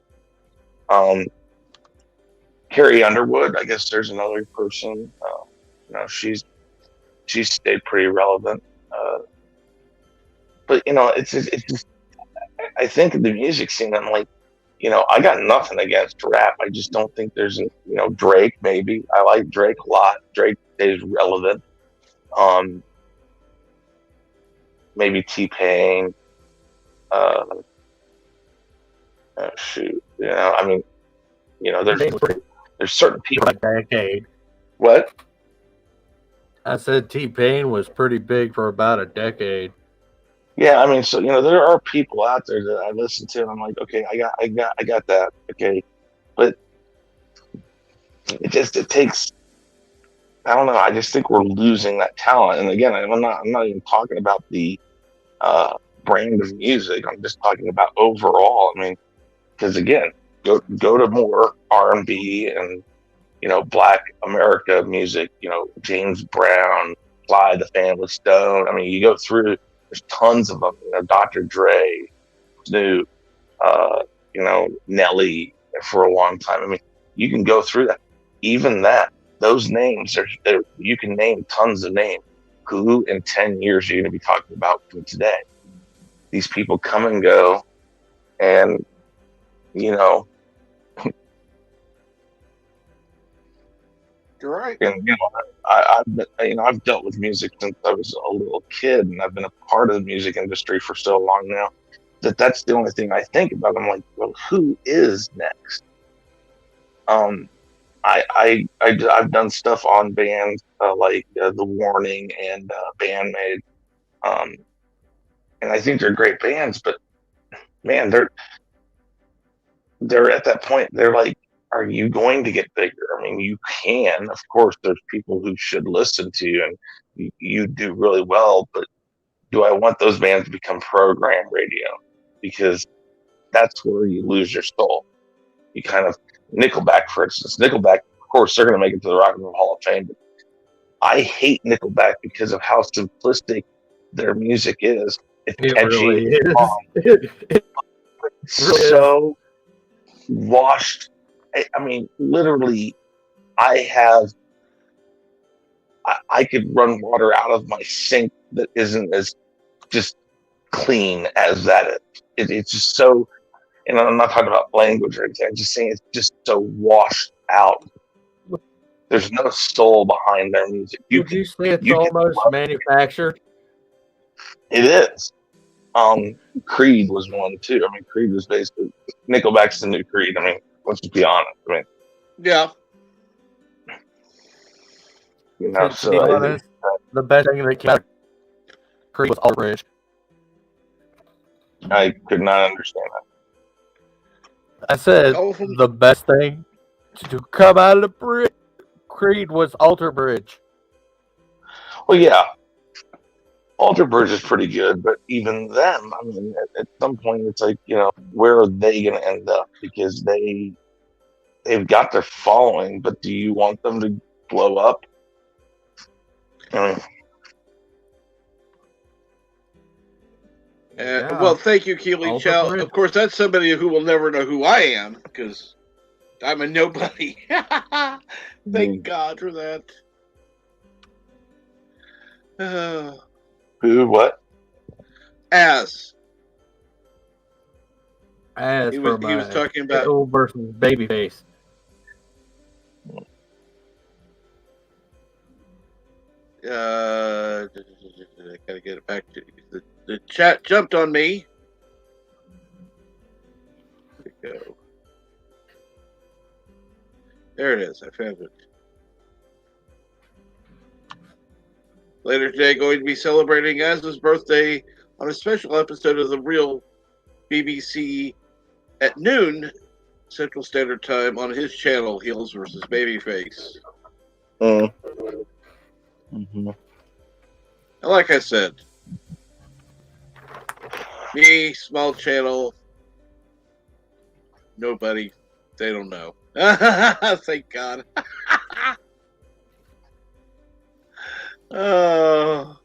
Carrie Underwood, I guess there's another person. She's stayed pretty relevant. But it's just, I think of the music scene, I'm like, I got nothing against rap. I just don't think there's Drake. Maybe I like Drake a lot. Drake stays relevant. Maybe T-Pain. Shoot, I mean, there's certain people. A decade. What? I said T-Pain was pretty big for about a decade. Yeah, I mean, so there are people out there that I listen to, and I'm like, okay, I got that, okay, but it takes. I don't know. I just think we're losing that talent. And again, I'm not even talking about the brand of music. I'm just talking about overall. I mean, because again, go to more R&B and Black America music. James Brown, Sly the Family Stone. I mean, you go through. There's tons of them. Dr. Dre, Snoop, Nelly for a long time. I mean, you can go through that. Even that, those names, you can name tons of names. Who in 10 years are you going to be talking about from today? These people come and go, and You're right. And I've dealt with music since I was a little kid, and I've been a part of the music industry for so long now that's the only thing I think about. I'm like, well, who is next? I've done stuff on bands like The Warning and Bandmade, and I think they're great bands. But man, they're at that point. They're like, are you going to get bigger? I mean, you can. Of course, there's people who should listen to you, and you do really well. But do I want those bands to become program radio? Because that's where you lose your soul. You kind of Nickelback, for instance. Nickelback, of course, they're going to make it to the Rock and Roll Hall of Fame. But I hate Nickelback because of how simplistic their music is. It's catchy. Really is. It's so washed. I mean, literally, I could run water out of my sink that isn't as just clean as that is. It's just so, and I'm not talking about language or anything. I'm just saying it's just so washed out. There's no soul behind their music. Would you say it's you can almost love manufactured? it is. Creed was one too. I mean, Creed was basically Nickelback's the new Creed. I mean, let's just be honest. I mean, Yeah. you know, To so be honest, the best thing that came out of Creed was All Bridge. I could not understand that. I said the best thing to come out of the Creed was Alter Bridge. Well, yeah, Alter Bridge is pretty good, but even them, I mean, at some point, it's like, you know, where are they going to end up? Because they've got their following, but do you want them to blow up? I mean, Well, thank you, Keely Alter Chow. Bridge. Of course, that's somebody who will never know who I am because I'm a nobody. Thank God for that. Who? What? As As he for was talking about Pickle versus Babyface. I gotta get it back to the chat jumped on me. There we go. There it is. I found it. Later today, going to be celebrating Az's birthday on a special episode of the Real BBC at noon Central Standard Time on his channel, Heels versus Babyface. Mm-hmm. And like I said, me, small channel, nobody, they don't know. Thank God. Oh.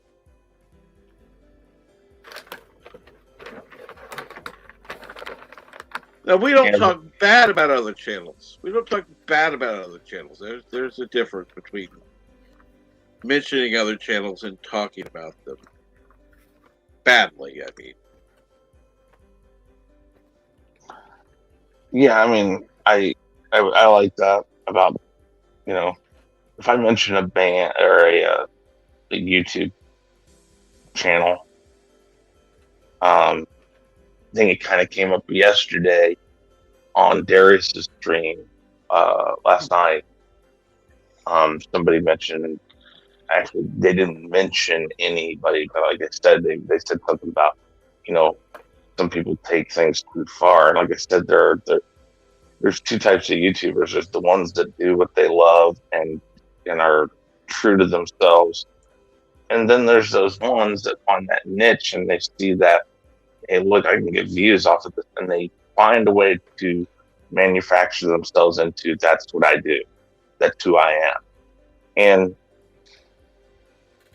Now, we don't talk bad about other channels. We don't talk bad about other channels. There's a difference between mentioning other channels and talking about them badly, I mean. Yeah, I mean, I like that about, you know, if I mention a band or a YouTube channel, I think it kind of came up yesterday on Darius's stream last night. Somebody mentioned, actually, they didn't mention anybody, but like I said, they said something about, you know, some people take things too far. And like I said, there's two types of YouTubers. There's the ones that do what they love and are true to themselves. And then there's those ones that find that niche and they see that, hey, look, I can get views off of this. And they find a way to manufacture themselves into, that's what I do. That's who I am. And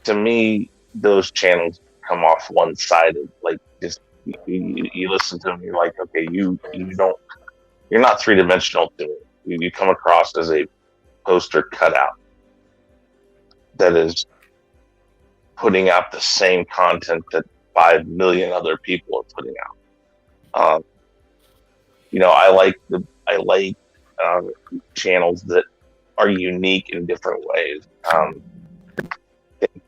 to me, those channels come off one-sided. Like, just you listen to them, you're like, okay, you're not three-dimensional to me. You come across as a poster cutout that is putting out the same content that 5 million other people are putting out. You know, I like channels that are unique in different ways. I think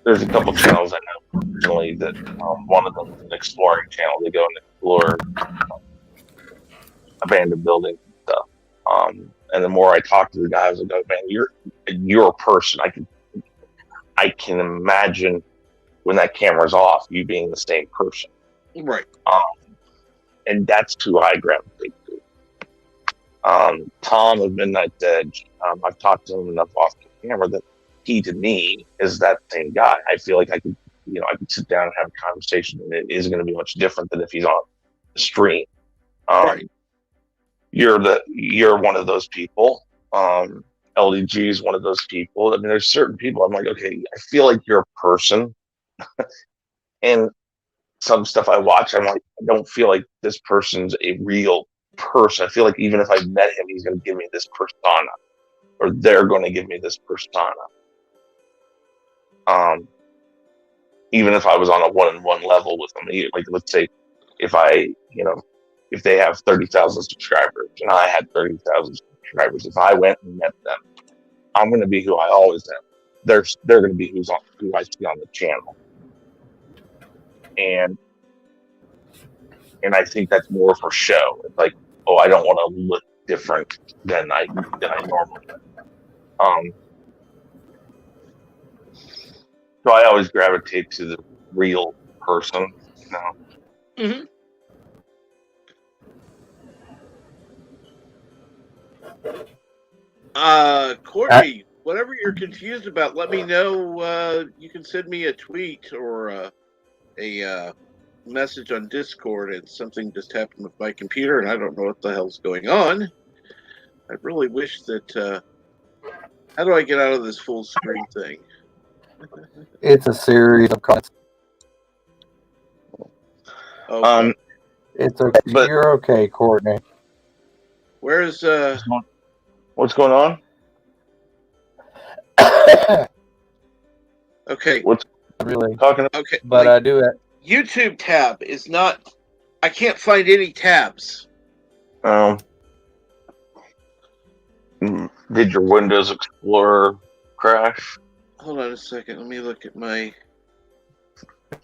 there's a couple channels I know personally that one of them is an exploring channel. They go and explore abandoned buildings and stuff. And the more I talk to the guys, I go, man, you're a person. I can imagine when that camera's off, you being the same person. Right. And that's who I gravitate to. Tom of Midnight's Edge, I've talked to him enough off the camera that he, to me, is that same guy. I feel like I could sit down and have a conversation, and it is going to be much different than if he's on the stream. Right. You're one of those people. LDG is one of those people. I mean, there's certain people I'm like, okay, I feel like you're a person. And some stuff I watch, I'm like, I don't feel like this person's a real person. I feel like even if I met him, he's going to give me this persona, or they're going to give me this persona. Even if I was on a one-on-one level with them, like let's say if they have 30,000 subscribers and I had 30,000 subscribers. If I went and met them, I'm going to be who I always am. They're going to be who I see on the channel, and I think that's more for show. It's like, oh, I don't want to look different than I normally. So I always gravitate to the real person. Courtney, whatever you're confused about, let me know. You can send me a tweet or a message on Discord, and something just happened with my computer, and I don't know what the hell's going on. I really wish that. How do I get out of this full screen thing? It's a series of comments. Okay. It's okay. But- You're okay, Courtney. Where's What's going on? Okay. What's Really? talking about? Okay. But I do it. YouTube tab is not. I can't find any tabs. Did your Windows Explorer crash? Hold on a second. Let me look at my. If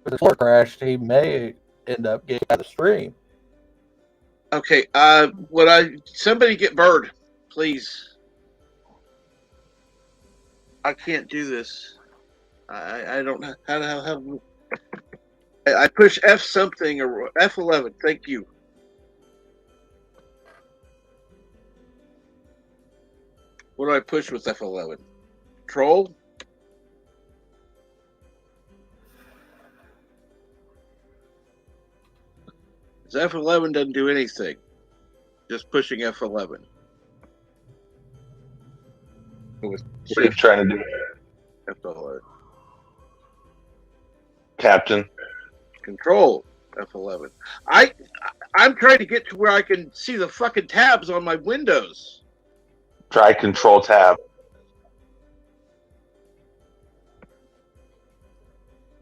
the floor crashed, he may end up getting out of the stream. Okay. Somebody get Bird, please. I can't do this. I don't know how. I push F something or F11. Thank you. What do I push with F11? Control? F11 doesn't do anything. Just pushing F11. What are you trying to do? F11. Captain. Control F11. I'm trying to get to where I can see the fucking tabs on my Windows. Try Control Tab.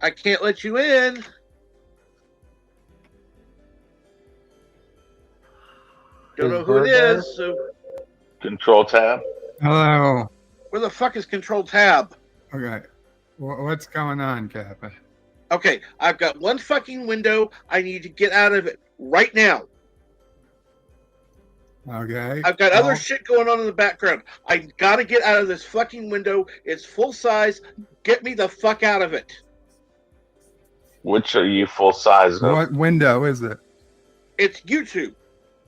I can't let you in. Don't know who it is. So Control Tab. Hello. where the fuck is Control Tab? Okay. What's going on, Kappa? Okay, I've got one fucking window. I need to get out of it right now. Okay. I've got other shit going on in the background. I gotta get out of this fucking window. It's full size. Get me the fuck out of it. Which are you full size of? What window is it? It's YouTube.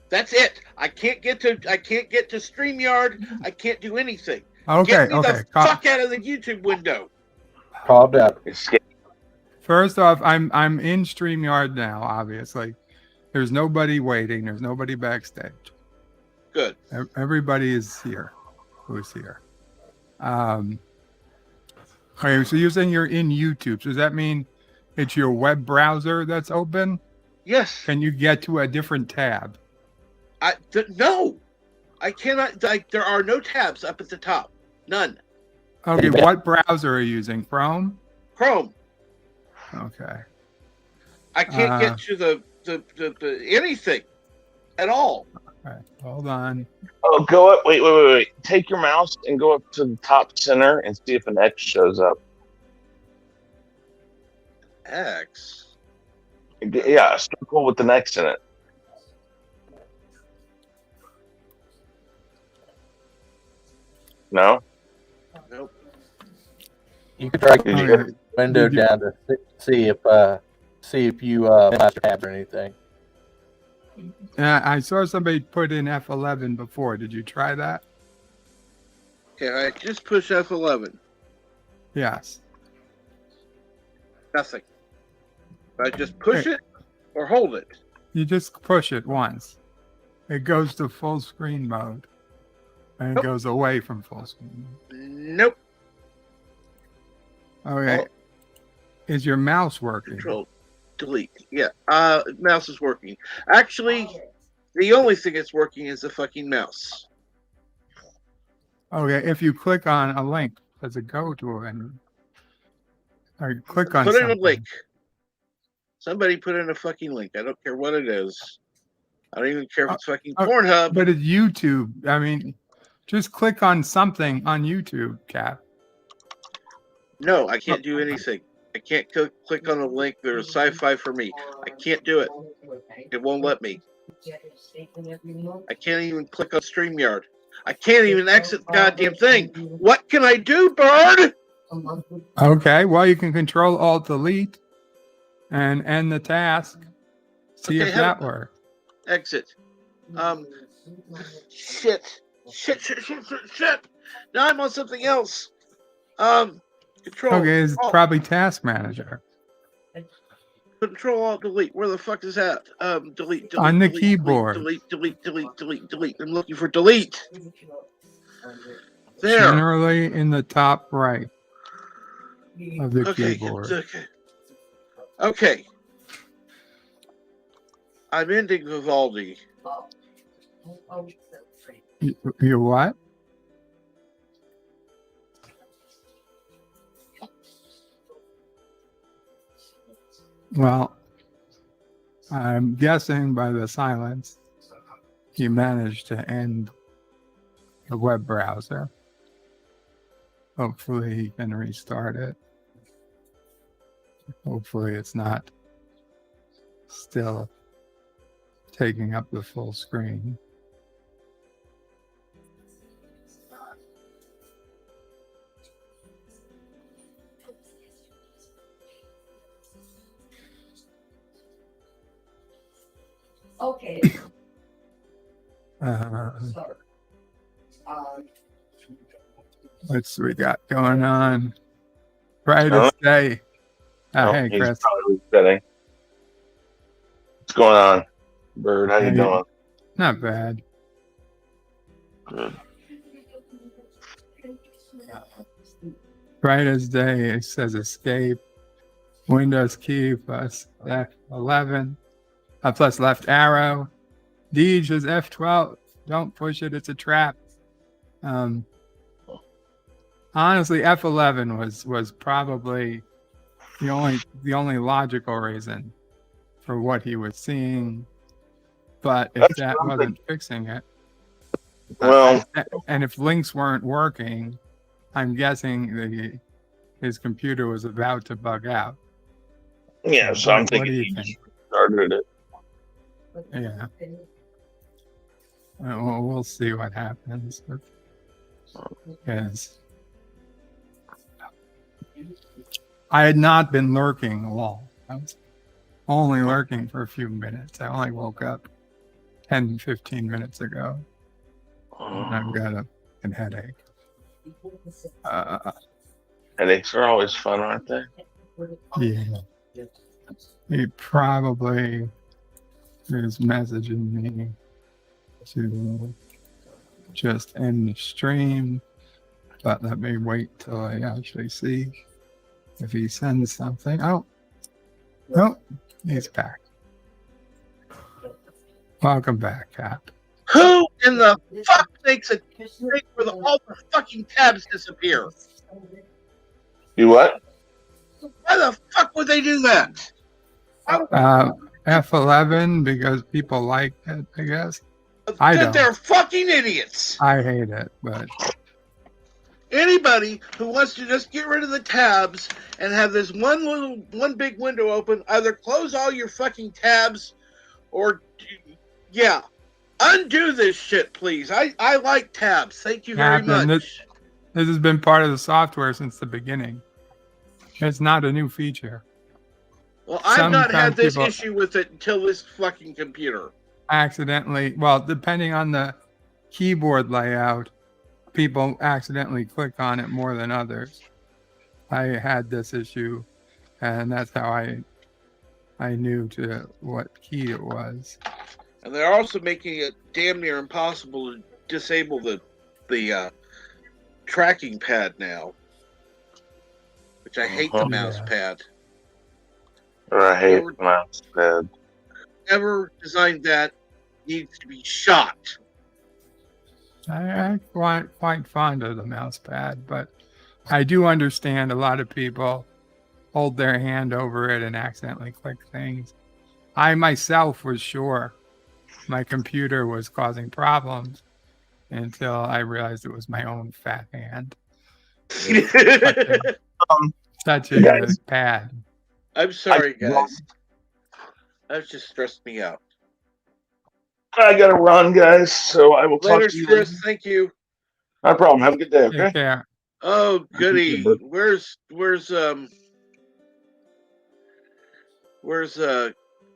That's it. I can't get to StreamYard. I can't do anything. Okay, Get me okay. the fuck out of the YouTube window. Calm down. First off, I'm in StreamYard now, obviously. There's nobody waiting. There's nobody backstage. Good. Everybody is here. Who's here? Okay, so you're saying you're in YouTube. So does that mean it's your web browser that's open? Yes. Can you get to a different tab? No. I cannot. There are no tabs up at the top. None. Okay, what browser are you using? Chrome? Chrome. Okay. I can't get to the anything at all. All right, hold on. Oh, go up. Wait. Take your mouse and go up to the top center and see if an X shows up. X? Yeah, a circle with an X in it. No? Nope. You could drag Did you your window down to see if you lost your tab or anything. I saw somebody put in F11 before. Did you try that? Okay, I just push F11. Yes. Nothing. I just push it or hold it. You just push it once. It goes to full screen mode. And it goes away from full screen. Nope. Okay. Is your mouse working? Control. Delete. Yeah. Mouse is working. Actually, the only thing that's working is the fucking mouse. Okay. If you click on a link, does it go to it? Or you click on Put something. in a link. Somebody put in a fucking link. I don't care what it is. I don't even care if it's fucking Oh, Pornhub. But it's YouTube. I mean, just click on something on YouTube, Cap. No, I can't do anything. I can't click on a link. There's sci-fi for me. I can't do it. It won't let me. I can't even click on StreamYard. I can't even exit the goddamn thing. What can I do, Bird? Okay, well, you can Control Alt Delete and end the task. See Okay, if that works. Exit. Shit. Now I'm on something else. Control. Okay, it's probably Task Manager. Control Alt Delete. Where the fuck is that? Delete. On the keyboard. Delete. I'm looking for delete. There. Generally in the top right of the keyboard. Okay. I'm ending Vivaldi. You what? Well, I'm guessing by the silence, you managed to end the web browser. Hopefully he can restart it. Hopefully it's not still taking up the full screen. Okay. What's we got going on? Brightest day. Hey, he's Chris. probably sitting. What's going on, Bird? How you doing? Not bad. Good. Brightest day. It says escape. Windows key plus F11. Plus left arrow. Deej is F12. Don't push it. It's a trap. Honestly, F11 was probably the only logical reason for what he was seeing. But if that wasn't fixing it, well, and if links weren't working, I'm guessing his computer was about to bug out. Yeah, so I'm thinking he just started it. Yeah. Well, we'll see what happens. Because I had not been lurking long. I was only lurking for a few minutes. I only woke up 10, 15 minutes ago. And I've got a headache. Headaches are always fun, aren't they? Yeah. He probably is messaging me to just end the stream, but let me wait till I actually see if he sends something. Oh, he's back. Welcome back, Cap. Who in the fuck makes a thing where all the fucking tabs disappear? You what? Why the fuck would they do that? F11 because people like it, I guess. I don't. They're fucking idiots. I hate it, but anybody who wants to just get rid of the tabs and have this one big window open, either close all your fucking tabs or undo this shit, please. I like tabs. Thank you very much. This has been part of the software since the beginning. It's not a new feature. Well, I've not had this issue with it until this fucking computer. Accidentally, well, depending on the keyboard layout, people accidentally click on it more than others. I had this issue, and that's how I knew to what key it was. And they're also making it damn near impossible to disable the tracking pad now, which I hate the mouse pad. Or I hate the mouse pad. Whoever designed that needs to be shot. I'm quite fond of the mouse pad, but I do understand a lot of people hold their hand over it and accidentally click things. I myself was sure my computer was causing problems until I realized it was my own fat hand. Touching Guys. the pad. I'm sorry, guys. That just stressed me out. I gotta run, guys. So I will talk Later, to you later. Chris. Thank you. No problem. Have a good day. Okay. Take care. Oh, goody. bud. Where's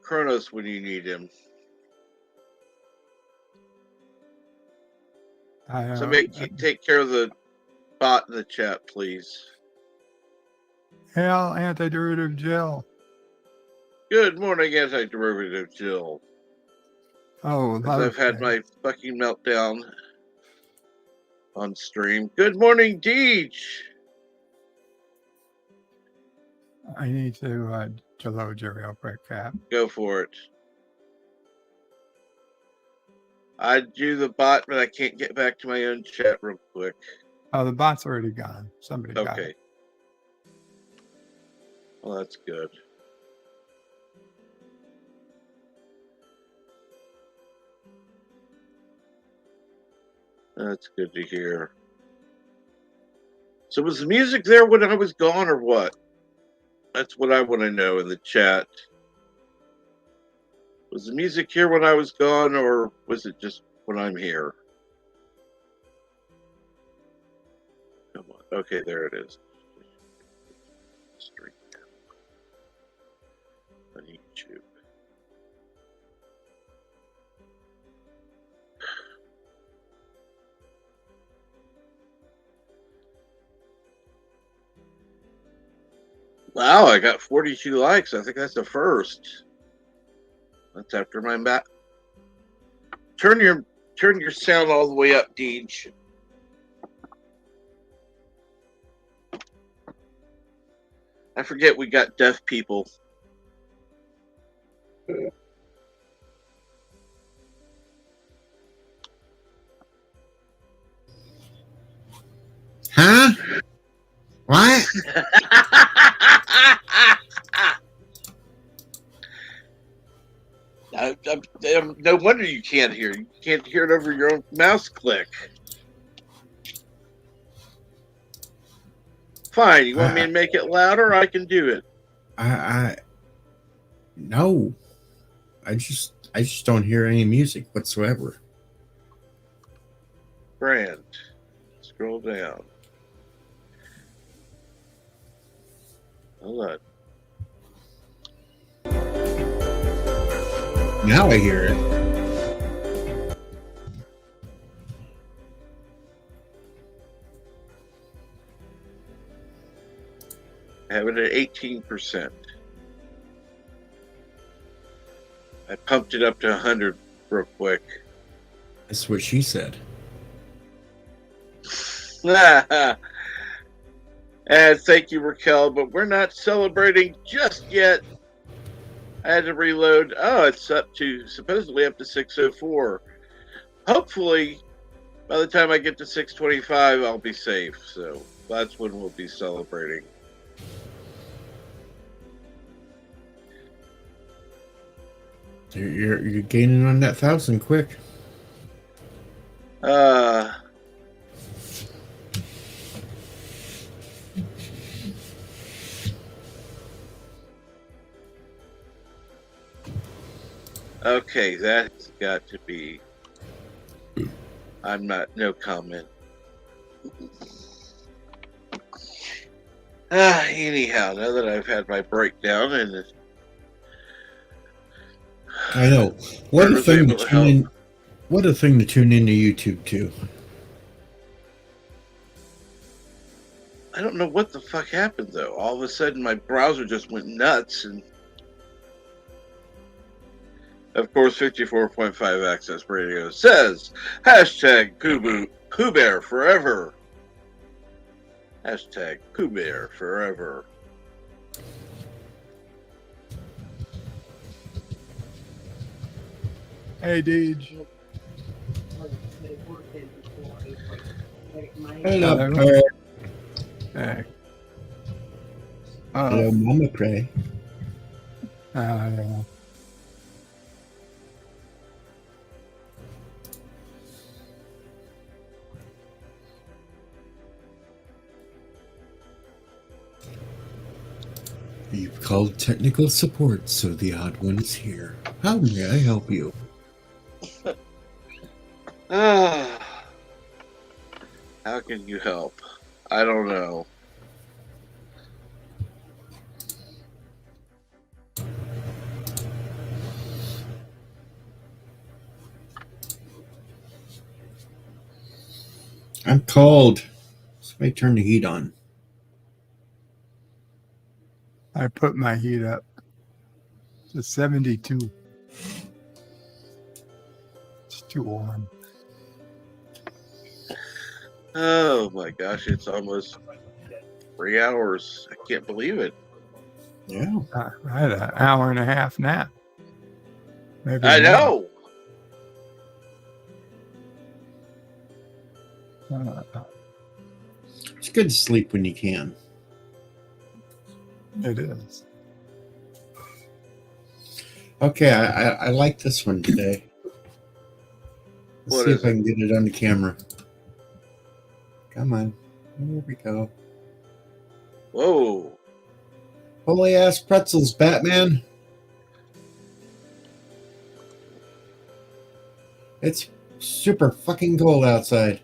Kronos when you need him? Somebody take care of the bot in the chat, please. Hail, antiderivative Jill. Good morning, antiderivative Jill. Oh, As I've had my fucking meltdown on stream. Good morning, Deej. I need to load you real quick, Cap. Go for it. I do the bot, but I can't get back to my own chat real quick. Oh, the bot's already gone. Somebody got it. Okay. Well, that's good. That's good to hear. So was the music there when I was gone or what? That's what I want to know in the chat. Was the music here when I was gone or was it just when I'm here? Come on. Okay, there it is. Stream on YouTube. Wow, I got 42 likes. I think that's the first. That's after my map. Turn your sound all the way up, Deej. I forget we got deaf people. Huh? What? No wonder you can't hear. You can't hear it over your own mouse click. Fine. You want me to make it louder? I can do it. No. I just don't hear any music whatsoever. Brand. Scroll down. Hold on. Now I hear it. I have it at 18%. I pumped it up to 100 real quick. That's what she said. And thank you, Raquel, but we're not celebrating just yet. I had to reload. Oh, it's supposedly up to 604. Hopefully, by the time I get to 625, I'll be safe. So that's when we'll be celebrating. You're gaining on that 1,000 quick. Okay, that's got to be. No comment. Anyhow, now that I've had my breakdown and I know. What a thing to tune in. What a thing to tune into YouTube too. I don't know what the fuck happened though. All of a sudden, my browser just went nuts, and of course, 54.5 Access Radio says hashtag Pooh Bear forever. Hashtag Pooh Bear forever. Hey, Deej. Hello, Pray. Hey. Hello, Mama Pray. Yeah. You've called technical support, so the odd one is here. How may I help you? How can you help? I don't know. I'm cold. Somebody turn the heat on. I put my heat up to 72. It's too warm. Oh my gosh, it's almost 3 hours. I can't believe it. Yeah. I had an hour and a half nap. Maybe I more. know. It's good to sleep when you can. It is. Okay, I like this one today. Let's What see is if I can get it on the camera. Come on. Here we go. Whoa. Holy ass pretzels, Batman. It's super fucking cold outside.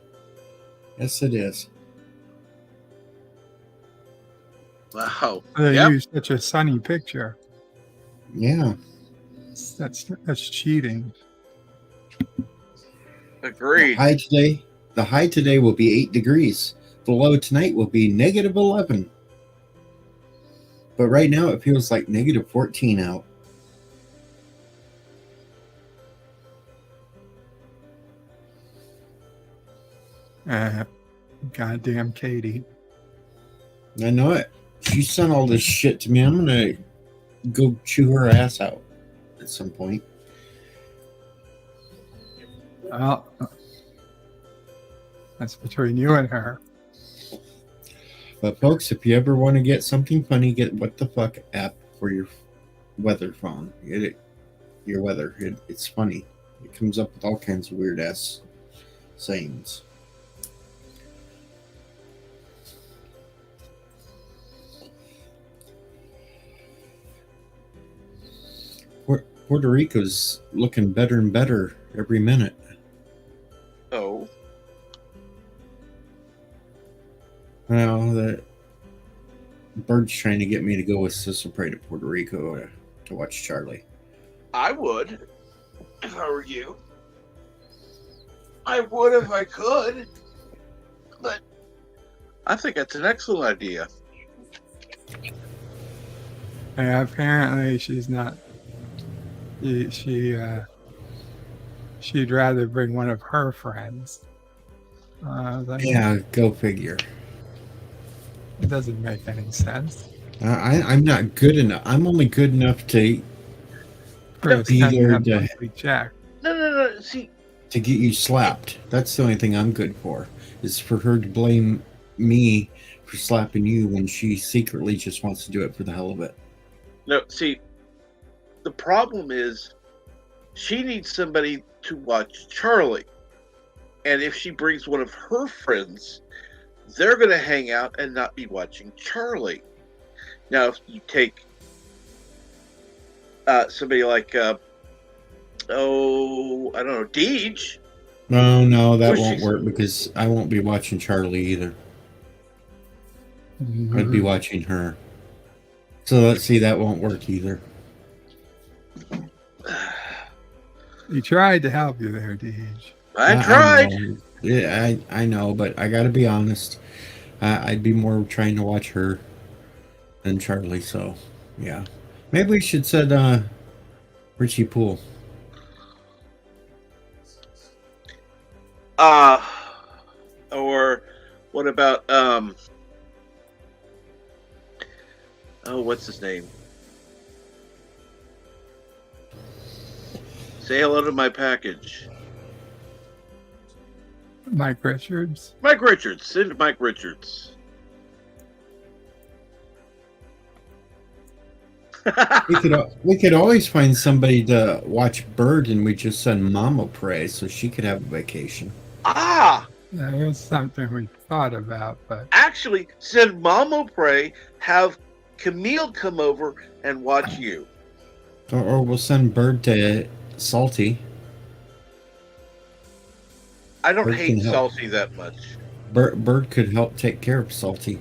Yes, it is. Wow. They Yep. use such a sunny picture. Yeah. That's cheating. Agreed. The high today will be 8 degrees. The low tonight will be -11. But right now it feels like -14 out. Goddamn Katie. I know it. She sent all this shit to me. I'm gonna go chew her ass out at some point. Well, that's between you and her. But folks, if you ever want to get something funny, get What the Fuck app for your weather phone. Your weather. It's funny. It comes up with all kinds of weird ass sayings. Puerto Rico's looking better and better every minute. Oh. Well, the bird's trying to get me to go with Sister Pray to Puerto Rico to watch Charlie. I would, if I were you. I would if I could. But I think that's an excellent idea. Yeah, apparently she's not. She'd rather bring one of her friends. Yeah, go figure. It doesn't make any sense. I'm not good enough. I'm only good enough to Chris, be there check. No. See, to get you slapped. That's the only thing I'm good for. Is for her to blame me for slapping you when she secretly just wants to do it for the hell of it. no. See, the problem is she needs somebody to watch Charlie, and if she brings one of her friends, they're going to hang out and not be watching Charlie. Now, if you take somebody like, I don't know, Deej. No, that won't work because I won't be watching Charlie either. I'd be watching her. So let's see, that won't work either. He tried to help you there, Deej. I tried. I know, but I got to be honest. I'd be more trying to watch her than Charlie. So, yeah, maybe we should set Richie Poole. Or what about what's his name? Say hello to my package. Mike Richards. Mike Richards. Send Mike Richards. We could always find somebody to watch Bird, and we just send Mama Pray so she could have a vacation. Ah! That was something we thought about, but actually, send Mama Pray, have Camille come over and watch you. Or we'll send Bird to Salty. I don't Bird hate can help. Salty that much. Bird could help take care of Salty.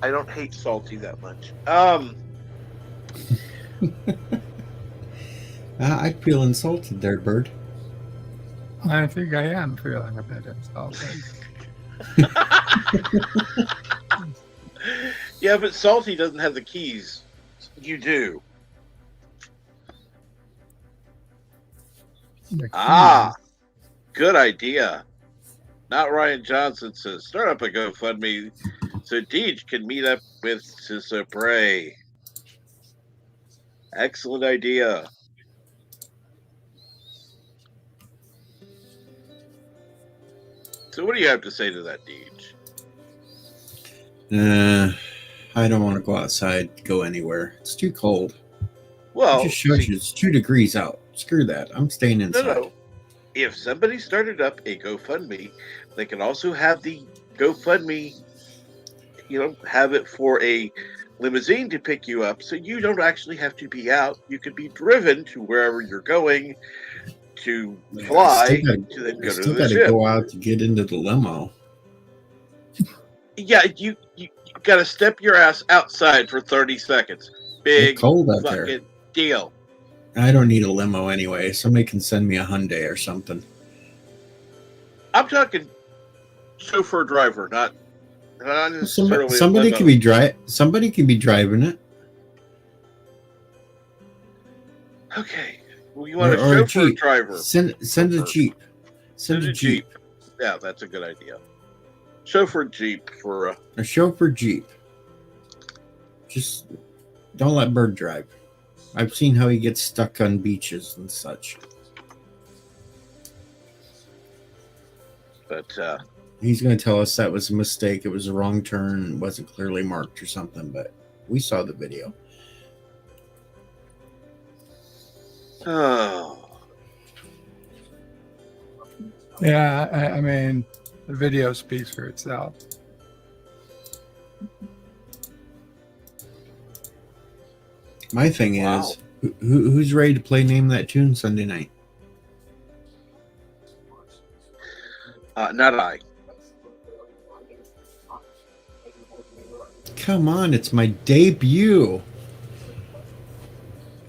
I don't hate Salty that much. I feel insulted there, Bird. I think I am feeling a bit insulted. Yeah, but Salty doesn't have the keys. You do. Ah, good idea. Not Ryan Johnson says, start up a GoFundMe so Deej can meet up with Sister Bray. Excellent idea. So what do you have to say to that, Deej? I don't want to go outside, go anywhere. It's too cold. Well, it just shows you it's 2 degrees out. Screw that. I'm staying inside. No. If somebody started up a GoFundMe, they can also have the GoFundMe, have it for a limousine to pick you up, so you don't actually have to be out. You could be driven to wherever you're going to fly to then go to the Still got to ship. go out to get into the limo. Yeah, you got to step your ass outside for 30 seconds. Big It's cold out fucking there. deal. I don't need a limo anyway. Somebody can send me a Hyundai or something. I'm talking chauffeur driver, not necessarily Somebody a limo. can be Somebody can be driving it. Okay. Well, you want a Or a chauffeur Jeep. driver. Send a Jeep. Send a Jeep. Yeah, that's a good idea. Chauffeur Jeep for A chauffeur Jeep. Just don't let Bird drive. I've seen how he gets stuck on beaches and such. But he's going to tell us that was a mistake. It was a wrong turn. Wasn't clearly marked or something. But we saw the video. Oh. Yeah, I mean, the video speaks for itself. My thing is, who's ready to play Name That Tune Sunday night? Not I. Come on, it's my debut.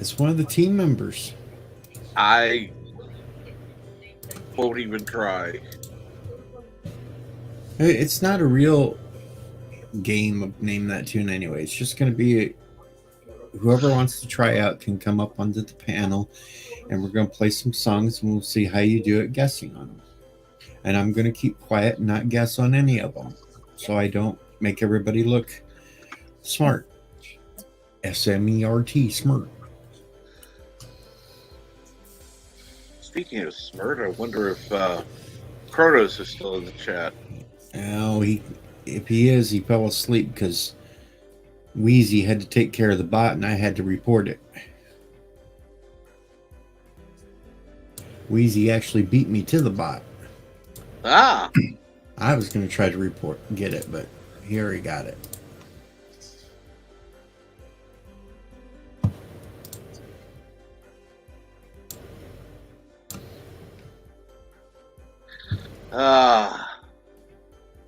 As one of the team members. I won't even try. It's not a real game of Name That Tune anyway. It's just going to be whoever wants to try out can come up onto the panel, and we're going to play some songs, and we'll see how you do at guessing on them. And I'm going to keep quiet and not guess on any of them, so I don't make everybody look smart. SMERT, smart. Speaking of smart, I wonder if Kronos is still in the chat. Oh, if he is, he fell asleep because Wheezy had to take care of the bot and I had to report it. Wheezy actually beat me to the bot. Ah! I was going to try to get it, but he already got it.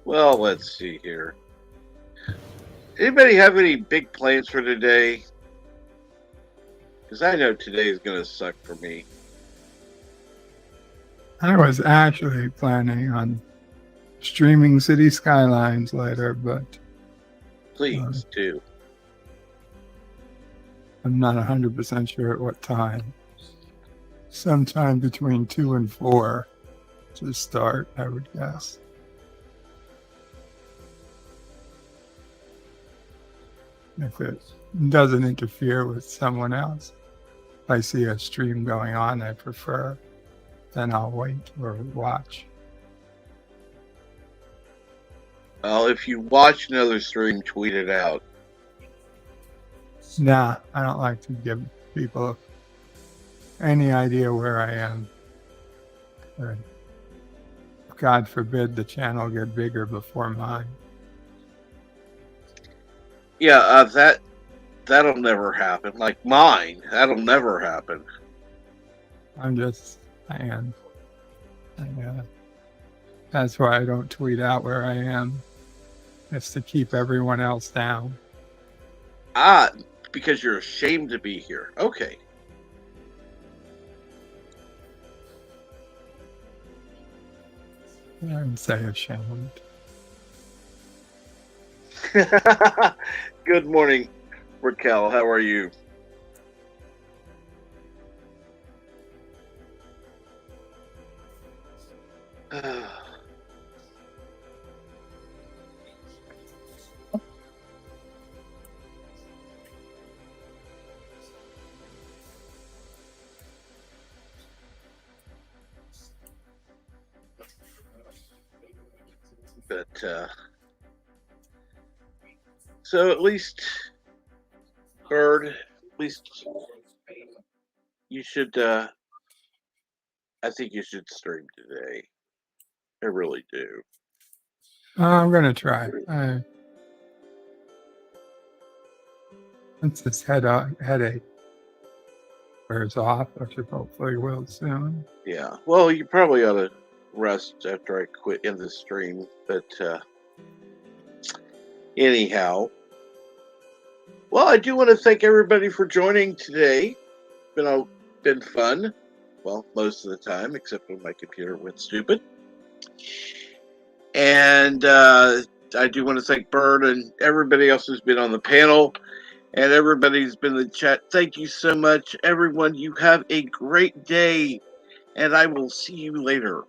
Well, let's see here. Anybody have any big plans for today? Because I know today is going to suck for me. I was actually planning on streaming City Skylines later, but Please do. I'm not 100% sure at what time. Sometime between 2 and 4 to start, I would guess. If it doesn't interfere with someone else. If I see a stream going on I prefer, then I'll wait or watch. Well, if you watch another stream, tweet it out. Nah, I don't like to give people any idea where I am. Or, God forbid the channel get bigger before mine. Yeah, that'll never happen. Like mine, that'll never happen. I'm just saying. That's why I don't tweet out where I am. It's to keep everyone else down. Ah, because you're ashamed to be here. Okay. I would say ashamed. Good morning, Raquel. How are you? But so at least, Bird, at least you should. I think you should stream today. I really do. I'm gonna try. Once this headache wears off, which it hopefully will soon. Yeah. Well, you probably ought to rest after I quit in the stream. But anyhow, well, I do want to thank everybody for joining today. Been fun. Well, most of the time, except when my computer went stupid. And I do want to thank Bird and everybody else who's been on the panel and everybody who's been in the chat. Thank you so much, everyone. You have a great day, and I will see you later.